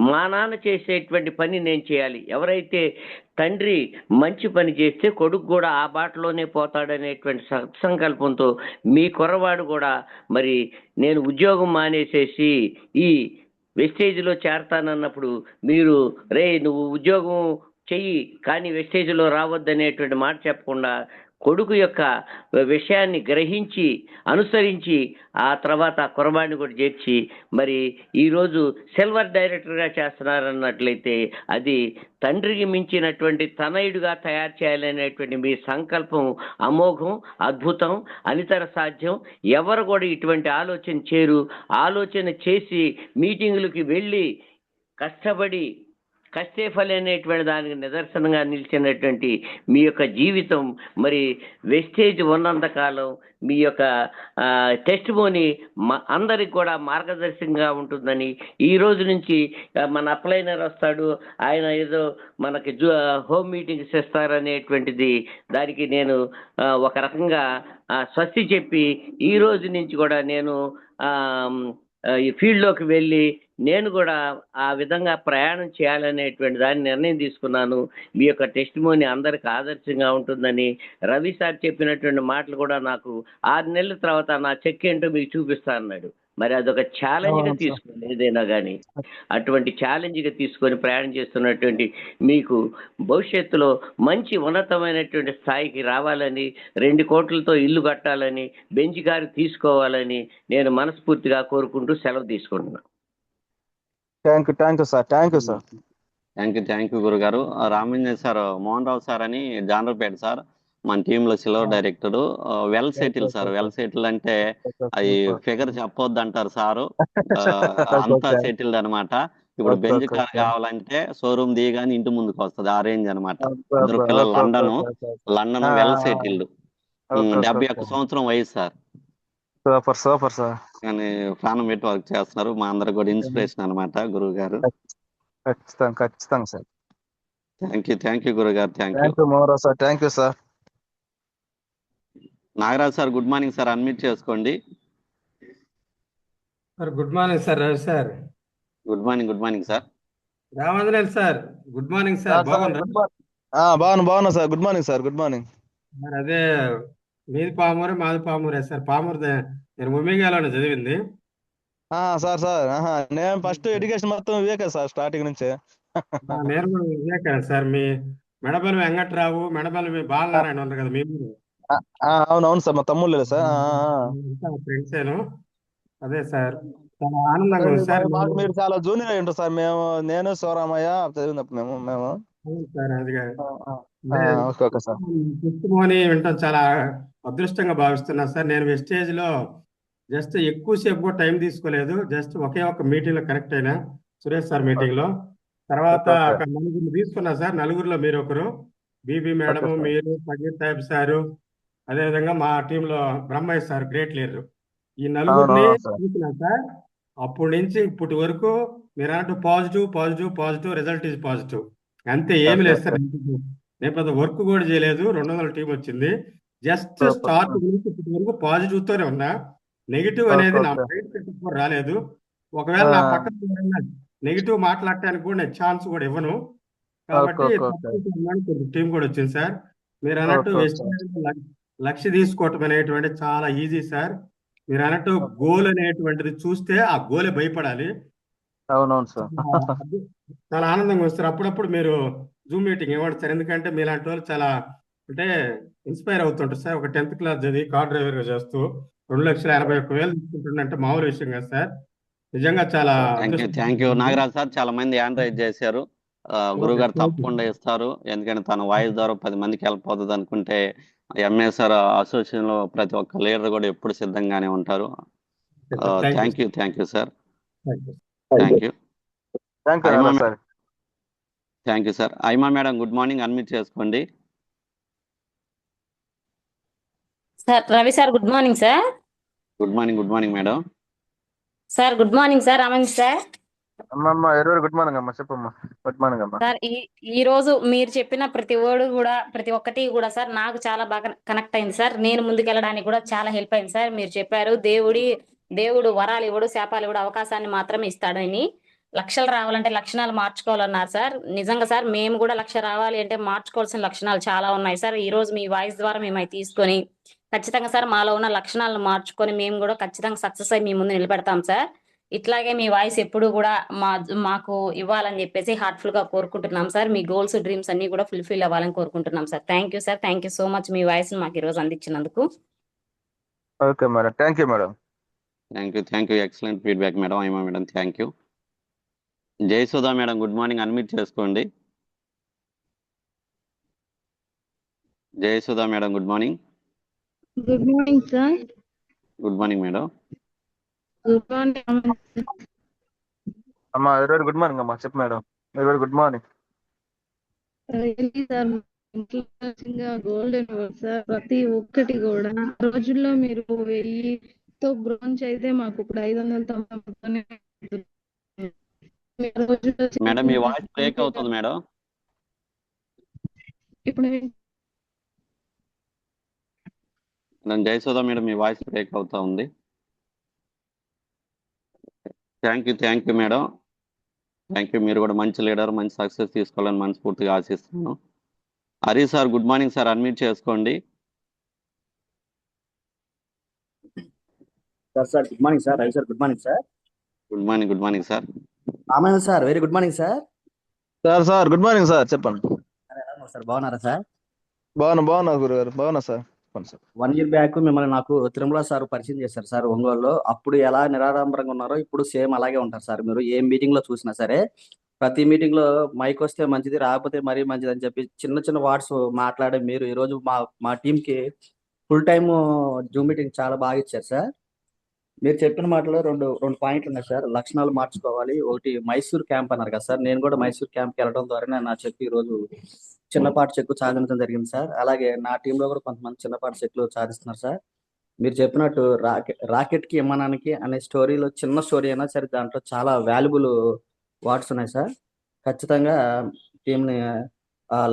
మా నాన్న చేసేటువంటి పని నేను చేయాలి, ఎవరైతే తండ్రి మంచి పని చేస్తే కొడుకు కూడా ఆ బాటలోనే పోతాడనేటువంటి సత్సంకల్పంతో మీ కుర్రవాడు కూడా మరి నేను ఉద్యోగం మానేసేసి ఈ వెస్టేజ్లో చేరతానన్నప్పుడు మీరు నువ్వు ఉద్యోగం చెయ్యి కానీ వెస్టేజ్లో రావద్దనేటువంటి మాట చెప్పకుండా కొడుకు యొక్క విషయాన్ని గ్రహించి అనుసరించి ఆ తర్వాత కుర్రవాడిని కూడా చేర్చి మరి ఈరోజు సిల్వర్ డైరెక్టర్గా చేస్తున్నారన్నట్లయితే అది తండ్రికి మించినటువంటి తనయుడిగా తయారు చేయాలనేటువంటి మీ సంకల్పం అమోఘం, అద్భుతం, అనితర సాధ్యం. ఎవరు కూడా ఇటువంటి ఆలోచన చేయరు. ఆలోచన చేసి మీటింగులకి వెళ్ళి కష్టపడి కష్టే ఫలి అనేటువంటి దానికి నిదర్శనంగా నిలిచినటువంటి మీ యొక్క జీవితం మరి వెస్టేజ్ ఉన్నంతకాలం మీ యొక్క టెస్ట్ మోని అందరికి కూడా మార్గదర్శకంగా ఉంటుందని, ఈ రోజు నుంచి మన అప్లైనర్ వస్తాడు, ఆయన ఏదో మనకి హోమ్ మీటింగ్స్ ఇస్తారనేటువంటిది దానికి నేను ఒక రకంగా స్వస్తి చెప్పి ఈ రోజు నుంచి కూడా నేను ఈ ఫీల్డ్లోకి వెళ్ళి నేను కూడా ఆ విధంగా ప్రయాణం చేయాలనేటువంటి దాన్ని నిర్ణయం తీసుకున్నాను. మీ యొక్క టెస్టిమోనీ అందరికి ఆదర్శంగా ఉంటుందని రవి సార్ చెప్పినటువంటి మాటలు కూడా నాకు 6 నెలల తర్వాత నా చెక్ ఏంటో మీకు చూపిస్తా అన్నాడు. మరి అదొక ఛాలెంజ్గా తీసుకుని ఏదైనా కానీ అటువంటి ఛాలెంజ్గా తీసుకొని ప్రయాణం చేస్తున్నటువంటి మీకు భవిష్యత్తులో మంచి ఉన్నతమైనటువంటి స్థాయికి రావాలని, 2 కోట్లతో ఇల్లు కట్టాలని, బెంచ్ కారు తీసుకోవాలని నేను మనస్ఫూర్తిగా కోరుకుంటూ సెలవు తీసుకుంటున్నాను. Thank you sir. Thank you గురుగారు. రామంజన్ సార్, మోహన్ రావు సార్ అని జానర్పేట సార్ మన టీంలో silver director. Well settle sir. Well settle అంటే అది ఫిగర్ చెప్పొద్దు అంటారు సారు. అంతా సెటిల్డ్ అనమాట. ఇప్పుడు బెంచ్ కార్ కావాలంటే షోరూమ్ దిగానే ఇంటి ముందుకు వస్తుంది, ఆ రేంజ్ అనమాట. 2 పిల్లలు లండన్ వెల్ సెటిల్డ్. 71 సంవత్సరం వయసు సార్. Super sir. కానీ ప్రాణం పెట్టి వర్క్ చేస్తున్నారు. మా అందరికి కూడా ఇన్స్పిరేషన్ అనమాట గురువు గారు. ఖచ్చితంగా సార్. థ్యాంక్ యూ గురువు గారు. Thank you sir. Nagaraj sir good morning sir. Unmute చేసుకోండి. Sir good morning sir. Ravi sir good morning sir. Ramanjaneyulu sir good morning sir. బాగున్నా sir. Good morning sir. Sir అదే మీది పామూరే మాది పామూరే సార్. పామూరు నేను ఉమ్మిగాలోనే చదివింది సార్. నేను ఫస్ట్ ఎడ్యుకేషన్ మొత్తం వివేకే సార్, స్టార్టింగ్ నుంచే. నేను కూడా వివేకా సార్. మీ మెడపల్లి వెంకట్రావు, మెడపల్లి మీ బాలనారాయణ ఉన్నారు కదా, మీ అవునవును సార్, మా తమ్ముళ్ళు సార్. ఫ్రెండ్స్ అదే సార్. చాలా ఆనందంగా ఉంది సార్. మీరు చాలా జూనియర్ అయి ఉంటారు సార్. నేను శివరామయ్య చదివినప్పుడు మేము అవును సార్ అది ఓకే ఓకే సార్. టెస్టిమోనీ వినటం చాలా అదృష్టంగా భావిస్తున్నా సార్. నేను వెస్టేజ్ లో జస్ట్ ఎక్కువసేపు కూడా టైం తీసుకోలేదు. జస్ట్ ఒకే ఒక మీటింగ్ లో కనెక్ట్ అయినా సురేష్ సార్ మీటింగ్ లో. తర్వాత ఓకే అక్కడ నలుగురు తీసుకున్నా సార్. నలుగురులో మీరు ఒకరు, బీబీ మేడము, సార్. మీరు, ఫకీర్ సాహెబ్ సారు, అదేవిధంగా మా టీంలో బ్రహ్మయ్య సార్ గ్రేట్ లీడర్. ఈ నలుగురిని అవునవును సార్. చూసినా సార్ అప్పటి నుంచి ఇప్పటి వరకు మీరు అన్నట్టు positive positive positive, result is positive. అంతే, ఏమి ఓకే లేదు సార్. ఓకే నేను పెద్ద వర్క్ కూడా చేయలేదు. 200 టీం వచ్చింది. Just super. స్టార్టింగ్ నుంచి ఇప్పటి వరకు పాజిటివ్ తోనే ఉన్నా. నెగిటివ్ ఓకే అనేది నా ఓకే. మైండ్ కూడా రాలేదు. ఒకవేళ నా పక్కన నెగిటివ్ మాట్లాడటానికి కూడా నేను ఛాన్స్ కూడా ఇవ్వను. ఓకే కాబట్టి ఓకే ఓకే తప్పకుండా టీం కూడా వచ్చింది సార్. మీరు అన్నట్టు ఓకే వెస్ట్ ఓకే. లక్ష్య తీసుకోవటం అనేటువంటి చాలా ఈజీ సార్. మీరు అన్నట్టు గోల్ అనేటువంటిది చూస్తే ఆ గోలే భయపడాలి. అవునవును సార్. అది చాలా ఆనందంగా వస్తారు. అప్పుడప్పుడు మీరు జూమ్ మీటింగ్ ఇవ్వండి సార్. ఎందుకంటే మీలాంటి వాళ్ళు చాలా అంటే ఇన్స్పైర్ అవుతుంటారు సార్. ఒక 10th క్లాస్ చదివి కార్ డ్రైవర్ గా చేస్తూ 2,81,000 తీసుకుంటుండంటే మామూలు విషయం కాదు సార్. నిజంగా చాలా థ్యాంక్ యూ అదృష్టం. నాగరాజ్ సార్. చాలా మంది హ్యాండ్ రైజ్ చేశారు. గురువు గారు తప్పకుండా ఇస్తారు. ఎందుకంటే తన వాయిస్ ద్వారా 10 మందికి హెల్ప్ అవుతుంది అనుకుంటే ఎంఎస్ఆర్ అసోసియేషన్ లో ప్రతి ఒక్క లీడర్ కూడా ఎప్పుడు సిద్ధంగానే ఉంటారు. Thank you sir. Thank you. Thank you Aima Narayana sir. Thank you sir. Aima madam good morning, unmute చేసుకోండి. Sir Ravi sir good morning sir. Good morning madam. Sir good morning sir. Raman sir. అమ్మమ్మ ఎరువురు గుడ్ మార్నింగ్ అమ్మా. చెప్పమ్మా. Good morning అమ్మా. Sir ఈ రోజు మీరు చెప్పిన ప్రతి వర్డ్ కూడా ప్రతి ఒక్కటి కూడా సార్ నాకు చాలా బాగా కనెక్ట్ అయింది సార్. నేను ముందుకెళ్ళడానికి కూడా చాలా హెల్ప్ అయింది సార్. మీరు చెప్పారు దేవుడు వరాలు ఇవ్వడు, శాపాలు ఇవ్వడు, అవకాశాన్ని మాత్రమే ఇస్తాడని. లక్షలు రావాలంటే లక్షణాలు మార్చుకోవాలన్నారు సార్. నిజంగా సార్ మేము కూడా లక్ష రావాలి అంటే మార్చుకోవాల్సిన లక్షణాలు చాలా ఉన్నాయి సార్. ఈ రోజు మీ వాయిస్ ద్వారా మేము అవి తీసుకొని ఖచ్చితంగా సార్ మాలో ఉన్న లక్షణాలను మార్చుకొని మేము కూడా ఖచ్చితంగా సక్సెస్ అయ్యి మీ ముందు నిలబెడతాం సార్. ఇట్లాగే మీ వాయిస్ ఎప్పుడు కూడా మాకు ఇవ్వాలని చెప్పేసి హార్ట్ఫుల్ గా కోరుకుంటున్నాం సార్. మీ గోల్స్ డ్రీమ్స్ అన్ని కూడా ఫుల్ఫిల్ అవ్వాలని కోరుకుంటున్నాం sir. Thank you sir. Thank you so much మీ వాయిస్ మాకు ఈ రోజు అందించినందుకు. Okay madam. Thank you madam. Thank you. Excellent feedback madam. Aima madam thank you. Jayasudha madam good morning, unmute చేసుకోండి. Jayasudha madam good morning. Good morning sir. Good morning madam. Good morning అమ్మా ఎరువురు good morning అమ్మా. చెప్పు madam. ఎరువురు good morning. Really sir golden word sir. ప్రతి ఒక్కటి కూడా రోజుల్లో మీరు 1000తో బ్రోంజ్ అయితే మాకు ఇప్పుడు 590 మేడం మీ వాయిస్ బ్రేక్ అవుతుంది మేడం. ఇప్పుడు జయసుధా మేడం మీ వాయిస్ బ్రేక్ అవుతా ఉంది. Thank you madam. Thank you. మీరు కూడా మంచి లీడర్, మంచి సక్సెస్ తీసుకోవాలని మనస్ఫూర్తిగా ఆశిస్తున్నాను. Hari sir good morning sir, unmute చేసుకోండి. Sir good morning sir. Ravi sir good morning sir. Good morning sir. Ramayana sir very good morning sir. Sir good morning sir. చెప్పండి sir. బాగున్నారా సార్? బాగున్నా గురుగారు. బాగున్నా సార్. 1 year బ్యాక్ మిమ్మల్ని నాకు తిరుమల సార్ పరిచయం చేశారు సార్ ఒంగోలులో. అప్పుడు ఎలా నిరాడంబరంగా ఉన్నారో ఇప్పుడు సేమ్ అలాగే ఉంటారు సార్. మీరు ఏ మీటింగ్ లో చూసినా సరే ప్రతి మీటింగ్ లో మైక్ వస్తే మంచిది, రాకపోతే మరీ మంచిది అని చెప్పి చిన్న వర్డ్స్ మాట్లాడే మీరు ఈ రోజు మా టీం కి ఫుల్ టైమ్ జూమ్ మీటింగ్ చాలా బాగా ఇచ్చారు సార్. మీరు చెప్పిన మాటలో రెండు పాయింట్లు ఉన్నాయి సార్. లక్షణాలు మార్చుకోవాలి. ఒకటి మైసూర్ క్యాంప్ అన్నారు కదా సార్. నేను కూడా మైసూర్ క్యాంప్కి వెళ్ళడం ద్వారా నా చెక్కు ఈ రోజు చిన్నపాటి చెక్కు సాధించడం జరిగింది సార్. అలాగే నా టీంలో కూడా కొంతమంది చిన్నపాటి చెక్కులు సాధిస్తున్నారు సార్. మీరు చెప్పినట్టు రాకెట్ కి విమానానికి అనే స్టోరీలో చిన్న స్టోరీ అయినా సరే దాంట్లో చాలా వాల్యుబుల్ వర్డ్స్ ఉన్నాయి సార్. ఖచ్చితంగా టీంని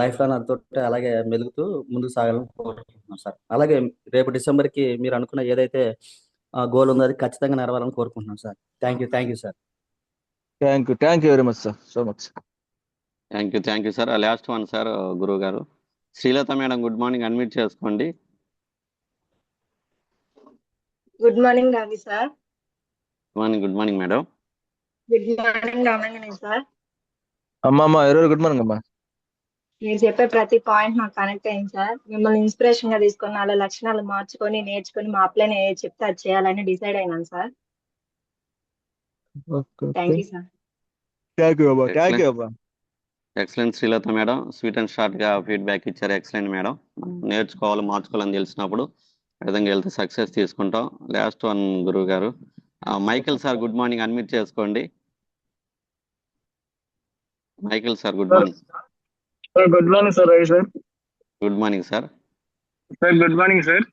లైఫ్ లాంగ్ అదితో అలాగే మెలుగుతూ ముందుకు సాగాలని కోరుకుంటున్నాం సార్. అలాగే రేపు డిసెంబర్కి మీరు అనుకున్న ఏదైతే గోల్ ఉందో అది ఖచ్చితంగా నెరవేరాలని కోరుకుంటున్నాం sir. Thank you sir. Thank you very much sir. So much. Thank you sir. Last one sir గురువు గారు. Srilatha madam good morning, unmute చేసుకోండి. Good morning Ravi sir. Good morning madam. Good morning Ramani sir. అమ్మమ్మ ఎరువురు గుడ్ మార్నింగ్ అమ్మా. మీరు చెప్పే ప్రతి point నాకు కనెక్ట్ అయింది సార్. మిమ్మల్ని ఇన్స్పిరేషన్ గా తీసుకొని వాళ్ళ లక్షణాలు మార్చుకొని నేర్చుకొని మా అప్లైన్ ఏ చెప్తే అది చేయాలని డిసైడ్ అయినాను sir. Thank you sir. Thank you అమ్మా. Excellent Srilatha madam, sweet and షార్ట్గా ఫీడ్బ్యాక్ ఇచ్చారు. Excellent madam. మనం నేర్చుకోవాలి, మార్చుకోవాలని తెలిసినప్పుడు ఆ విధంగా వెళ్తే సక్సెస్ తీసుకుంటాం. లాస్ట్ వన్ గురువు గారు. Michael sir good morning, unmute చేసుకోండి. Michael sir good morning. Good morning sir. Ravi sir. Good morning sir. Sir good morning sir.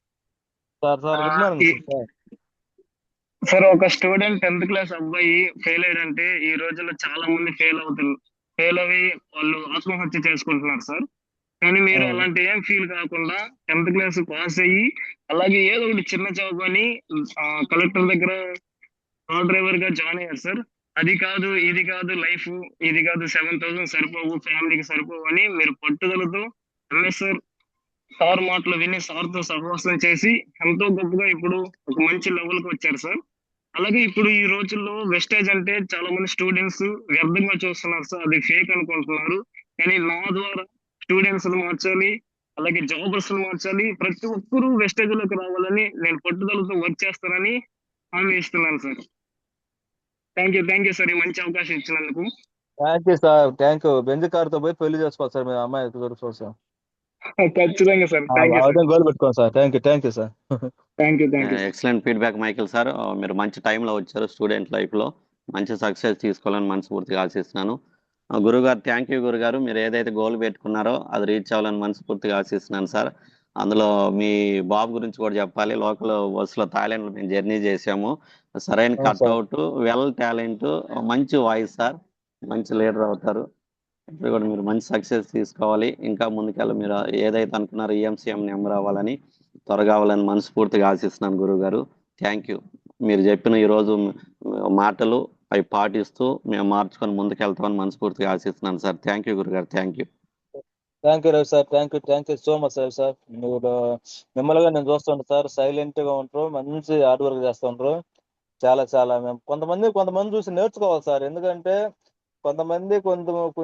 Good morning sir. Sir, ఒక స్టూడెంట్ 10th క్లాస్ అబ్బాయి ఫెయిల్ అయ్యాడంటే ఈ రోజుల్లో చాలా మంది ఫెయిల్ అయ్యి వాళ్ళు ఆత్మహత్య చేసుకుంటున్నారు సార్. కానీ మీరు అలాంటి ఏం ఫీల్ కాకుండా 10th క్లాస్ పాస్ అయ్యి అలాగే ఏదో ఒకటి చిన్న జాబ్ అని కలెక్టర్ దగ్గర కార్ డ్రైవర్ గా జాయిన్ అయ్యారు సార్. అది కాదు ఇది కాదు లైఫ్, ఇది కాదు 7,000 సరిపోవు, ఫ్యామిలీకి సరిపోవు అని మీరు పట్టుదలతో సార్ మాటలు విని సార్తో సహవాసం చేసి ఎంతో గొప్పగా ఇప్పుడు ఒక మంచి లెవెల్కి వచ్చారు సార్. అలాగే ఇప్పుడు ఈ రోజుల్లో వెస్టేజ్ అంటే చాలా మంది స్టూడెంట్స్ వ్యర్థంగా చూస్తున్నారు సార్, అది ఫేక్ అనుకుంటున్నారు. కానీ నా ద్వారా స్టూడెంట్స్ మార్చాలి, అలాగే జాబర్స్ మార్చాలి, ప్రతి ఒక్కరూ వెస్టేజ్ లోకి రావాలని నేను పట్టుదలతో వర్క్ చేస్తానని హామీ ఇస్తున్నాను సార్. థ్యాంక్ యూ సార్, ఈ మంచి అవకాశం ఇచ్చినందుకు. Thank you sir, thank you. Benz కార్తో పోయి పెళ్లి చేసుకోవాలి సార్, మీ అమ్మాయి దొరుకుతుంది సార్. ఖచ్చితంగా సార్. గోల్ పెట్టుకోండి sir. Thank you sir. Excellent feedback Michael sir. మీరు మంచి టైంలో వచ్చారు. స్టూడెంట్ లైఫ్లో మంచి సక్సెస్ తీసుకోవాలని మనస్ఫూర్తిగా ఆశిస్తున్నాను. గురుగారు థ్యాంక్ యూ గురుగారు. మీరు ఏదైతే గోల్ పెట్టుకున్నారో అది రీచ్ అవ్వాలని మనస్ఫూర్తిగా ఆశిస్తున్నాను సార్. అందులో మీ బాబు గురించి కూడా చెప్పాలి. లోకల్ బస్సులో థాయిలాండ్లో మేము జర్నీ చేసాము. సరైన కట్అవుట్, వెల్ టాలెంట్, మంచి వాయిస్ సార్. మంచి లీడర్ అవుతారు. ఇప్పుడు కూడా మీరు మంచి సక్సెస్ తీసుకోవాలి. ఇంకా ముందుకెళ్ళి మీరు ఏదైతే అనుకున్నారో EMCM నెంబర్ అవ్వాలని, త్వరగా అవ్వాలని మనస్ఫూర్తిగా ఆశిస్తున్నాను గురువు గారు. Thank you. మీరు చెప్పిన ఈరోజు మాటలు అవి పాటిస్తూ మేము మార్చుకొని ముందుకెళ్తామని మనస్ఫూర్తిగా ఆశిస్తున్నాను సార్. థ్యాంక్ యూ గురుగారు. Thank you Ravi sir. Thank you so much Ravi sir. మీరు మిమ్మల్ని నేను చూస్తుంటాను సార్. సైలెంట్ గా ఉంటారు, మంచి హార్డ్ వర్క్ చేస్తుంటారు. చాలా మేము కొంతమంది చూసి నేర్చుకోవాలి సార్. ఎందుకంటే కొంతమంది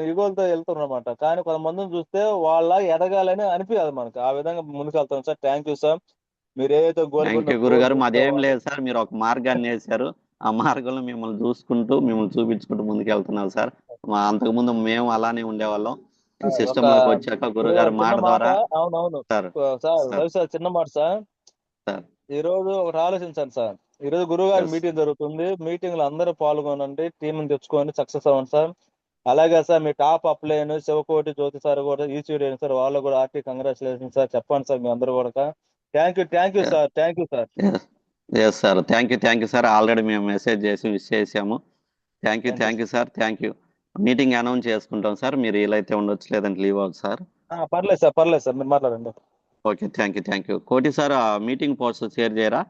ఈగోలతో వెళ్తున్నారు అనమాట. కానీ కొంతమందిని చూస్తే వాళ్ళ ఎదగాలని అనిపించదు మనకు. ఆ విధంగా ముందుకు వెళ్తాం సార్. Thank you sir. మీరు ఏదైతే థ్యాంక్ యూ గురుగారు. మాదేం లేదు సార్, మీరు ఒక మార్గాన్ని వేశారు. ఆ మార్గంలో మిమ్మల్ని చూసుకుంటూ మిమ్మల్ని చూపించుకుంటూ ముందుకు వెళ్తున్నాం సార్. అంతకుముందు మేము అలానే ఉండేవాళ్ళం. సిస్టమ్ లోకి వచ్చాక గురుగారు మాట ద్వారా. అవునవును సార్. రవి సార్, చిన్న మాట సార్. ఈ రోజు ఒకటి ఆలోచించండి సార్. ఈ రోజు గురుగారు మీటింగ్ జరుగుతుంది. మీటింగ్ లో అందరూ పాల్గొనండి, టీం తెచ్చుకొని సక్సెస్ అవ్వండి సార్. అలాగే సార్ మీ top upline Sivakoti Jyothi sir కూడా ఈసీడీ సార్, వాళ్ళు కూడా ఆర్టీ కంగ్రాచులేషన్ సార్ చెప్పండి సార్ మీ అందరూ కూడా. Thank you sir. Thank you sir. Yes sir. Thank you sir. Already మేము మెసేజ్ చేసి విష్ చేసాము. Thank you sir. Thank you. Meeting announce చేసుకుంటాం సార్. మీరు వీలైతే ఉండొచ్చు, లేదంటే లీవ్ అవ్వచ్చు సార్. పర్లేదు సార్ మీరు మాట్లాడండి. Okay, thank you. Koti sir, ఆ మీటింగ్ పోస్ట్ షేర్ చేయరా?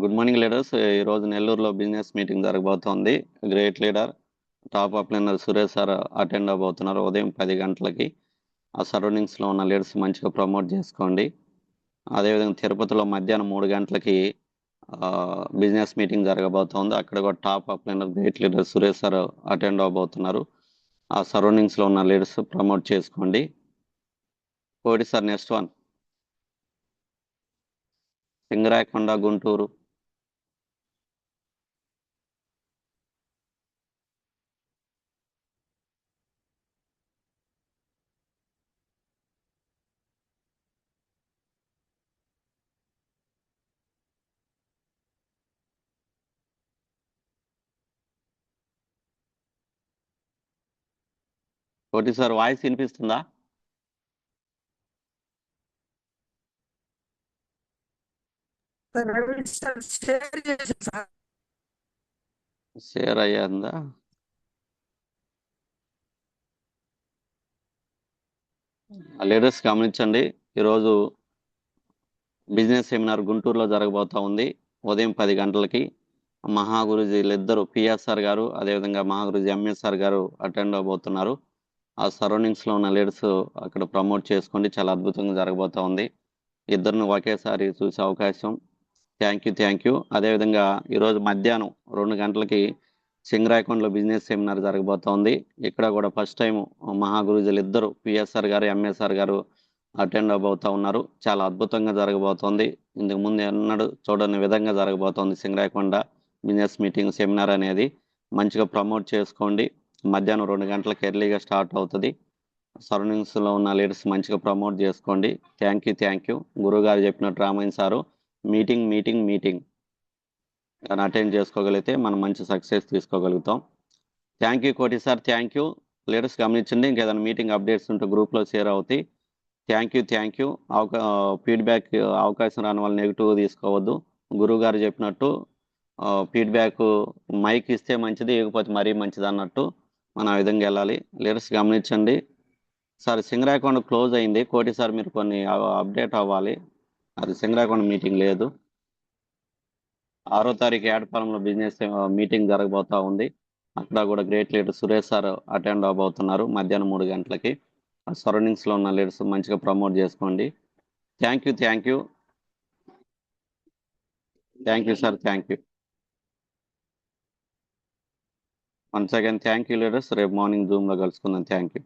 Good morning leaders. ఈరోజు నెల్లూరులో బిజినెస్ మీటింగ్ జరగబోతోంది. Great leader top upliner Suresh sir attend అవబోతున్నారు ఉదయం 10 గంటలకి. ఆ సరౌండింగ్స్లో ఉన్న లీడర్స్ మంచిగా ప్రమోట్ చేసుకోండి. అదేవిధంగా తిరుపతిలో మధ్యాహ్నం 3 గంటలకి బిజినెస్ మీటింగ్ జరగబోతోంది. అక్కడ కూడా top upliner great leader Suresh sir attend అవబోతున్నారు. ఆ సరౌండింగ్స్లో ఉన్న లీడర్స్ ప్రమోట్ చేసుకోండి. Koti sir, next one Singarayakonda, Guntur. Koti sir, voice వినిపిస్తుందా? షేర్ అయ్యిందా? లీడర్స్ గమనించండి, ఈరోజు బిజినెస్ సెమినార్ గుంటూరులో జరగబోతా ఉంది ఉదయం 10 గంటలకి. మహాగురుజీలు ఇద్దరు పిఎస్ఆర్ గారు, అదేవిధంగా మహాగురుజీ ఎంఎస్ఆర్ గారు అటెండ్ అవబోతున్నారు. ఆ సరౌండింగ్స్లో ఉన్న లీడర్స్ అక్కడ ప్రమోట్ చేసుకోండి. చాలా అద్భుతంగా జరగబోతా ఉంది. ఇద్దరిని ఒకేసారి చూసే అవకాశం. Thank you. అదేవిధంగా ఈరోజు మధ్యాహ్నం 2 గంటలకి సింగరాయకొండలో బిజినెస్ సెమినార్ జరగబోతోంది. ఇక్కడ కూడా ఫస్ట్ టైం మహాగురుజులు ఇద్దరు పిఎస్ఆర్ గారు, ఎంఎస్ఆర్ గారు అటెండ్ అవబోతా ఉన్నారు. చాలా అద్భుతంగా జరగబోతోంది. ఇంతకు ముందు ఎన్నడూ చూడని విధంగా జరగబోతోంది సింగరాయకొండ బిజినెస్ మీటింగ్ సెమినార్ అనేది. మంచిగా ప్రమోట్ చేసుకోండి. మధ్యాహ్నం 2 గంటలకు ఎర్లీగా స్టార్ట్ అవుతుంది. సరౌండింగ్స్లో ఉన్న లీడర్స్ మంచిగా ప్రమోట్ చేసుకోండి. Thank you. గురువుగారు చెప్పినట్టు రామయ్య సారు మీటింగ్ అని అటెండ్ చేసుకోగలిగితే మనం మంచి success తీసుకోగలుగుతాం. Thank you Koti sir. Thank you. Leaders గమనించండి. ఇంకేదైనా మీటింగ్ అప్డేట్స్ ఉంటే గ్రూప్లో షేర్ అవుతాయి. Thank you. ఫీడ్బ్యాక్ అవకాశం రాని వాళ్ళు నెగిటివ్ తీసుకోవద్దు. గురువు గారు చెప్పినట్టు ఫీడ్బ్యాక్ మైక్ ఇస్తే మంచిది, ఇకపోతే మరీ మంచిది అన్నట్టు మనం ఆ విధంగా వెళ్ళాలి. లీడర్స్ గమనించండి. సార్ సింగరాయకొండ క్లోజ్ అయింది. కోటి సార్ మీరు కొన్ని అప్డేట్ అవ్వాలి. అది సింగరాయకొండ మీటింగ్ లేదు. 6వ తారీఖు ఏడపాలెంలో బిజినెస్ మీటింగ్ జరగబోతా ఉంది. అక్కడ కూడా great leader Suresh sir attend అవబోతున్నారు మధ్యాహ్నం 3 గంటలకి. ఆ సరౌండింగ్స్లో ఉన్న లీడర్స్ మంచిగా ప్రమోట్ చేసుకోండి. Thank you sir. Thank you. Once again thank you leaders. రేపు మార్నింగ్ జూమ్లో కలుసుకుందాం. Thank you.